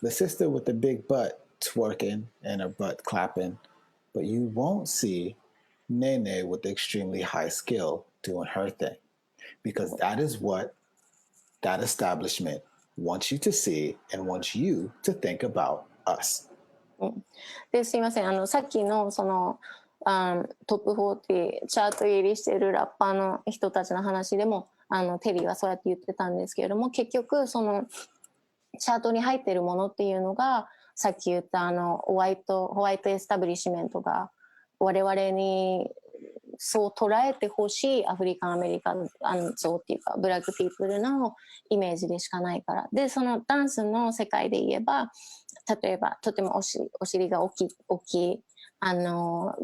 the sister with the big butt twerking and her butt clapping, but you won't see Nene with extremely high skill doing her thing, because that is what that establishment wants you to see and wants you to think about us. ですいません、さっきのそのトップ40チャート入りしているラッパーの人たちの話でもテリーはそうやって言ってたんですけれども、結局そのチャートに入っているものっていうのがさっき言ったホワイトエスタブリッシュメントが我々にそう捉えてほしいアフリカンアメリカン像っていうかブラックピープルのイメージでしかないから。でそのダンスの世界で言えば、例えばとてもお尻が大きい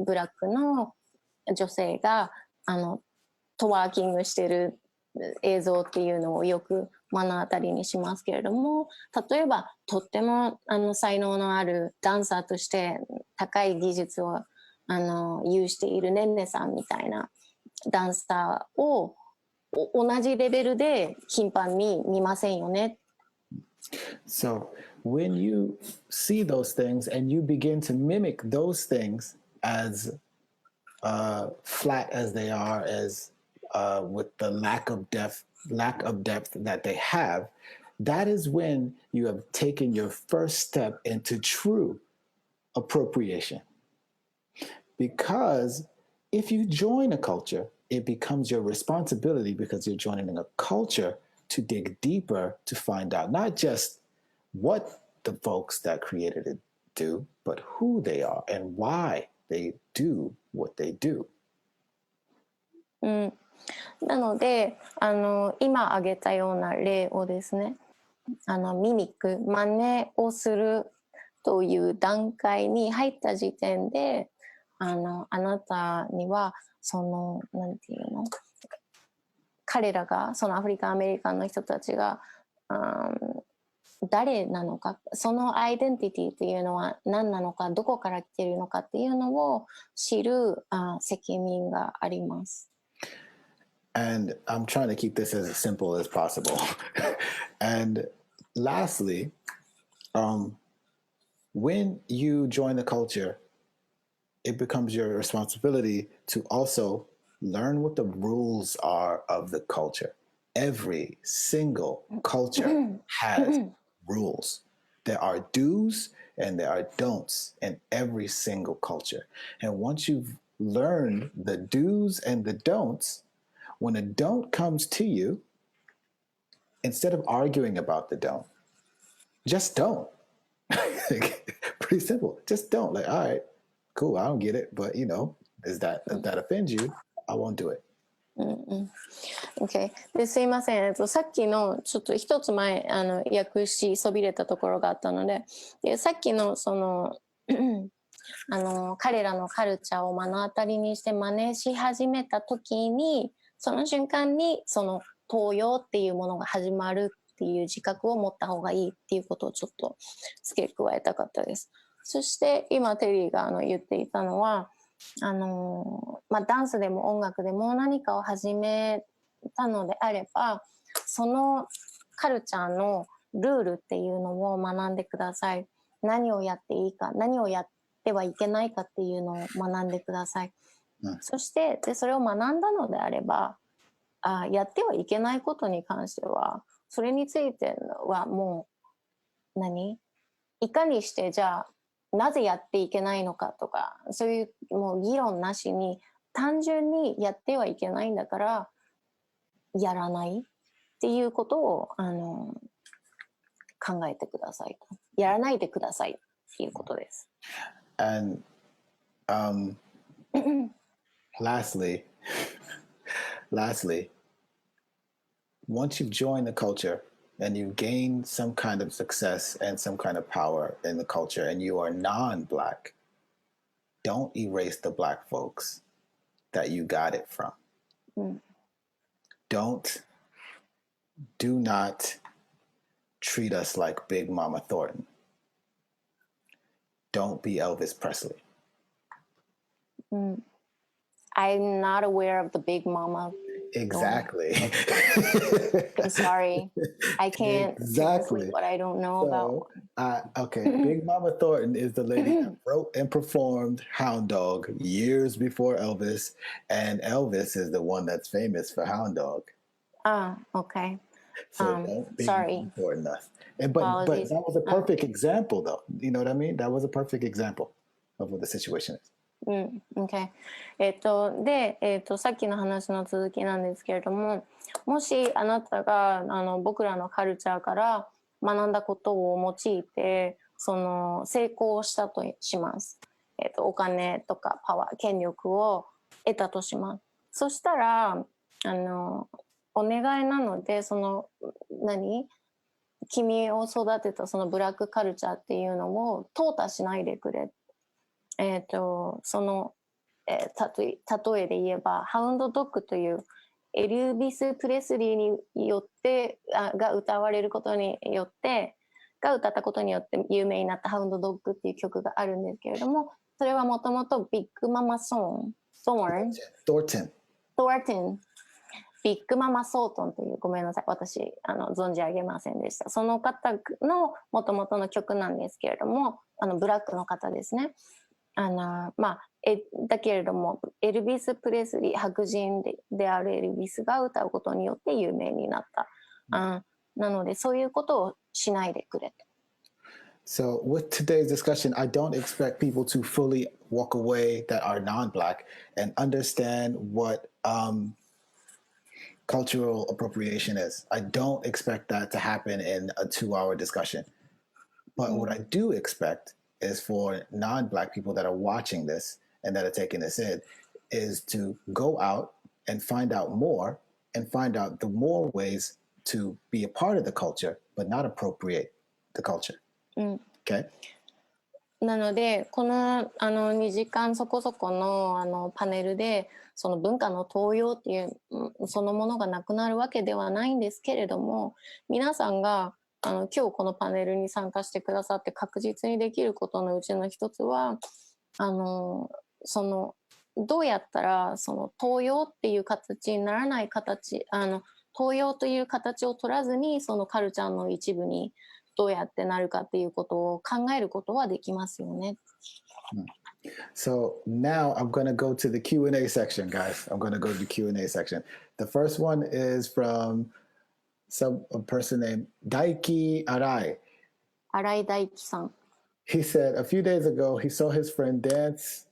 ブラックの女性がトワーキングしてる映像っていうのをよく目の当たりにしますけれども、例えばとっても才能のあるダンサーとして高い技術を有しているネンネさんみたいなダンサーを同じレベルで頻繁に見ませんよね。So when you see those things and you begin to mimic those things as flat as they are, as with the lack of depth that they have, that is when you have taken your first step into true appropriation. Because if you join a culture, it becomes your responsibility, because you're joining a culture, to dig deeper to find out not just what the folks that created it do, but who they are and why they do what they do. なので今挙げたような例をですね、ミミック真似をするという段階に入った時点であなたにはなんていうの、彼らがそのアフリカンアメリカンの人たちが誰なのか、そのアイデンティティっていうのは何なのか、どこから来ているのかっていうのを知る責任があります。And I'm trying to keep this as simple as possible. And lastly, when you join the culture, it becomes your responsibility to also learn what the rules are of the culture. Every single culture has rules. There are do's and there are don'ts in every single culture. And once you've learned the do's and the don'ts, when a don't comes to you, instead of arguing about the don't, just don't. Pretty simple. Just don't. Like, all right, cool, I don't get it, but if that offends you, I won't do it. Okay. ですいません、さっきのちょっと一つ前訳しそびれたところがあったので、さっきの彼らのカルチャーを目の当たりにして真似し始めた時に、その瞬間に東洋っていうものが始まるっていう自覚を持った方がいいっていうことをちょっと付け加えたかったです。そして今テリーが言っていたのはダンスでも音楽でも何かを始めたのであれば、そのカルチャーのルールっていうのを学んでください。何をやっていいか、何をやってはいけないかっていうのを学んでください。そしてそれを学んだのであれば、やってはいけないことに関しては、それについてはもういかにしてじゃあなぜやっていけないのかとか、そういうもう議論なしに単純にやってはいけないんだからやらないっていうことを考えてくださいと。やらないでくださいっていうことです。And lastly, once you've joined the culture and you've gained some kind of success and some kind of power in the culture and you are non-Black, don't erase the Black folks that you got it from. Do not treat us like Big Mama Thornton. Don't be Elvis Presley. I'm not aware of the Big Mama. Exactly. I'm sorry. I can't translate what I don't know about. Okay, Big Mama Thornton is the lady that wrote and performed Hound Dog years before Elvis, and Elvis is the one that's famous for Hound Dog. Okay. So don't be sorry. Thornton us. But that was a perfect example, though. You know what I mean? That was a perfect example of what the situation is. Okay. で、さっきの話の続きなんですけれども、もしあなたが僕らのカルチャーから学んだことを用いて成功したとします。お金とかパワー、権力を得たとします。そしたらお願いなので君を育てたそのブラックカルチャーっていうのを淘汰しないでくれ。例えで言えばハウンドドッグというエルビス・プレスリーによってが歌ったことによって有名になったハウンドドッグっていう曲があるんですけれども、それはもともとビッグママソントンビッグママソートンという、ごめんなさい、私存じ上げませんでした。その方のもともとの曲なんですけれども、ブラックの方ですね。だけれどもエルビス・プレスリー、白人であるエルビスが歌うことによって有名になった。なのでそういうことをしないでくれと。So with today's discussion, I don't expect people to fully walk away that are non-Black and understand what cultural appropriation is. I don't expect that to happen in a 2-hour discussion. But what I do expect is for non-Black people that are watching this and that are taking this in is to go out and find out more and find out the more ways to be a part of the culture, but not appropriate the culture. Okay? なのでこの2時間そこそこのパネルでその文化の盗用っていうそのものがなくなるわけではないんですけれども、皆さんが今日このパネルに参加してくださって確実にできることのうちの一つはどうやったら盗用っていう形にならない形、盗用という形を取らずにそのカルチャーの一部にどうやってなるかっていうことを考えることはできますよね。So now I'm going to go to the Q&A section, guys. I'm going to go to the Q&A section. The first one is from a person named Daiki Arai. Arai Daiki-san. He said a few days ago he saw his friend dance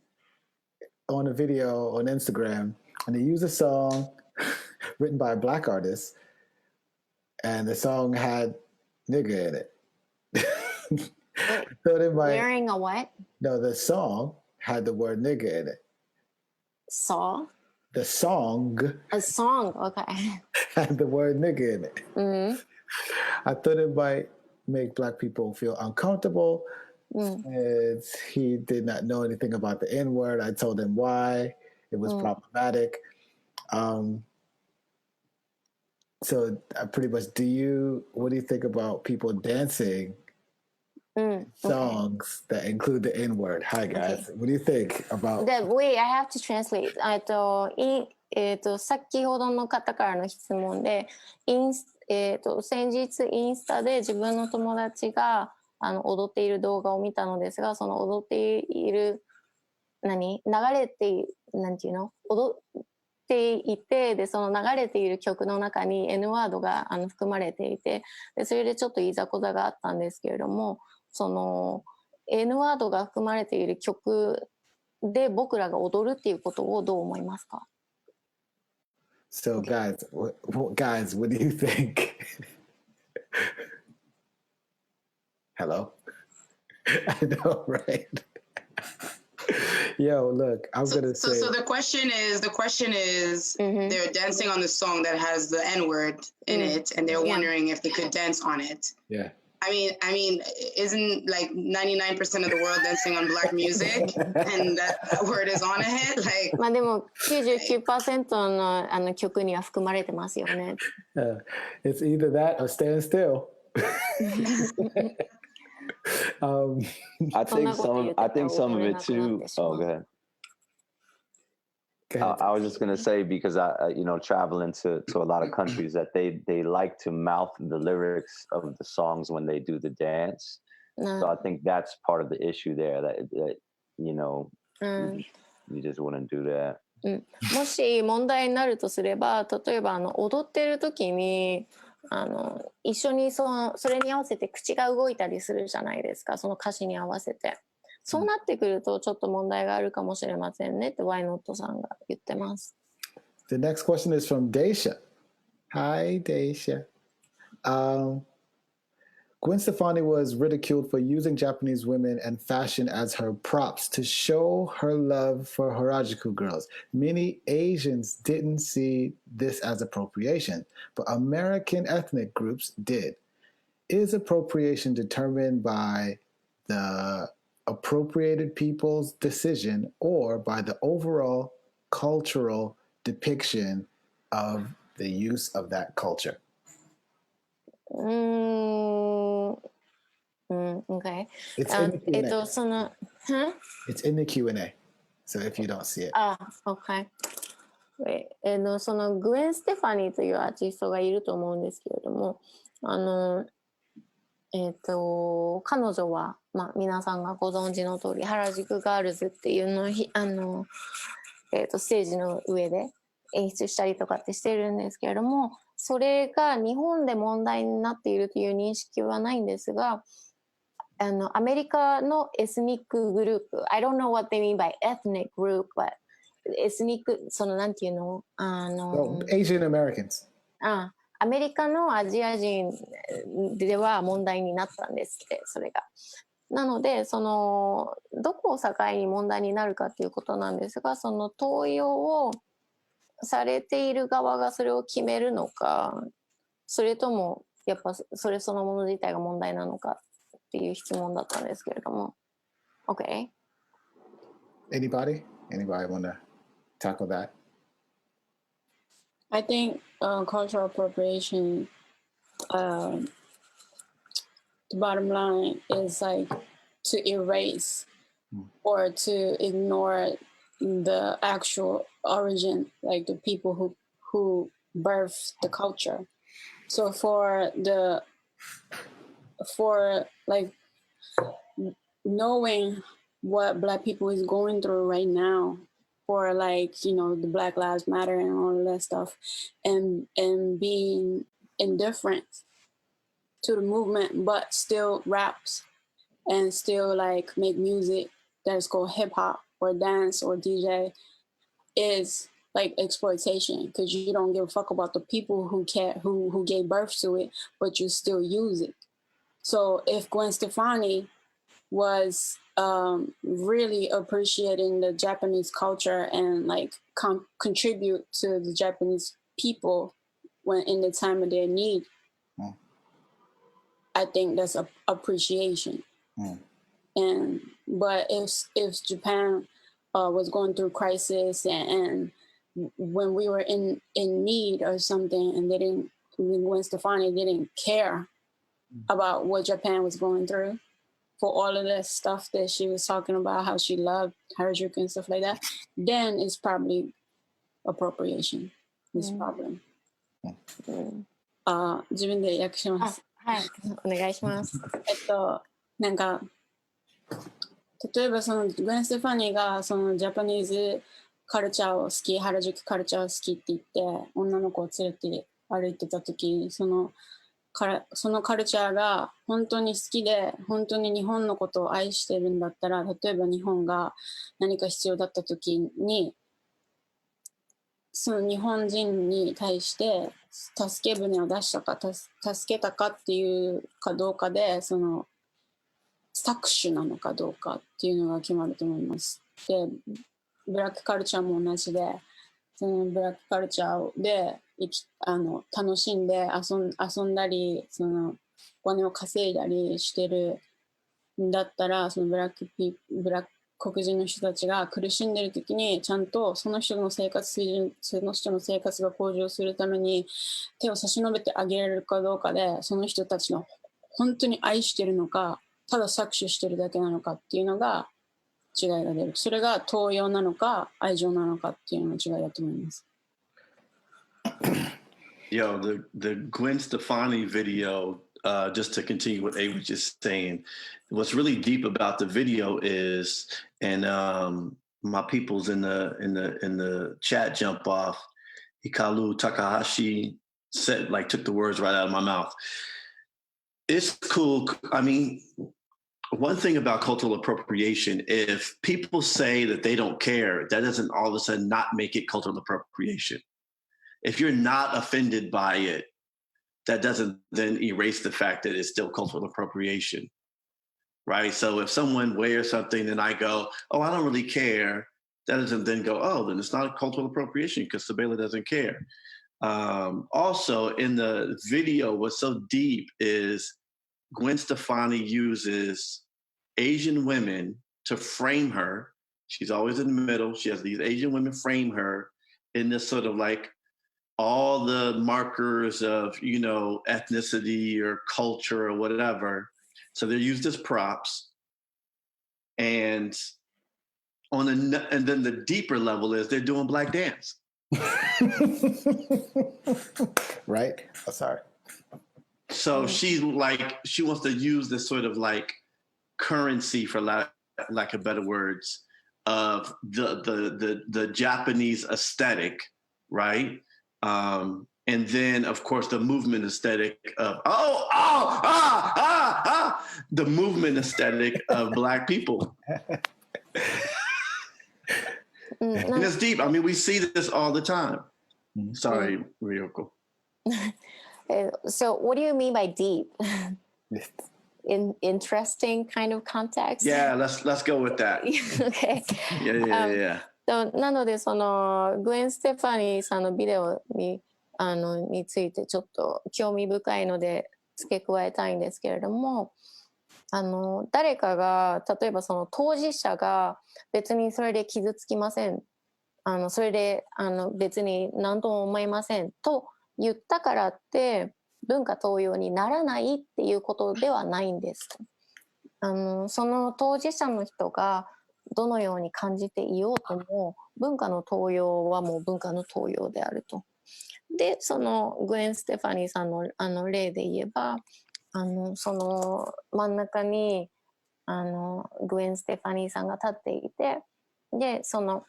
on a video on Instagram, and he used a song written by a Black artist, and the song had nigga in it. Wearing a what? No, the song had the word nigga in it. Saw? The song. A song, okay. Had the word nigga in it. Mm-hmm. I thought it might make Black people feel uncomfortable. He did not know anything about the N-word. I told him why. It was problematic. So pretty much, what do you think about people dancing songs that include the N-word? Hi, guys. Okay. What do you think about... Wait, I have to translate. 先ほどの方からの質問で、先日インスタで自分の友達が踊っている動画を見たのですが、その踊っている流れてなんていうの踊っていて、でその流れている曲の中に N ワードが含まれていて、でそれでちょっといざこざがあったんですけれども、その N ワードが含まれている曲で僕らが踊るっていうことをどう思いますか？ So guys, what do you think? Hello? I know, right? Yo, look, I'm gonna say. So the question is, they're dancing on the song that has the N-word in it, and they're wondering if they could dance on it. Yeah. I mean, isn't like 99% of the world dancing on Black music, and that word is on it? Like. まあでも 99% の曲には含まれてますよね。It's either that or stand still. I think some of it too. Oh, go ahead. I was just gonna say, because I traveling to a lot of countries, that they like to mouth the lyrics of the songs when they do the dance. So I think that's part of the issue there. That you just wouldn't do that. もし問題になるとすれば、例えば踊ってる時に一緒にそれに合わせて口が動いたりするじゃないですか、その歌詞に合わせて。そうなってくるとちょっと問題があるかもしれませんねってワイノットさんが言ってます。The next question is from Daisha. Hi, Daisha. Gwen Stefani was ridiculed for using Japanese women and fashion as her props to show her love for Harajuku girls. Many Asians didn't see this as appropriation, but American ethnic groups did. Is appropriation determined by the appropriated people's decision or by the overall cultural depiction of the use of that culture? Okay. It's in the Q&A. It's in the Q&A. So if you don't see it. Okay. そのグエン・ステファニーというアーティストがいると思うんですけれども、彼女は、皆さんがご存知の通り原宿ガールズっていうのをステージの上で演出したりとかってしてるんですけれども、それが日本で問題になっているという認識はないんですが、アメリカのエスニックグループ、I don't know what they mean by ethnic group, but エスニック、そのなんていうのAsian Americans. アメリカのアジア人では問題になったんですって、それが。なので、そのどこを境に問題になるかっていうことなんですが、その盗用をされている側がそれを決めるのか、それともやっぱそれそのもの自体が問題なのかっていう質問だったんですけれども。Okay. Anybody want to tackle that? I think cultural appropriation, the bottom line is like to erase or to ignore the actual origin, like the people who birthed the culture. So for like knowing what Black people is going through right now, for like, you know, the Black Lives Matter and all of that stuff, and being indifferent to the movement, but still raps and still like make music that's called hip hop or dance or DJ, is like exploitation, because you don't give a fuck about the people who gave birth to it, but you still use it. So if Gwen Stefani was really appreciating the Japanese culture and like contribute to the Japanese people when in the time of their need, I think that's appreciation. But if Japan was going through crisis and when we were in need or something, and Gwen Stefani didn't care about what Japan was going through, for all of that stuff that she was talking about, how she loved Harajuku and stuff like that, then it's probably appropriation. This problem. 自分で訳します。はい、お願いします。なんか例えばそのグエン・ステファニーがそのジャパニーズカルチャーを好き、原宿カルチャーを好きって言って女の子を連れて歩いてた時、そのカルチャーが本当に好きで本当に日本のことを愛してるんだったら、例えば日本が何か必要だった時にその日本人に対して助け舟を出したか助けたかっていうかどうかで、その搾取なのかどうかっていうのが決まると思います。でブラックカルチャーも同じで、そのブラックカルチャーで楽しんで遊んだり、そのお金を稼いだりしてるんだったら、そのブラック黒人の人たちが苦しんでる時にちゃんとその人の生活水準、その人の生活が向上するために手を差し伸べてあげられるかどうかで、その人たちの本当に愛してるのか、ただ搾取してるだけなのかっていうのが違いが出る。それが盗用なのか愛情なのかっていうのが違いだと思います。Yo, the Gwen Stefani video, just to continue what A was just saying, what's really deep about the video is, and my people's in the chat jump off, Hikaru Takahashi took the words right out of my mouth. It's cool. I mean, one thing about cultural appropriation, if people say that they don't care, that doesn't all of a sudden not make it cultural appropriation. If you're not offended by it, that doesn't then erase the fact that it's still cultural appropriation, right? So if someone wears something and I go, oh, I don't really care, that doesn't then go, oh, then it's not a cultural appropriation because Sabela doesn't care. Also, in the video, what's so deep is Gwen Stefani uses Asian women to frame her. She's always in the middle. She has these Asian women frame her in this sort of like all the markers of, you know, ethnicity or culture or whatever. So they're used as props. And and then the deeper level is they're doing black dance. Right? Oh, sorry. So she wants to use this sort of like currency, for lack of better words, of the Japanese aesthetic, right? And then of course the movement aesthetic of the movement aesthetic of Black people. And it's deep. I mean, we see this all the time. Sorry, Ryoko. So what do you mean by deep? In interesting kind of context? Yeah, let's go with that. Okay. Yeah. なのでそのグエン・ステファニーさんのビデオについてちょっと興味深いので付け加えたいんですけれども、誰かが例えばその当事者が別にそれで傷つきません、それで別に何とも思いませんと言ったからって文化盗用にならないっていうことではないんです。その当事者の人がどのように感じていようとも文化の盗用はもう文化の盗用であると。でそのグエン・ステファニーさんの例で言えばその真ん中にグエン・ステファニーさんが立っていて、でその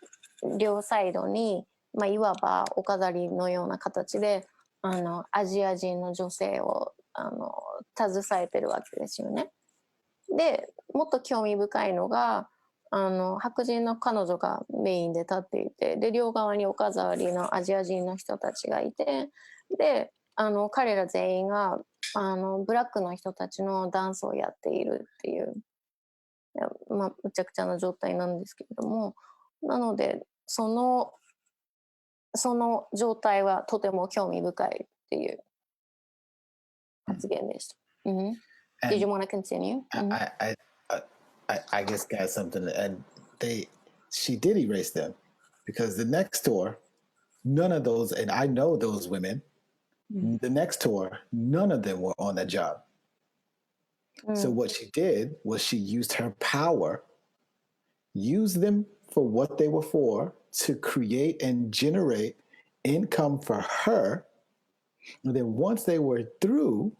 両サイドに、いわばお飾りのような形でアジア人の女性を携えてるわけですよね。でもっと興味深いのが白人の彼女がメインで立っていて、で両側にお飾りのアジア人の人たちがいて、で彼ら全員がブラックの人たちのダンスをやっているっていう、むちゃくちゃな状態なんですけれども、なのでその状態はとても興味深いっていう発言でした。Did you want to continue? I guess got something, and she did erase them because the next tour, none of those, and I know those women. The next tour, none of them were on that job. So what she did was she used her power, used them for what they were for, to create and generate income for her. And then once they were through,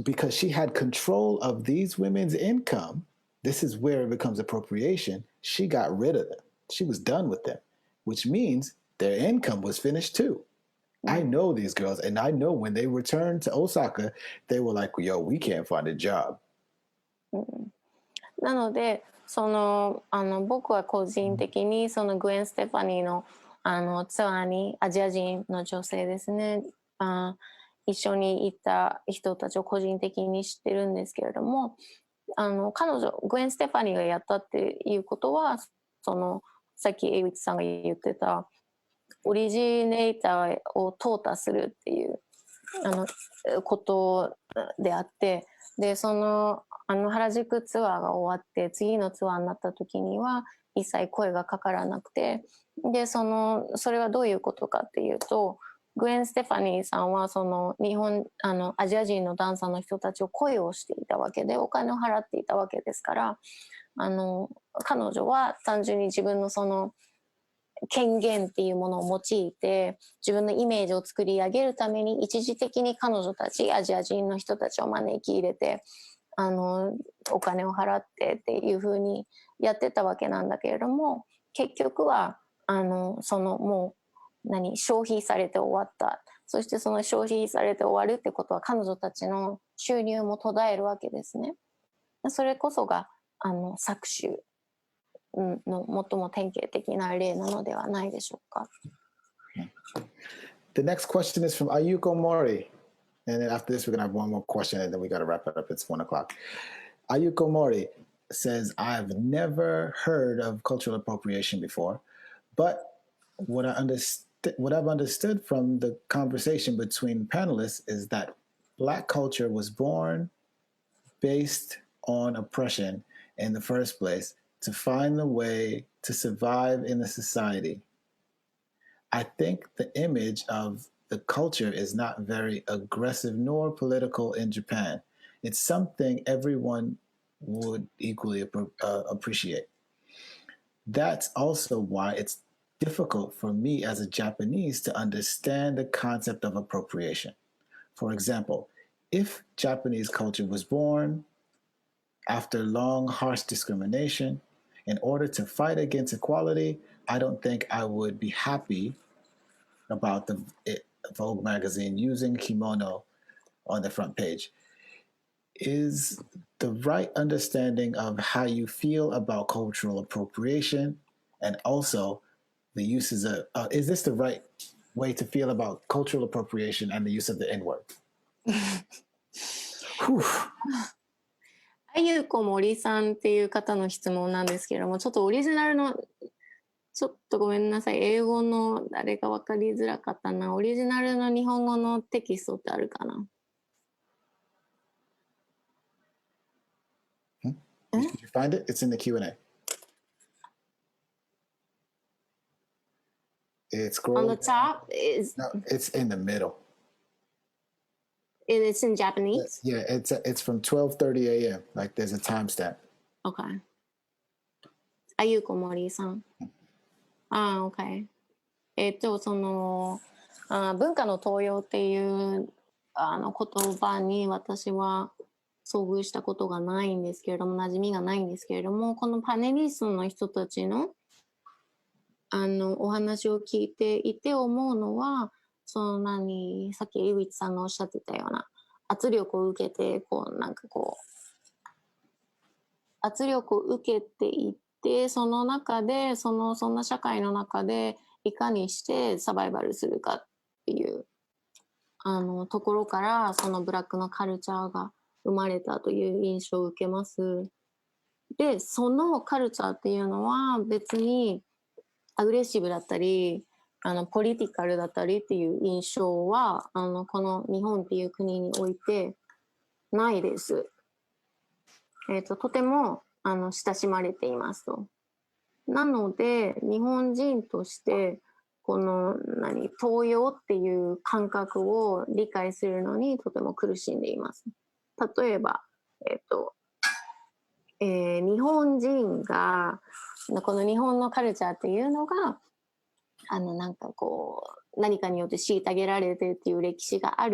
because she had control of these women's income, this is where it becomes appropriation. She got rid of them. She was done with them, which means their income was finished too. I know these girls, and I know when they returned to Osaka, they were like, yo, we can't find a job. なので僕は個人的にそのグエン・ステファニーのツアーにアジア人の女性ですね、一緒に行った人たちを個人的に知ってるんですけれども、彼女グエン・ステファニーがやったっていうことはさっきエイウィッチさんが言ってたオリジネーターを淘汰するっていうことであって、で原宿ツアーが終わって次のツアーになった時には一切声がかからなくて、でそれはどういうことかっていうと、グエン・ステファニーさんはアジア人のダンサーの人たちを恋をしていたわけで、お金を払っていたわけですから、彼女は単純に自分の権限っていうものを用いて自分のイメージを作り上げるために一時的に彼女たちアジア人の人たちを招き入れてお金を払ってっていう風にやってたわけなんだけれども、結局はもう消費されて終わった。そしてその消費されて終わるってことは彼女たちの収入も途絶えるわけですね。それこそが搾取の最も典型的な例なのではないでしょうか。The next question is from Ayuko Mori. And then after this, we're going to have one more question, and then we got to wrap it up. It's 1 o'clock. Ayuko Mori says, I've never heard of cultural appropriation before, but what I've understood from the conversation between panelists is that Black culture was born based on oppression in the first place to find a way to survive in a society. I think the image of the culture is not very aggressive nor political in Japan. It's something everyone would equally appreciate. That's also why it's difficult for me as a Japanese to understand the concept of appropriation. For example, if Japanese culture was born after long, harsh discrimination, in order to fight against equality, I don't think I would be happy about the Vogue magazine using kimono on the front page. Is the right understanding of how you feel about cultural appropriation, and also the uses of, is this the right way to feel about cultural appropriation and the use of the N-word? あゆこ森さんっていう方の質問なんですけれども、ちょっとオリジナルのちょっとごめんなさい。英語のあれが分かりづらかったな。オリジナルの日本語のテキストってあるかな？ Did you find it? It's in the Q&A. It's On the top is no, it's in the middle. It's in Japanese? Yeah, it's from 12:30 a.m. Like there's a timestamp. Okay. あゆこ森さん。OK。その文化の登用っていう言葉に私は遭遇したことがないんですけれども、馴染みがないんですけれども、このパネリストの人たちのお話を聞いていて思うのは、さっき井口さんがおっしゃってたような圧力を受けて圧力を受けていってその中でそんな社会の中でいかにしてサバイバルするかっていうところからそのブラックのカルチャーが生まれたという印象を受けます。で、そのカルチャーっていうのは別にアグレッシブだったりポリティカルだったりっていう印象はこの日本っていう国においてないです。とても親しまれていますと。なので日本人としてこの登用っていう感覚を理解するのにとても苦しんでいます。例えば、日本人がこの日本のカルチャーっていうのが何かによって虐げられてっていう歴史があ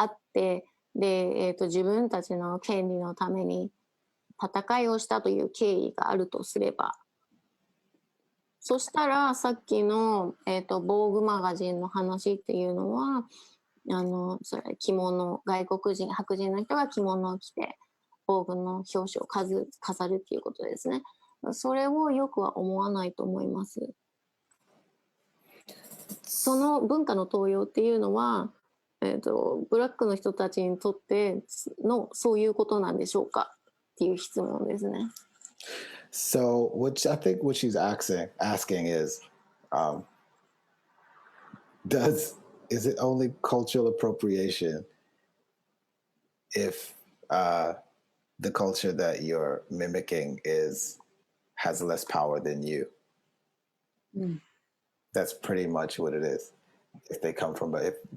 ってで、自分たちの権利のために戦いをしたという経緯があるとすれば、そしたらさっきの、ボーグマガジンの話っていうのはそれ着物、外国人白人の人が着物を着てボーグの表紙を飾るっていうことですね。それをよくは思わないと思います。その文化の登用っていうのは、ブラックの人たちにとってのそういうことなんでしょうかっていう質問ですね。So, I think what she's asking is, is it only cultural appropriation if the culture that you're mimicking has less power than you? That's pretty much what it is. If the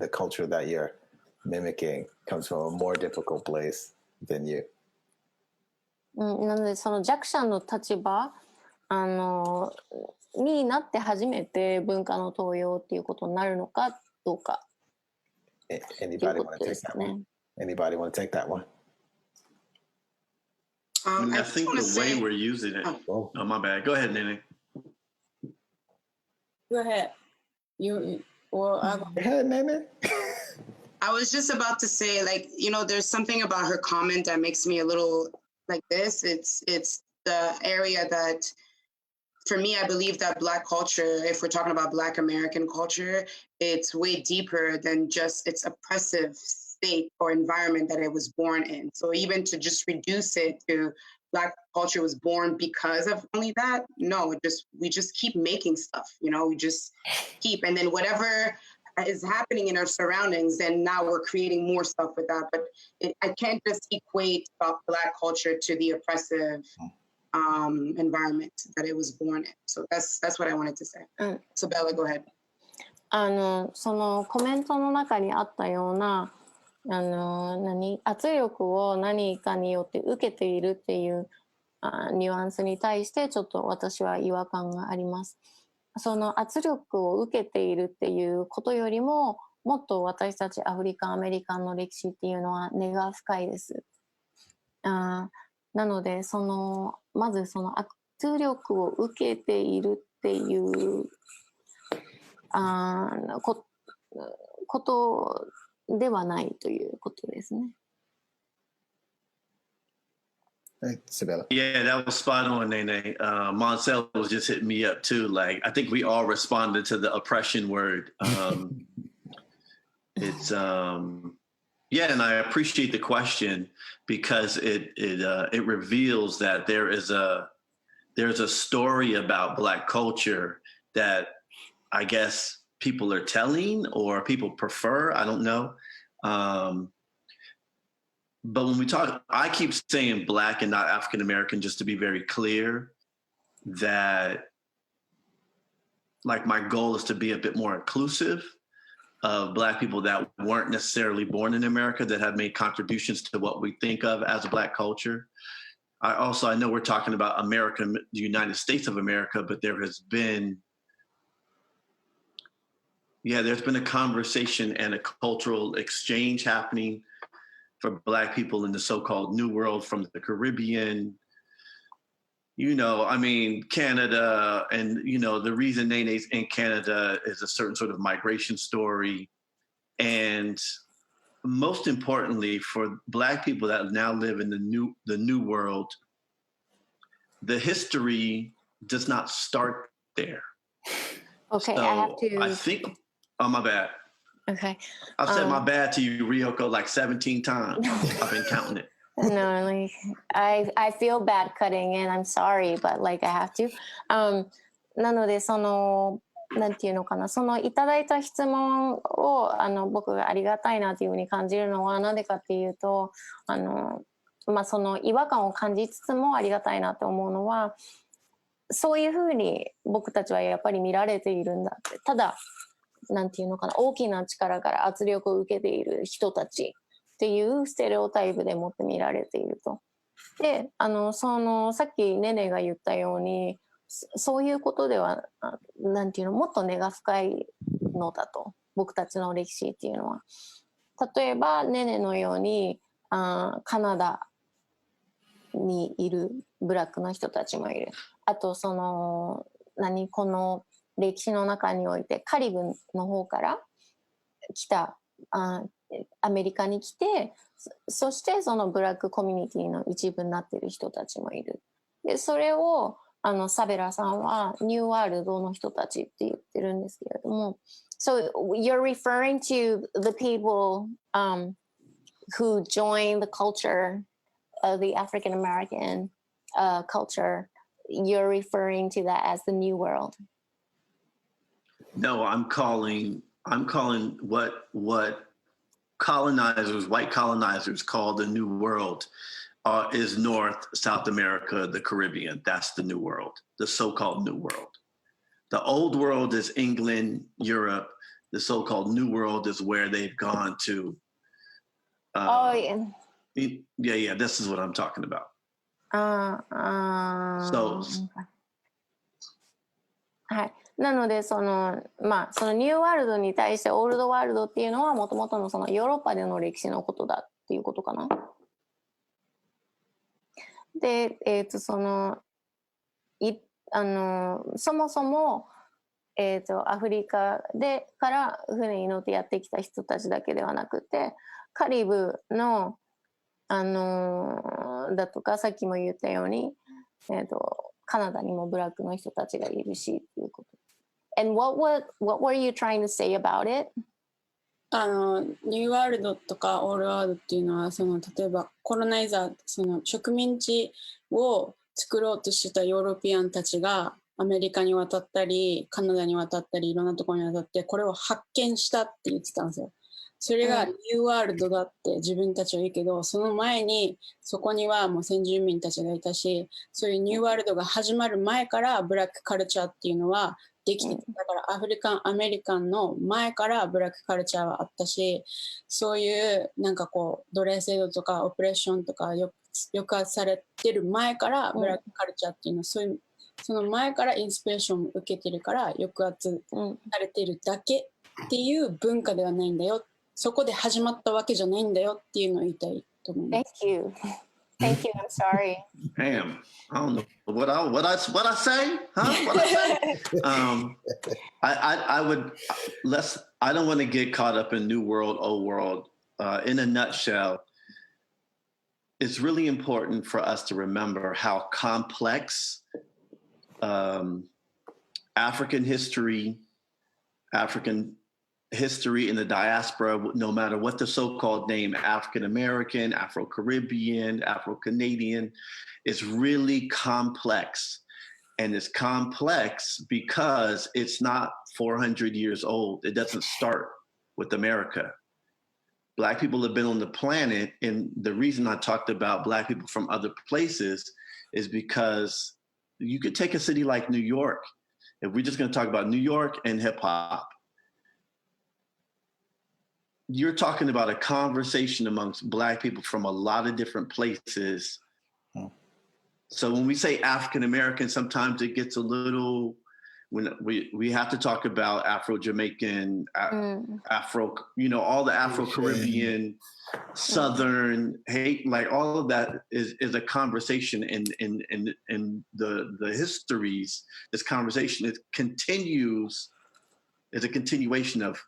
culture that you're mimicking comes from a more difficult place than you. なのでその弱者の立場になって初めて文化の登用っていうことになるのかどうか。Anybody want to take that one? Anybody want to take that one? I think the way we're using it. Oh, my bad. Go ahead, Nene. Go ahead. Go ahead, Nene. I was just about to say, there's something about her comment that makes me a little like this. It's the area that, for me, I believe that Black culture, if we're talking about Black American culture, it's way deeper than just its oppressive state or environment that it was born in. So even to just reduce it to Black culture was born because of only that, no, we just keep making stuff, you know, we just keep, and then whatever is happening in our surroundings, then now we're creating more stuff with that. But I can't just equate Black culture to the oppressive environment that it was born in. So that's what I wanted to say. So Bella, go ahead. そのコメントの中にあったような圧力を何かによって受けているっていうニュアンスに対してちょっと私は違和感があります。その圧力を受けているっていうことよりももっと私たちアフリカンアメリカンの歴史っていうのは根が深いです。なのでまずその圧力を受けているっていうことではないということですね。Sabella. Yeah, that was spot on, Nene. Moncel was just hitting me up too. Like, I think we all responded to the oppression word. It's yeah, and I appreciate the question because it reveals that there's a story about Black culture that I guess people are telling or people prefer. I don't know. But when we talk, I keep saying Black and not African American just to be very clear that like my goal is to be a bit more inclusive of Black people that weren't necessarily born in America that have made contributions to what we think of as a Black culture. I know we're talking about America, the United States of America, but there's been a conversation and a cultural exchange happening for Black people in the so-called New World from the Caribbean, you know, I mean, Canada, and, you know, the reason Nene's in Canada is a certain sort of migration story. And most importantly, for Black people that now live in the new world, the history does not start there. Okay, so I have to... I think, oh, my bad. Okay. I've said my bad to you, Ryoko, like 17 times. I've been counting it. No, like I feel bad cutting in. I'm sorry, but like I have to. なのでなんていうのかな、いただいた質問を僕がありがたいなというふうに感じるのはなんでかっていうと、違和感を感じつつもありがたいなと思うのは、そういうふうに僕たちはやっぱり見られているんだって。ただなんていうのかな、大きな力から圧力を受けている人たちっていうステレオタイプでもって見られていると。で、さっきネネが言ったように、そういうことではなんていうの、もっと根が深いのだと、僕たちの歴史っていうのは。例えばネネのようにカナダにいるブラックの人たちもいる。あとこの歴史の中においてカリブの方から来たアメリカに来て、そしてそのブラックコミュニティの一部になっている人たちもいる。でそれをサベラさんはニューワールドの人たちって言ってるんですけれども、So you're referring to the people who joined the culture of the African American culture. You're referring to that as the New World. No, I'm calling what white colonizers call the New World is North, South America, the Caribbean. That's the New World, the so-called New World. The old world is England, Europe. The so-called New World is where they've gone to. Yeah, this is what I'm talking about. So. はい。なのでそのニューワールドに対してオールドワールドっていうのはもともとのヨーロッパでの歴史のことだっていうことかな。で、そもそも、アフリカから船に乗ってやってきた人たちだけではなくて、カリブのだとか、さっきも言ったように、カナダにもブラックの人たちがいるしっていうこと。And what were you trying to say about it? ニューワールドとかオールワールドっていうのは例えばコロナイザー植民地を作ろうとしてたヨーロピアンたちがアメリカに渡ったりカナダに渡ったりいろんなところに渡ってこれを発見したって言ってたんですよ。それがニューワールドだって自分たちは言うけど、その前にそこにはもう先住民たちがいたし、そういうニューワールドが始まる前からブラックカルチャーっていうのはできてた。だからアフリカンアメリカンの前からブラックカルチャーはあったし、そういうなんかこう奴隷制度とかオプレッションとか抑圧されてる前からブラックカルチャーっていうのはそういうその前からインスピレーションを受けてるから抑圧されてるだけっていう文化ではないんだよ。そこで始まったわけじゃないんだよっていうのを言いたいと思います。Thank you. Thank you. I'm sorry. Damn, I don't know what I say, huh? What I say? I would I don't want to get caught up in new world, old world. In a nutshell, it's really important for us to remember how complex African history in the diaspora, no matter what the so-called name, African American, Afro-Caribbean, Afro-Canadian, is really complex. And it's complex because it's not 400 years old. It doesn't start with America. Black people have been on the planet, and the reason I talked about Black people from other places is because you could take a city like New York. If we're just going to talk about New York and hip hop, you're talking about a conversation amongst Black people from a lot of different places. So when we say African American, sometimes it gets a little, when we have to talk about Afro-Jamaican, Afro, all the Afro-Caribbean, Southern, like all of that is a conversation in the histories. This conversation is a continuation of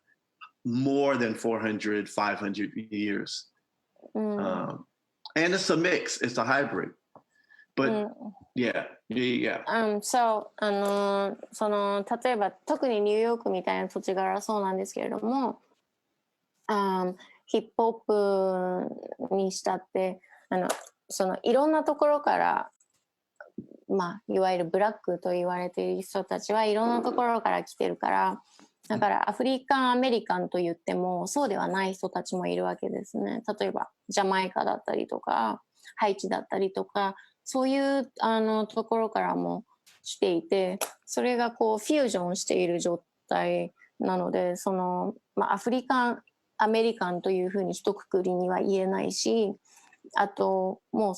more than 400, 500 years. And it's a mix, it's a hybrid. But yeah. So 例えば特にニューヨークみたいな土地柄そうなんですけれども、ヒップホップにしたっていろんなところからいわゆるブラックと言われている人たちはいろんなところから来てるから、だからアフリカンアメリカンと言ってもそうではない人たちもいるわけですね。例えばジャマイカだったりとかハイチだったりとか、そういうところからも来ていて、それがこうフュージョンしている状態なので、アフリカンアメリカンというふうに一括りには言えないし、あともう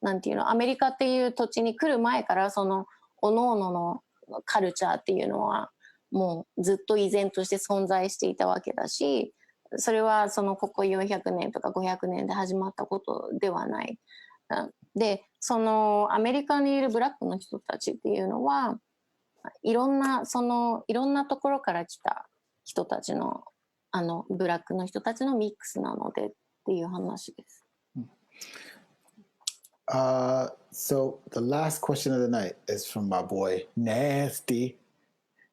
なんていうの、アメリカっていう土地に来る前から各々のカルチャーっていうのはもうずっと依然として存在していたわけだし、それはここ400年とか500年で始まったことではない。で、アメリカにいるブラックの人たちっていうのはいろんなところから来た人たちのブラックの人たちのミックスなのでっていう話です。So the last question of the night is from my boy Nasty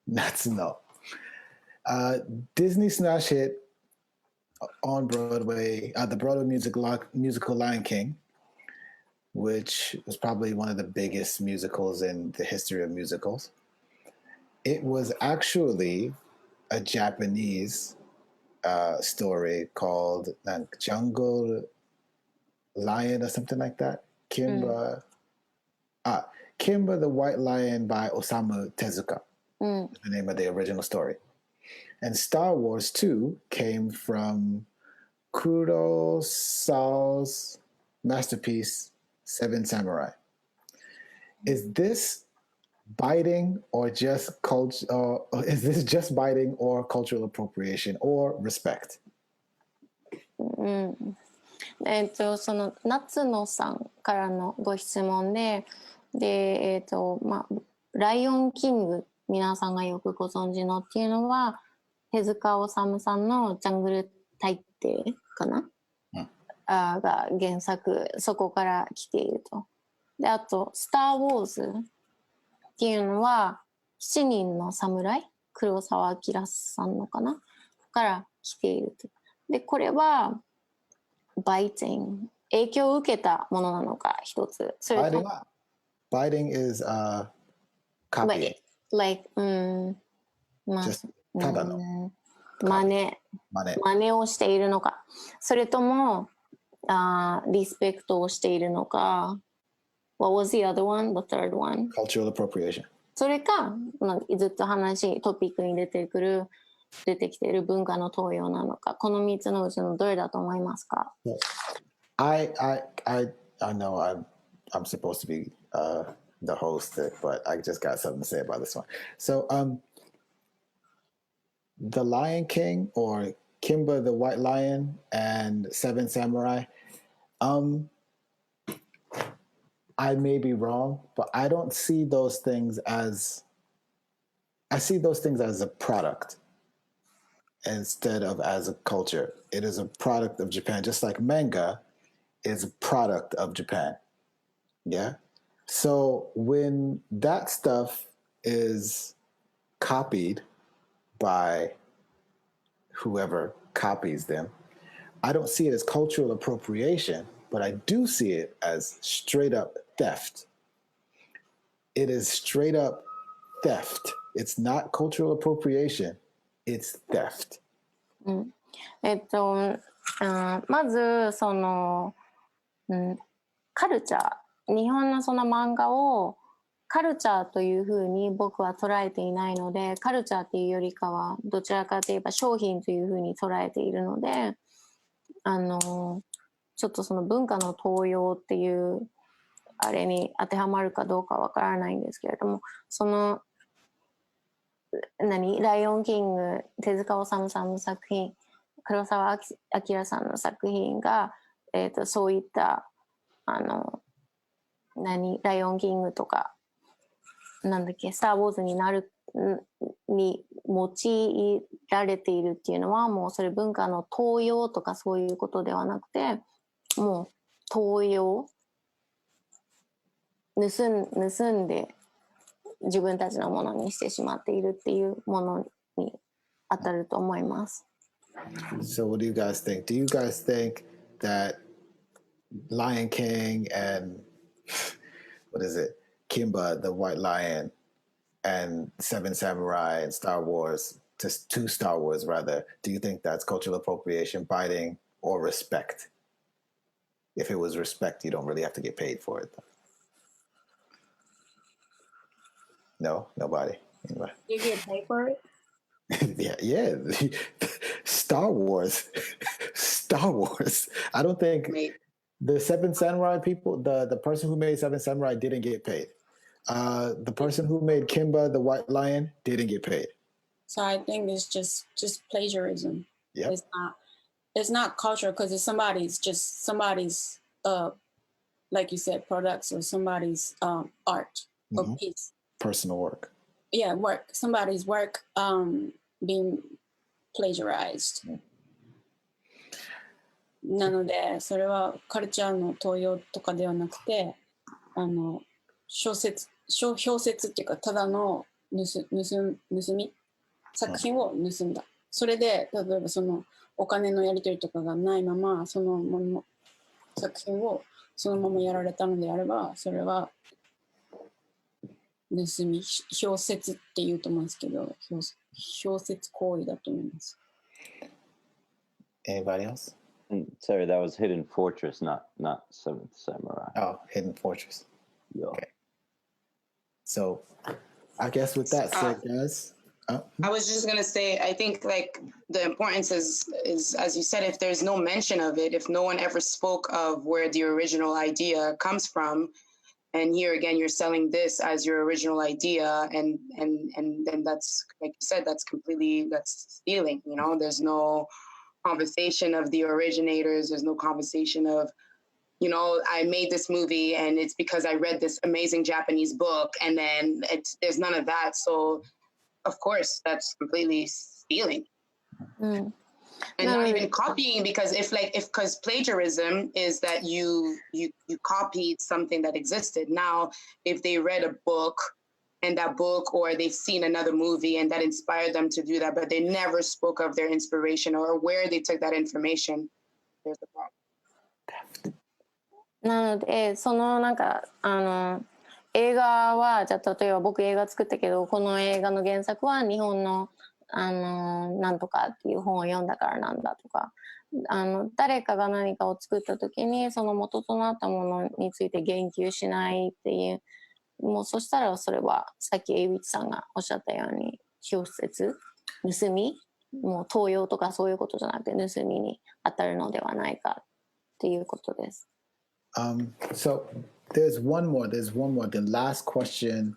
Natsuno. Disney smash hit on Broadway, the Broadway musical Lion King, which was probably one of the biggest musicals in the history of musicals. It was actually a Japanese story called Jungle Lion or something like that. Kimba the White Lion by Osamu Tezuka. The name of the original story. And Star Wars 2 came from Kurosawa's masterpiece, Seven Samurai. Is this biting or just biting or cultural appropriation or respect? 夏野さんからのご質問で、ライオンキング、皆さんがよくご存知のっていうのは、手塚治虫さんのジャングル大帝かな、が原作、そこから来ていると。で、あと、スター・ウォーズっていうのは、7人の侍、黒澤明さんのかなから来ていると。で、これは、biting、影響を受けたものなのか、一つ。それと biting is copy. Like, まあ、ただの真似をしているのか。それとも、リスペクトをしているのか。What was the other one? The third one? Cultural appropriation. それか、ずっとトピックに出てきている文化の盗用なのか。この3つのうちのどれだと思いますか？ I know I'm supposed to be the host, but I just got something to say about this one. So, The Lion King or Kimba the White Lion and Seven Samurai, I may be wrong, but I don't see those things as, I see those things as a product instead of as a culture. It is a product of Japan, just like manga is a product of Japan. Yeah. So when that stuff is copied by whoever copies them, I don't see it as cultural appropriation, but I do see it as straight up theft. It is straight up theft. It's not cultural appropriation, it's theft. まずその、カルチャー、日本のその漫画をカルチャーというふうに僕は捉えていないので、カルチャーっていうよりかはどちらかといえば商品というふうに捉えているので、ちょっとその文化の盗用っていうあれに当てはまるかどうかわからないんですけれども、そのライオンキング、手塚治虫さんの作品、黒澤明さんの作品が、そういったライオンキングとかスター・ウォーズに用いられているっていうのは、もうそれ文化の盗用とかそういうことではなくて、もう盗用、盗んで自分たちのものにしてしまっているっていうものに当たると思います。So what do you guys think? Do you guys think that Lion King and what is it? Kimba, the White Lion, and Seven Samurai and Star Wars, just two Star Wars rather, do you think that's cultural appropriation, biting, or respect? If it was respect, you don't really have to get paid for it. No, nobody. Anyway. You get paid for it? yeah. Star Wars. I don't think the Seven Samurai people, the person who made Seven Samurai didn't get paid. The person who made Kimba the White Lion didn't get paid. So I think it's just plagiarism. Yep. It's not cultural because it's somebody's like you said, products or somebody's art or piece. Personal work. Yeah, work. Somebody's work being plagiarized. なのでそれはカルチャーの盗用とかではなくて、小説っていうかただの盗み作品を盗んだ。それで例えばそのお金のやり取りとかがないままそのもの作品をそのままやられたのであれば、それは盗み、剽窃って言うと思うんですけど、剽窃行為だと思います。Anybody else? Sorry, that was Hidden Fortress, not Seventh Samurai. Oh, Hidden Fortress. Yeah. Okay. So, I guess with that said, guys. I was just gonna say, I think like the importance is as you said, if there's no mention of it, if no one ever spoke of where the original idea comes from, and here again you're selling this as your original idea, and then that's like you said, that's stealing. You know, there's no conversation of the originators. There's no conversation of, you know, I made this movie and it's because I read this amazing Japanese book, and then there's none of that. So of course that's completely stealing. And not even copying, because because plagiarism is that you copied something that existed. Now, if they read a book and that book, or they've seen another movie and that inspired them to do that, but they never spoke of their inspiration or where they took that information, there's a problem. なので、そのなんか映画はじゃあ例えば僕映画作ったけど、この映画の原作は日本のなんとかっていう本を読んだからなんだとか、誰かが何かを作った時にその元となったものについて言及しないっていう、もうそしたらそれはさっきエイビッチさんがおっしゃったように剽窃、盗み、もう盗用とかそういうことじゃなくて盗みに当たるのではないかっていうことです。So there's one more. The last question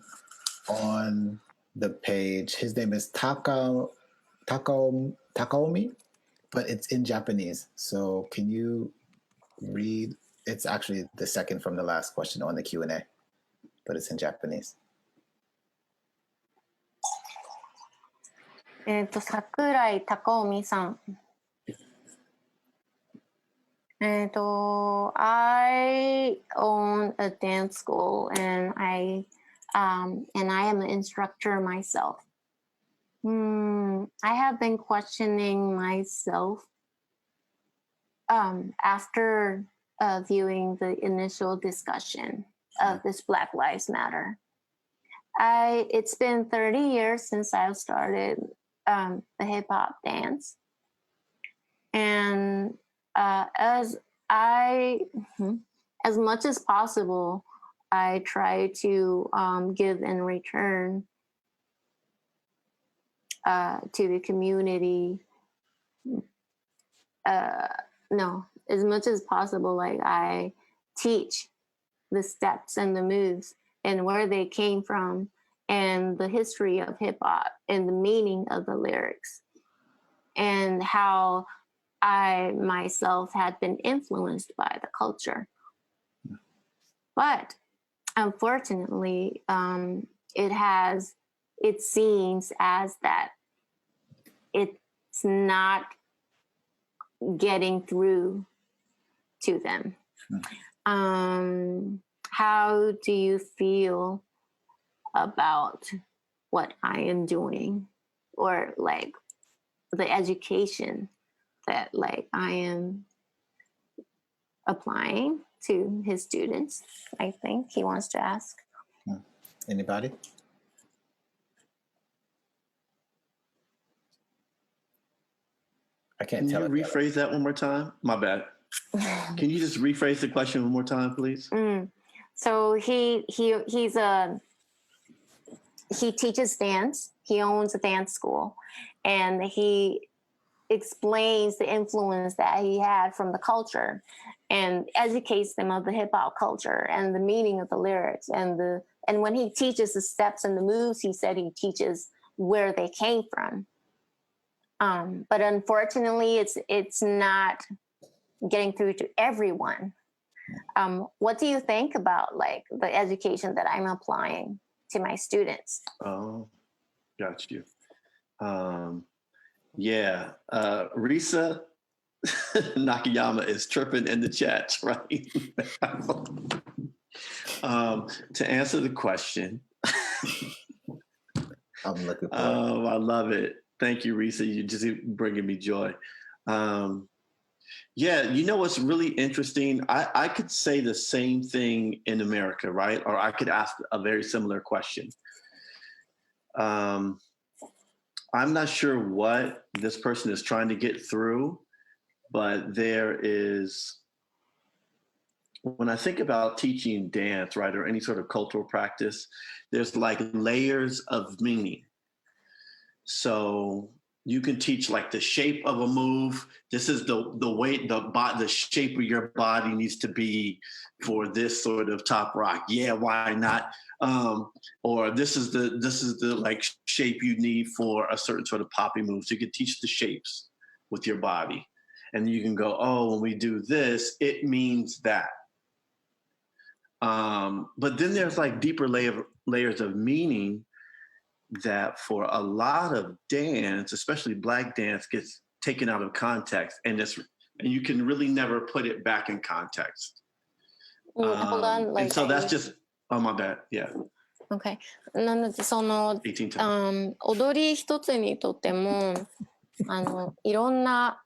on the page. His name is Takaomi, but it's in Japanese. So can you read? It's actually the second from the last question on the Q&A, but it's in Japanese. 桜井孝臣さん。I own a dance school and I am an instructor myself. I have been questioning myself after viewing the initial discussion of this Black Lives Matter. It's been 30 years since I've started the hip hop dance, and as much as possible, I try to give in return to the community. No, as much as possible, like I teach the steps and the moves and where they came from and the history of hip hop and the meaning of the lyrics and how I myself had been influenced by the culture. But unfortunately, it seems as that it's not getting through to them. How do you feel about what I am doing, or like the education that like I am applying to his students? I think he wants to ask. Anybody? I can't tell. Can you rephrase that one more time? My bad. Can you just rephrase the question one more time, please? So he teaches dance. He owns a dance school, and he explains the influence that he had from the culture and educates them of the hip hop culture and the meaning of the lyrics and when he teaches the steps and the moves, he said he teaches where they came from. But unfortunately, it's not getting through to everyone. What do you think about like the education that I'm applying to my students? Oh, got you. Yeah, Risa Nakayama is chirping in the chat, right? To answer the question, I'm looking for I love it. Thank you, Risa. You're just bringing me joy. Yeah, you know what's really interesting? I could say the same thing in America, right? Or I could ask a very similar question. I'm not sure what this person is trying to get through, but there is, when I think about teaching dance, right, or any sort of cultural practice, there's like layers of meaning. So you can teach like the shape of a move. This is the way the shape of your body needs to be for this sort of top rock. Yeah, why not? Or this is the like shape you need for a certain sort of poppy move. So you can teach the shapes with your body, and you can go, oh, when we do this, it means that. But then there's like deeper layers of meaning that for a lot of dance, especially Black dance, gets taken out of context, and you can really never put it back in context. Hold on, and so that's just, oh my bad, yeah. Okay. なのでその踊り一つにとってもいろんな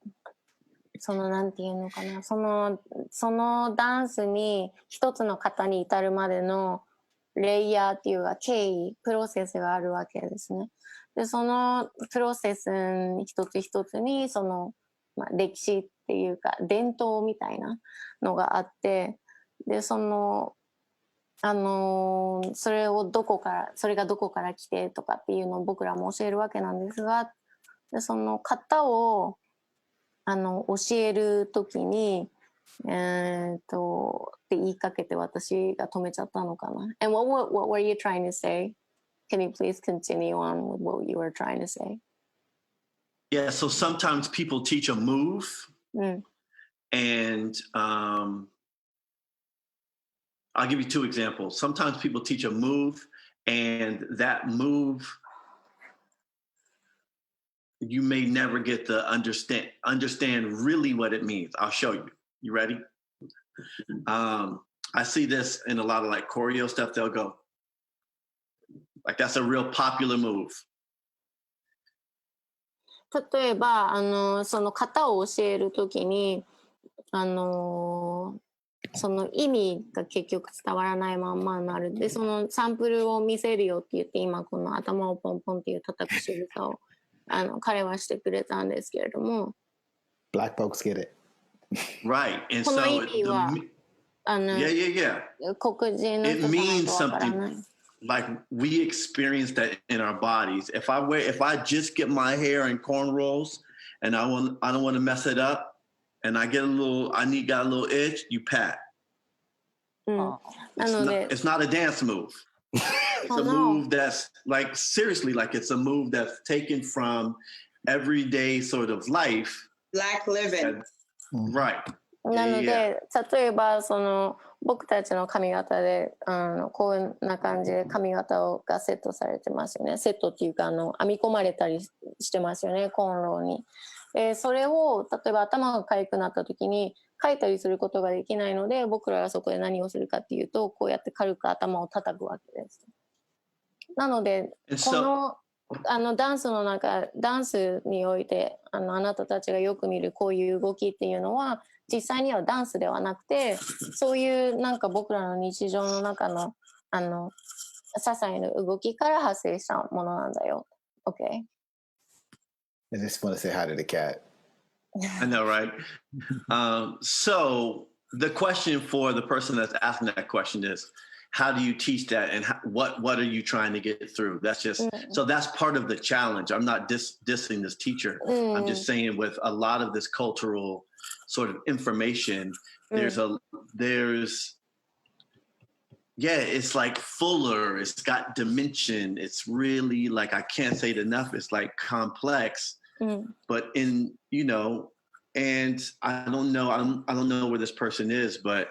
なんていうのかなそのダンスに一つの型に至るまでのレイヤーっていうか経緯プロセスがあるわけですね。でそのプロセス一つ一つに歴史っていうか伝統みたいなのがあってでそれがどこから来てとかっていうのを僕らも教えるわけなんですがでその型を教えるときにって言いかけて私が止めちゃったのかな。And what were you trying to say? Can you please continue on with what you were trying to say? Yeah, so sometimes people teach a move and I'll give you two examples. Sometimes people teach a move and that move you may never get to understand really what it means. I'll show you. You ready? I see this in a lot of like choreo stuff. They'll go like that's a real popular move. 例えばその型を教えるときにその意味が結局伝わらないまんまになる。でそのサンプルを見せるよって言って今この頭をポンポンっていう叩く仕草を彼はしてくれたんですけれども Black folks get it. Right. And この意味は黒人の人じゃないとわからない。Like we experience that in our bodies. If I just get my hair in cornrows and I don't want to mess it up and I got a little itch, you pat. It's not a dance move. It's a move that's like seriously like it's a move that's taken from everyday sort of life. Black living. Right. なので例えば僕たちの髪型でこんな感じで髪型がセットされてますよね。セットっていうか編み込まれたりしてますよねコンロに。それを例えば頭が痒くなった時に描いたりすることができないので僕らはそこで何をするかっていうとこうやって軽く頭を叩くわけです。なのでこのダンスにおいてあなたたちがよく見るこういう動きっていうのは実際にはダンスではなくてそういうなんか僕らの日常の中の些細な動きから発生したものなんだよ。Okay? I just want to say hi to the cat. I know, right? So the question for the person that's asking that question is, how do you teach that, and what are you trying to get through? That's just so that's part of the challenge. I'm not dissing this teacher. I'm just saying with a lot of this cultural sort of information, it's like fuller. It's got dimension. It's really like I can't say it enough. It's like complex, but and I don't know where this person is, but.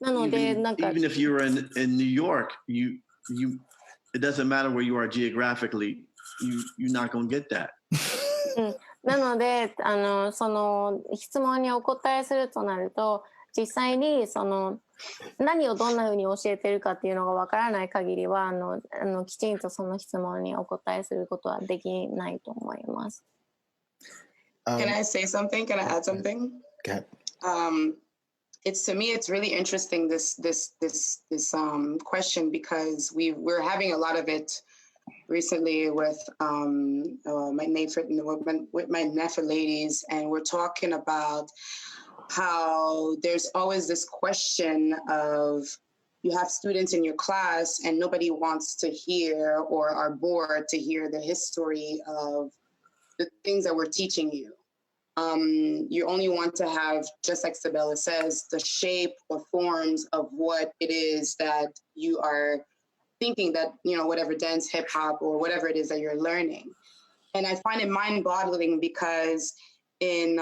なのでなんか Even if you're in New York, it doesn't matter where you are geographically, you're not going to get that. なのでその質問にお答えするとなると実際に何をどんなふうに教えてるかっていうのがわからない限りはきちんとその質問にお答えすることはできないと思います。Can I say something? Can I add something? Okay. To me, it's really interesting this question because we're having a lot of it recently with my nephew ladies, and we're talking about how there's always this question of you have students in your class and nobody wants to hear or are bored to hear the history of the things that we're teaching you. You only want to have, just like Sabella says, the shape or forms of what it is that you are thinking that, whatever dance, hip hop, or whatever it is that you're learning. And I find it mind-boggling because in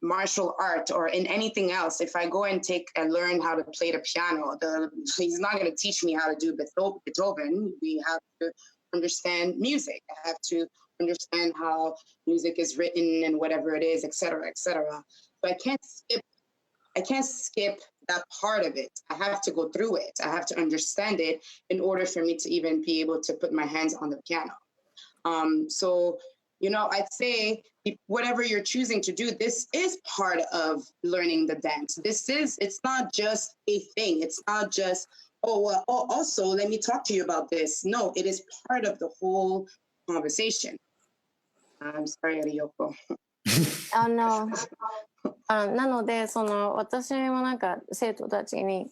martial art or in anything else, if I go and learn how to play the piano, he's not going to teach me how to do Beethoven. We have to understand music. I have to understand how music is written and whatever it is, et cetera, et cetera. So I can't skip that part of it. I have to go through it. I have to understand it in order for me to even be able to put my hands on the piano. So, you know, I'd say whatever you're choosing to do, this is part of learning the dance. It's not just a thing. It's not just, also, let me talk to you about this. No, it is part of the whole conversation. I'm sorry, Ryoko. なので私もなんか生徒たちに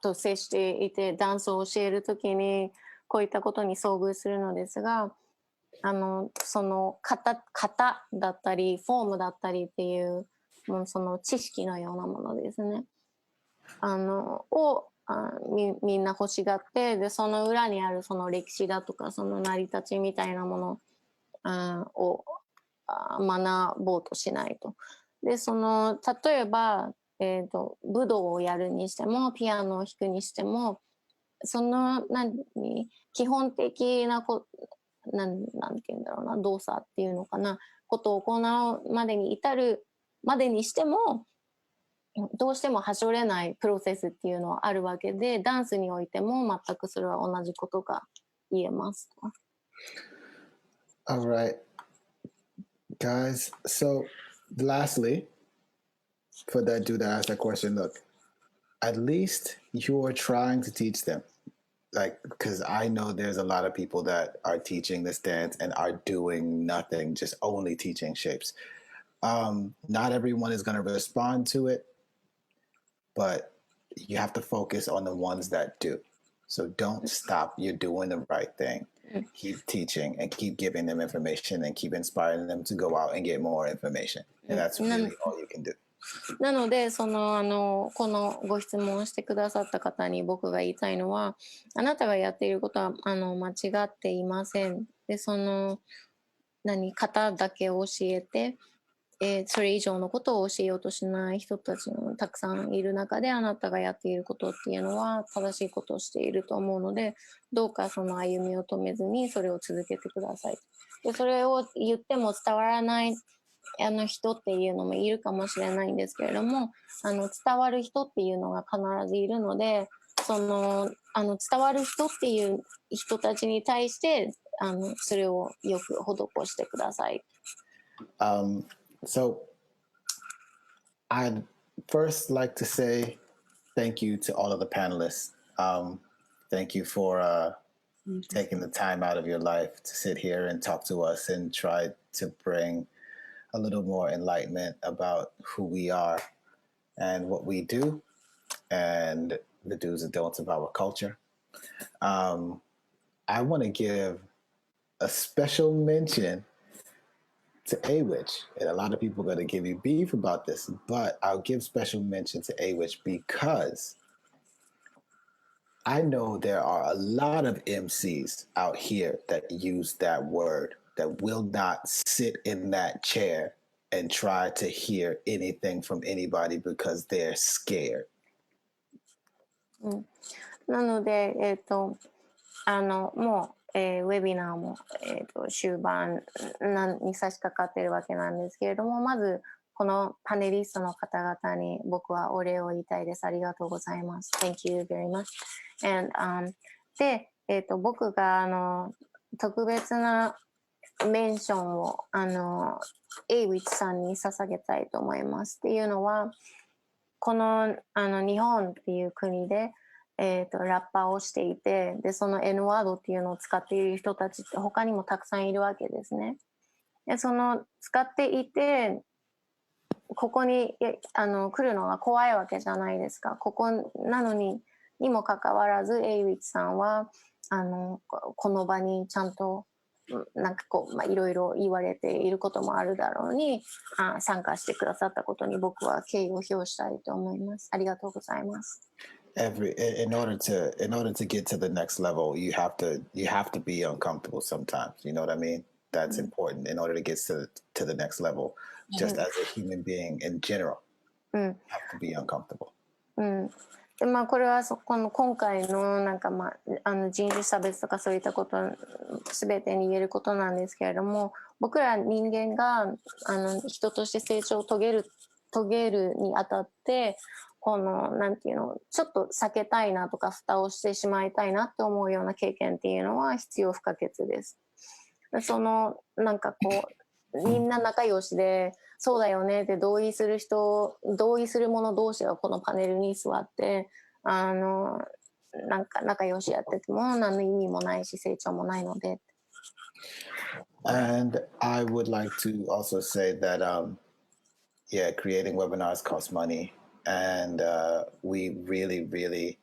と接していてダンスを教えるときにこういったことに遭遇するのですがその型だったりフォームだったりっていうもうその知識のようなものですねをみんな欲しがってでその裏にあるその歴史だとかその成り立ちみたいなものを学ぼうとしないと。で例えば、武道をやるにしてもピアノを弾くにしてもその基本的ななんていうんだろうな動作っていうのかなことを行うまでに至るまでにしてもどうしてもはしょれないプロセスっていうのはあるわけでダンスにおいても全くそれは同じことが言えます。All right. Guys, so lastly, for that dude that asked that question, look, at least you're trying to teach them. Like, because I know there's a lot of people that are teaching this dance and are doing nothing, just only teaching shapes. Not everyone is going to respond to it, but you have to focus on the ones that do. So don't stop. You're doing the right thing. Keep teaching and keep giving them information and keep inspiring them to go out and get more information. And that's really all you can do. なのでこのご質問してくださった方に僕が言いたいのはあなたがやっていることは間違っていません。で型だけを教えて、それ以上のことを教えようとしない人たちもたくさんいる中であなたがやっていることっていうのは正しいことをしていると思うのでどうかその歩みを止めずにそれを続けてください。でそれを言っても伝わらない人っていうのもいるかもしれないんですけれども伝わる人っていうのが必ずいるので伝わる人っていう人たちに対してそれをよく施してください。So I'd first like to say thank you to all of the panelists. Thank you for taking the time out of your life to sit here and talk to us and try to bring a little more enlightenment about who we are and what we do and the do's and don'ts of our culture. I want to give a special mention to A-Witch. And a lot of people are going to give you beef about this, but I'll give special mention to A-Witch because I know there are a lot of MCs out here that use that word that will not sit in that chair and try to hear anything from anybody because they're scared. なので、もう、ウェビナーも、終盤に差し掛かっているわけなんですけれども、まずこのパネリストの方々に僕はお礼を言いたいです。ありがとうございます。Thank you very much. And, で、僕が特別なメンションをエイウィッチさんに捧げたいと思います。っていうのはこの日本っていう国で、ラッパーをしていてでその N ワードっていうのを使っている人たちって他にもたくさんいるわけですね。で使っていてここに来るのが怖いわけじゃないですか。ここなのにもかかわらずエイウィッチさんはこの場にちゃんとなんかいろいろ言われていることもあるだろうに参加してくださったことに僕は敬意を表したいと思います。ありがとうございます。In order to get to the next level, you have to be uncomfortable sometimes. You know what I mean? That's important in order to get to the next level. Just as a human being in general, you have to be uncomfortable. でこれはこの今回のなんか、人種差別とかそういったこと全てに言えることなんですけれども、僕ら人間が人として成長を遂げるにあたってこのなんていうのちょっと避けたいなとか蓋をしてしまいたいなって思うような経験っていうのは必要不可欠です。なんかこうみんな仲良しでそうだよねって同意する者同士がこのパネルに座ってなんか仲良しやってても何の意味もないし成長もないので。And I would like to also say that creating webinars costs money, and we really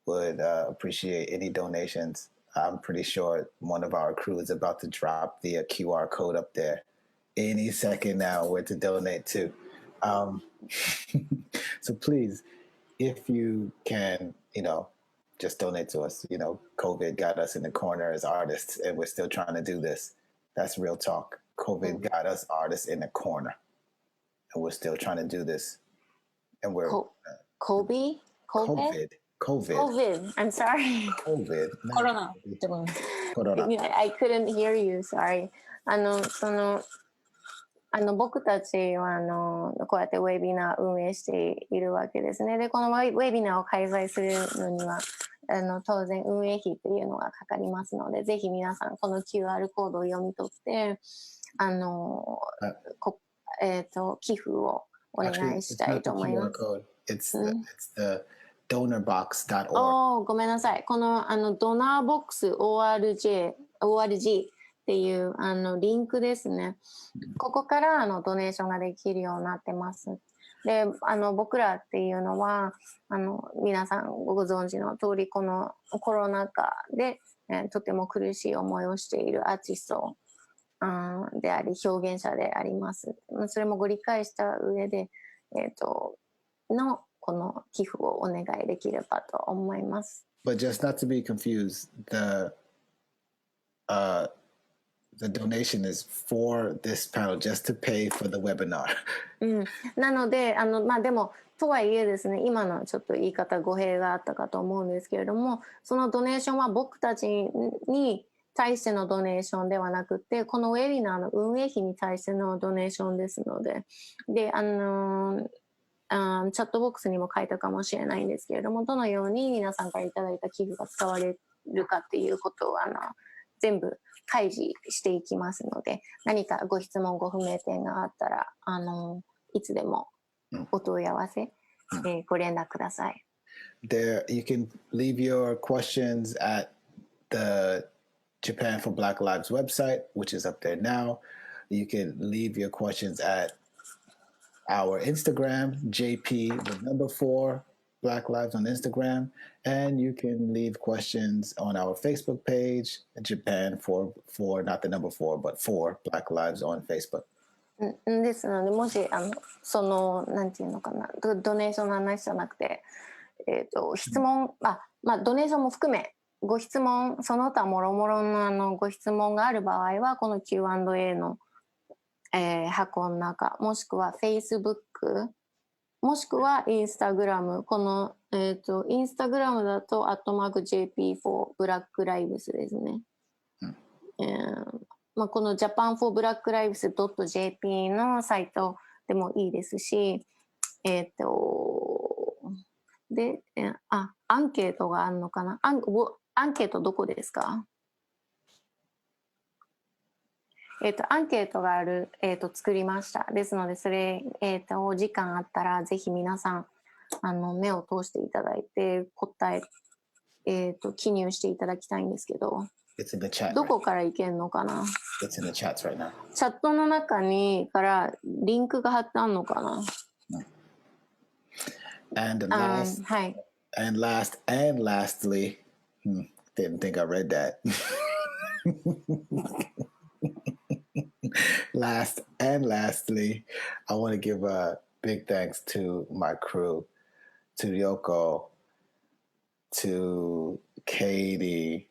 would appreciate any donations. I'm pretty sure one of our crew is about to drop the QR code up there any second now where to donate to. So please, if you can, just donate to us. COVID got us in the corner as artists, and we're still trying to do this. That's real talk. COVID got us artists in the corner, and we're still trying to do this. And we're COVID. I'm sorry. COVID. Corona. I couldn't hear you. Sorry. 僕たちはこうやってウェビナー運営しているわけですね。でこのウェビナーを開催するのには当然運営費っていうのがかかりますので、ぜひ皆さんこの QR コードを読み取って寄付をお願いしたいと思います。It's the donorbox.org. ごめんなさい。このドナーボックス ORG っていうリンクですね。ここからドネーションができるようになってます。で僕らっていうのは皆さんご存知の通りこのコロナ禍で、とても苦しい思いをしているアーティストであり表現者であります。それもご理解した上で、この寄付をお願いできればと思います。But just not to be confused, the donation is for this panel just to pay for the webinar. なのででもとはいえですね、今のちょっと言い方語弊があったかと思うんですけれども、そのドネーションは僕たちに対してのドネーションではなくて、このウェビナーの運営費に対してのドネーションですので、でチャットボックスにも書いたかもしれないんですけれども、どのように皆さんからいただいた寄付が使われるかっていうことを全部開示していきますので、何かご質問ご不明点があったらいつでもお問い合わせ、ご連絡ください。There, you can leave your questions at the Japan for Black Lives website, which is up there now. You can leave your questions at our Instagram, JP, the number 4, Black Lives on Instagram. And you can leave questions on our Facebook page, Japan for not the number 4, but 4 Black Lives on Facebook. ですので、もしなんていうのかな、ドネーションの話じゃなくて、質問、ドネーションも含めご質問、その他もろもろのご質問がある場合はこの Q&A の、箱の中、もしくは Facebook、もしくは Instagram、この、Instagram だと@JP4 Black Lives ですね。この Japan for Black Lives.jp のサイトでもいいですし、で、アンケートがあるのかな。アンケートどこですか？アンケートがある、作りました。ですので、それ、お時間あったら、ぜひ皆さん、目を通していただいて、答え、記入していただきたいんですけど、どこからいけんのかな？ It's in the chats right now. チャットの中にからリンクが貼ってあるのかな？ And lastly, didn't think I read that. Lastly, I want to give a big thanks to my crew, to Yoko, to Katie,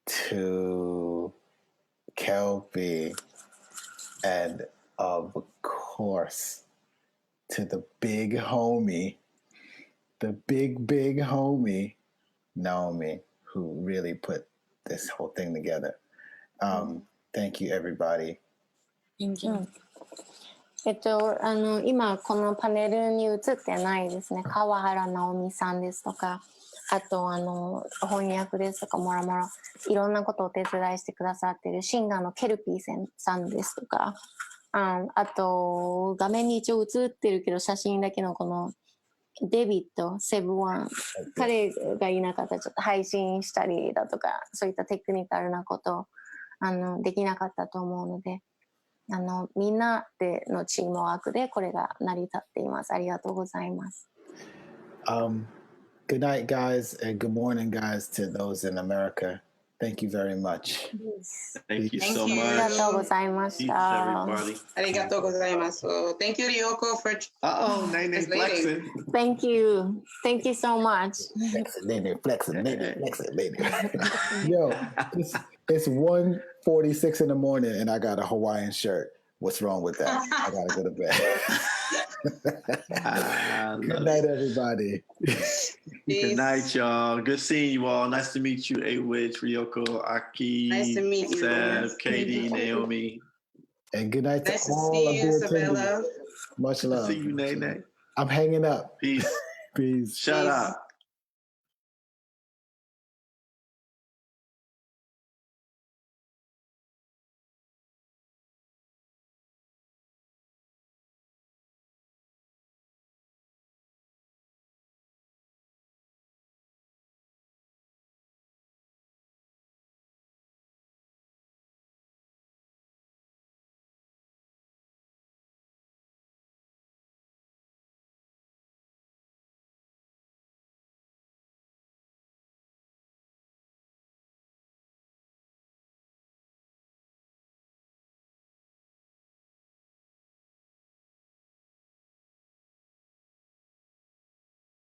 to Kelby, and of course, to the big homie, the big homie, Naomi, who really put this whole thing together. Thank you, everybody. Thank you. 今このパネルに映ってないですね、川原直美さんですとか、あと翻訳ですとかもろもろいろんなことをお手伝いしてくださっているシンガーのケルピーさんですとか、あと画面に一応映ってるけど写真だけのこのデビットセブワン、彼がいなかったらちょっと配信したりだとか、そういったテクニカルなことできなかったと思うので、みんなでのチームワークでこれが成り立っています。ありがとうございます。Good night, guys, and good morning, guys, to those in America. Thank you very much. Thank you so much. ありがとうございまし Peace, た。 everybody. ありがとうございます。Thank you, Ryoko, for Uh-oh, Nene flexing. Thank you. Thank you so much. Flexing. Yo, it's 1:46 in the morning, and I got a Hawaiian shirt. What's wrong with that? I gotta go to bed. Good night, everybody. Good night, y'all. Good seeing you all. Nice to meet you, A-Witch, Ryoko, Aki, Nice to meet you. Seb, Katie, Naomi. And good night to Nice to all see of you, the Isabella. attendees. Much love. See you, Nene. I'm hanging up. Peace. Peace. Shut up.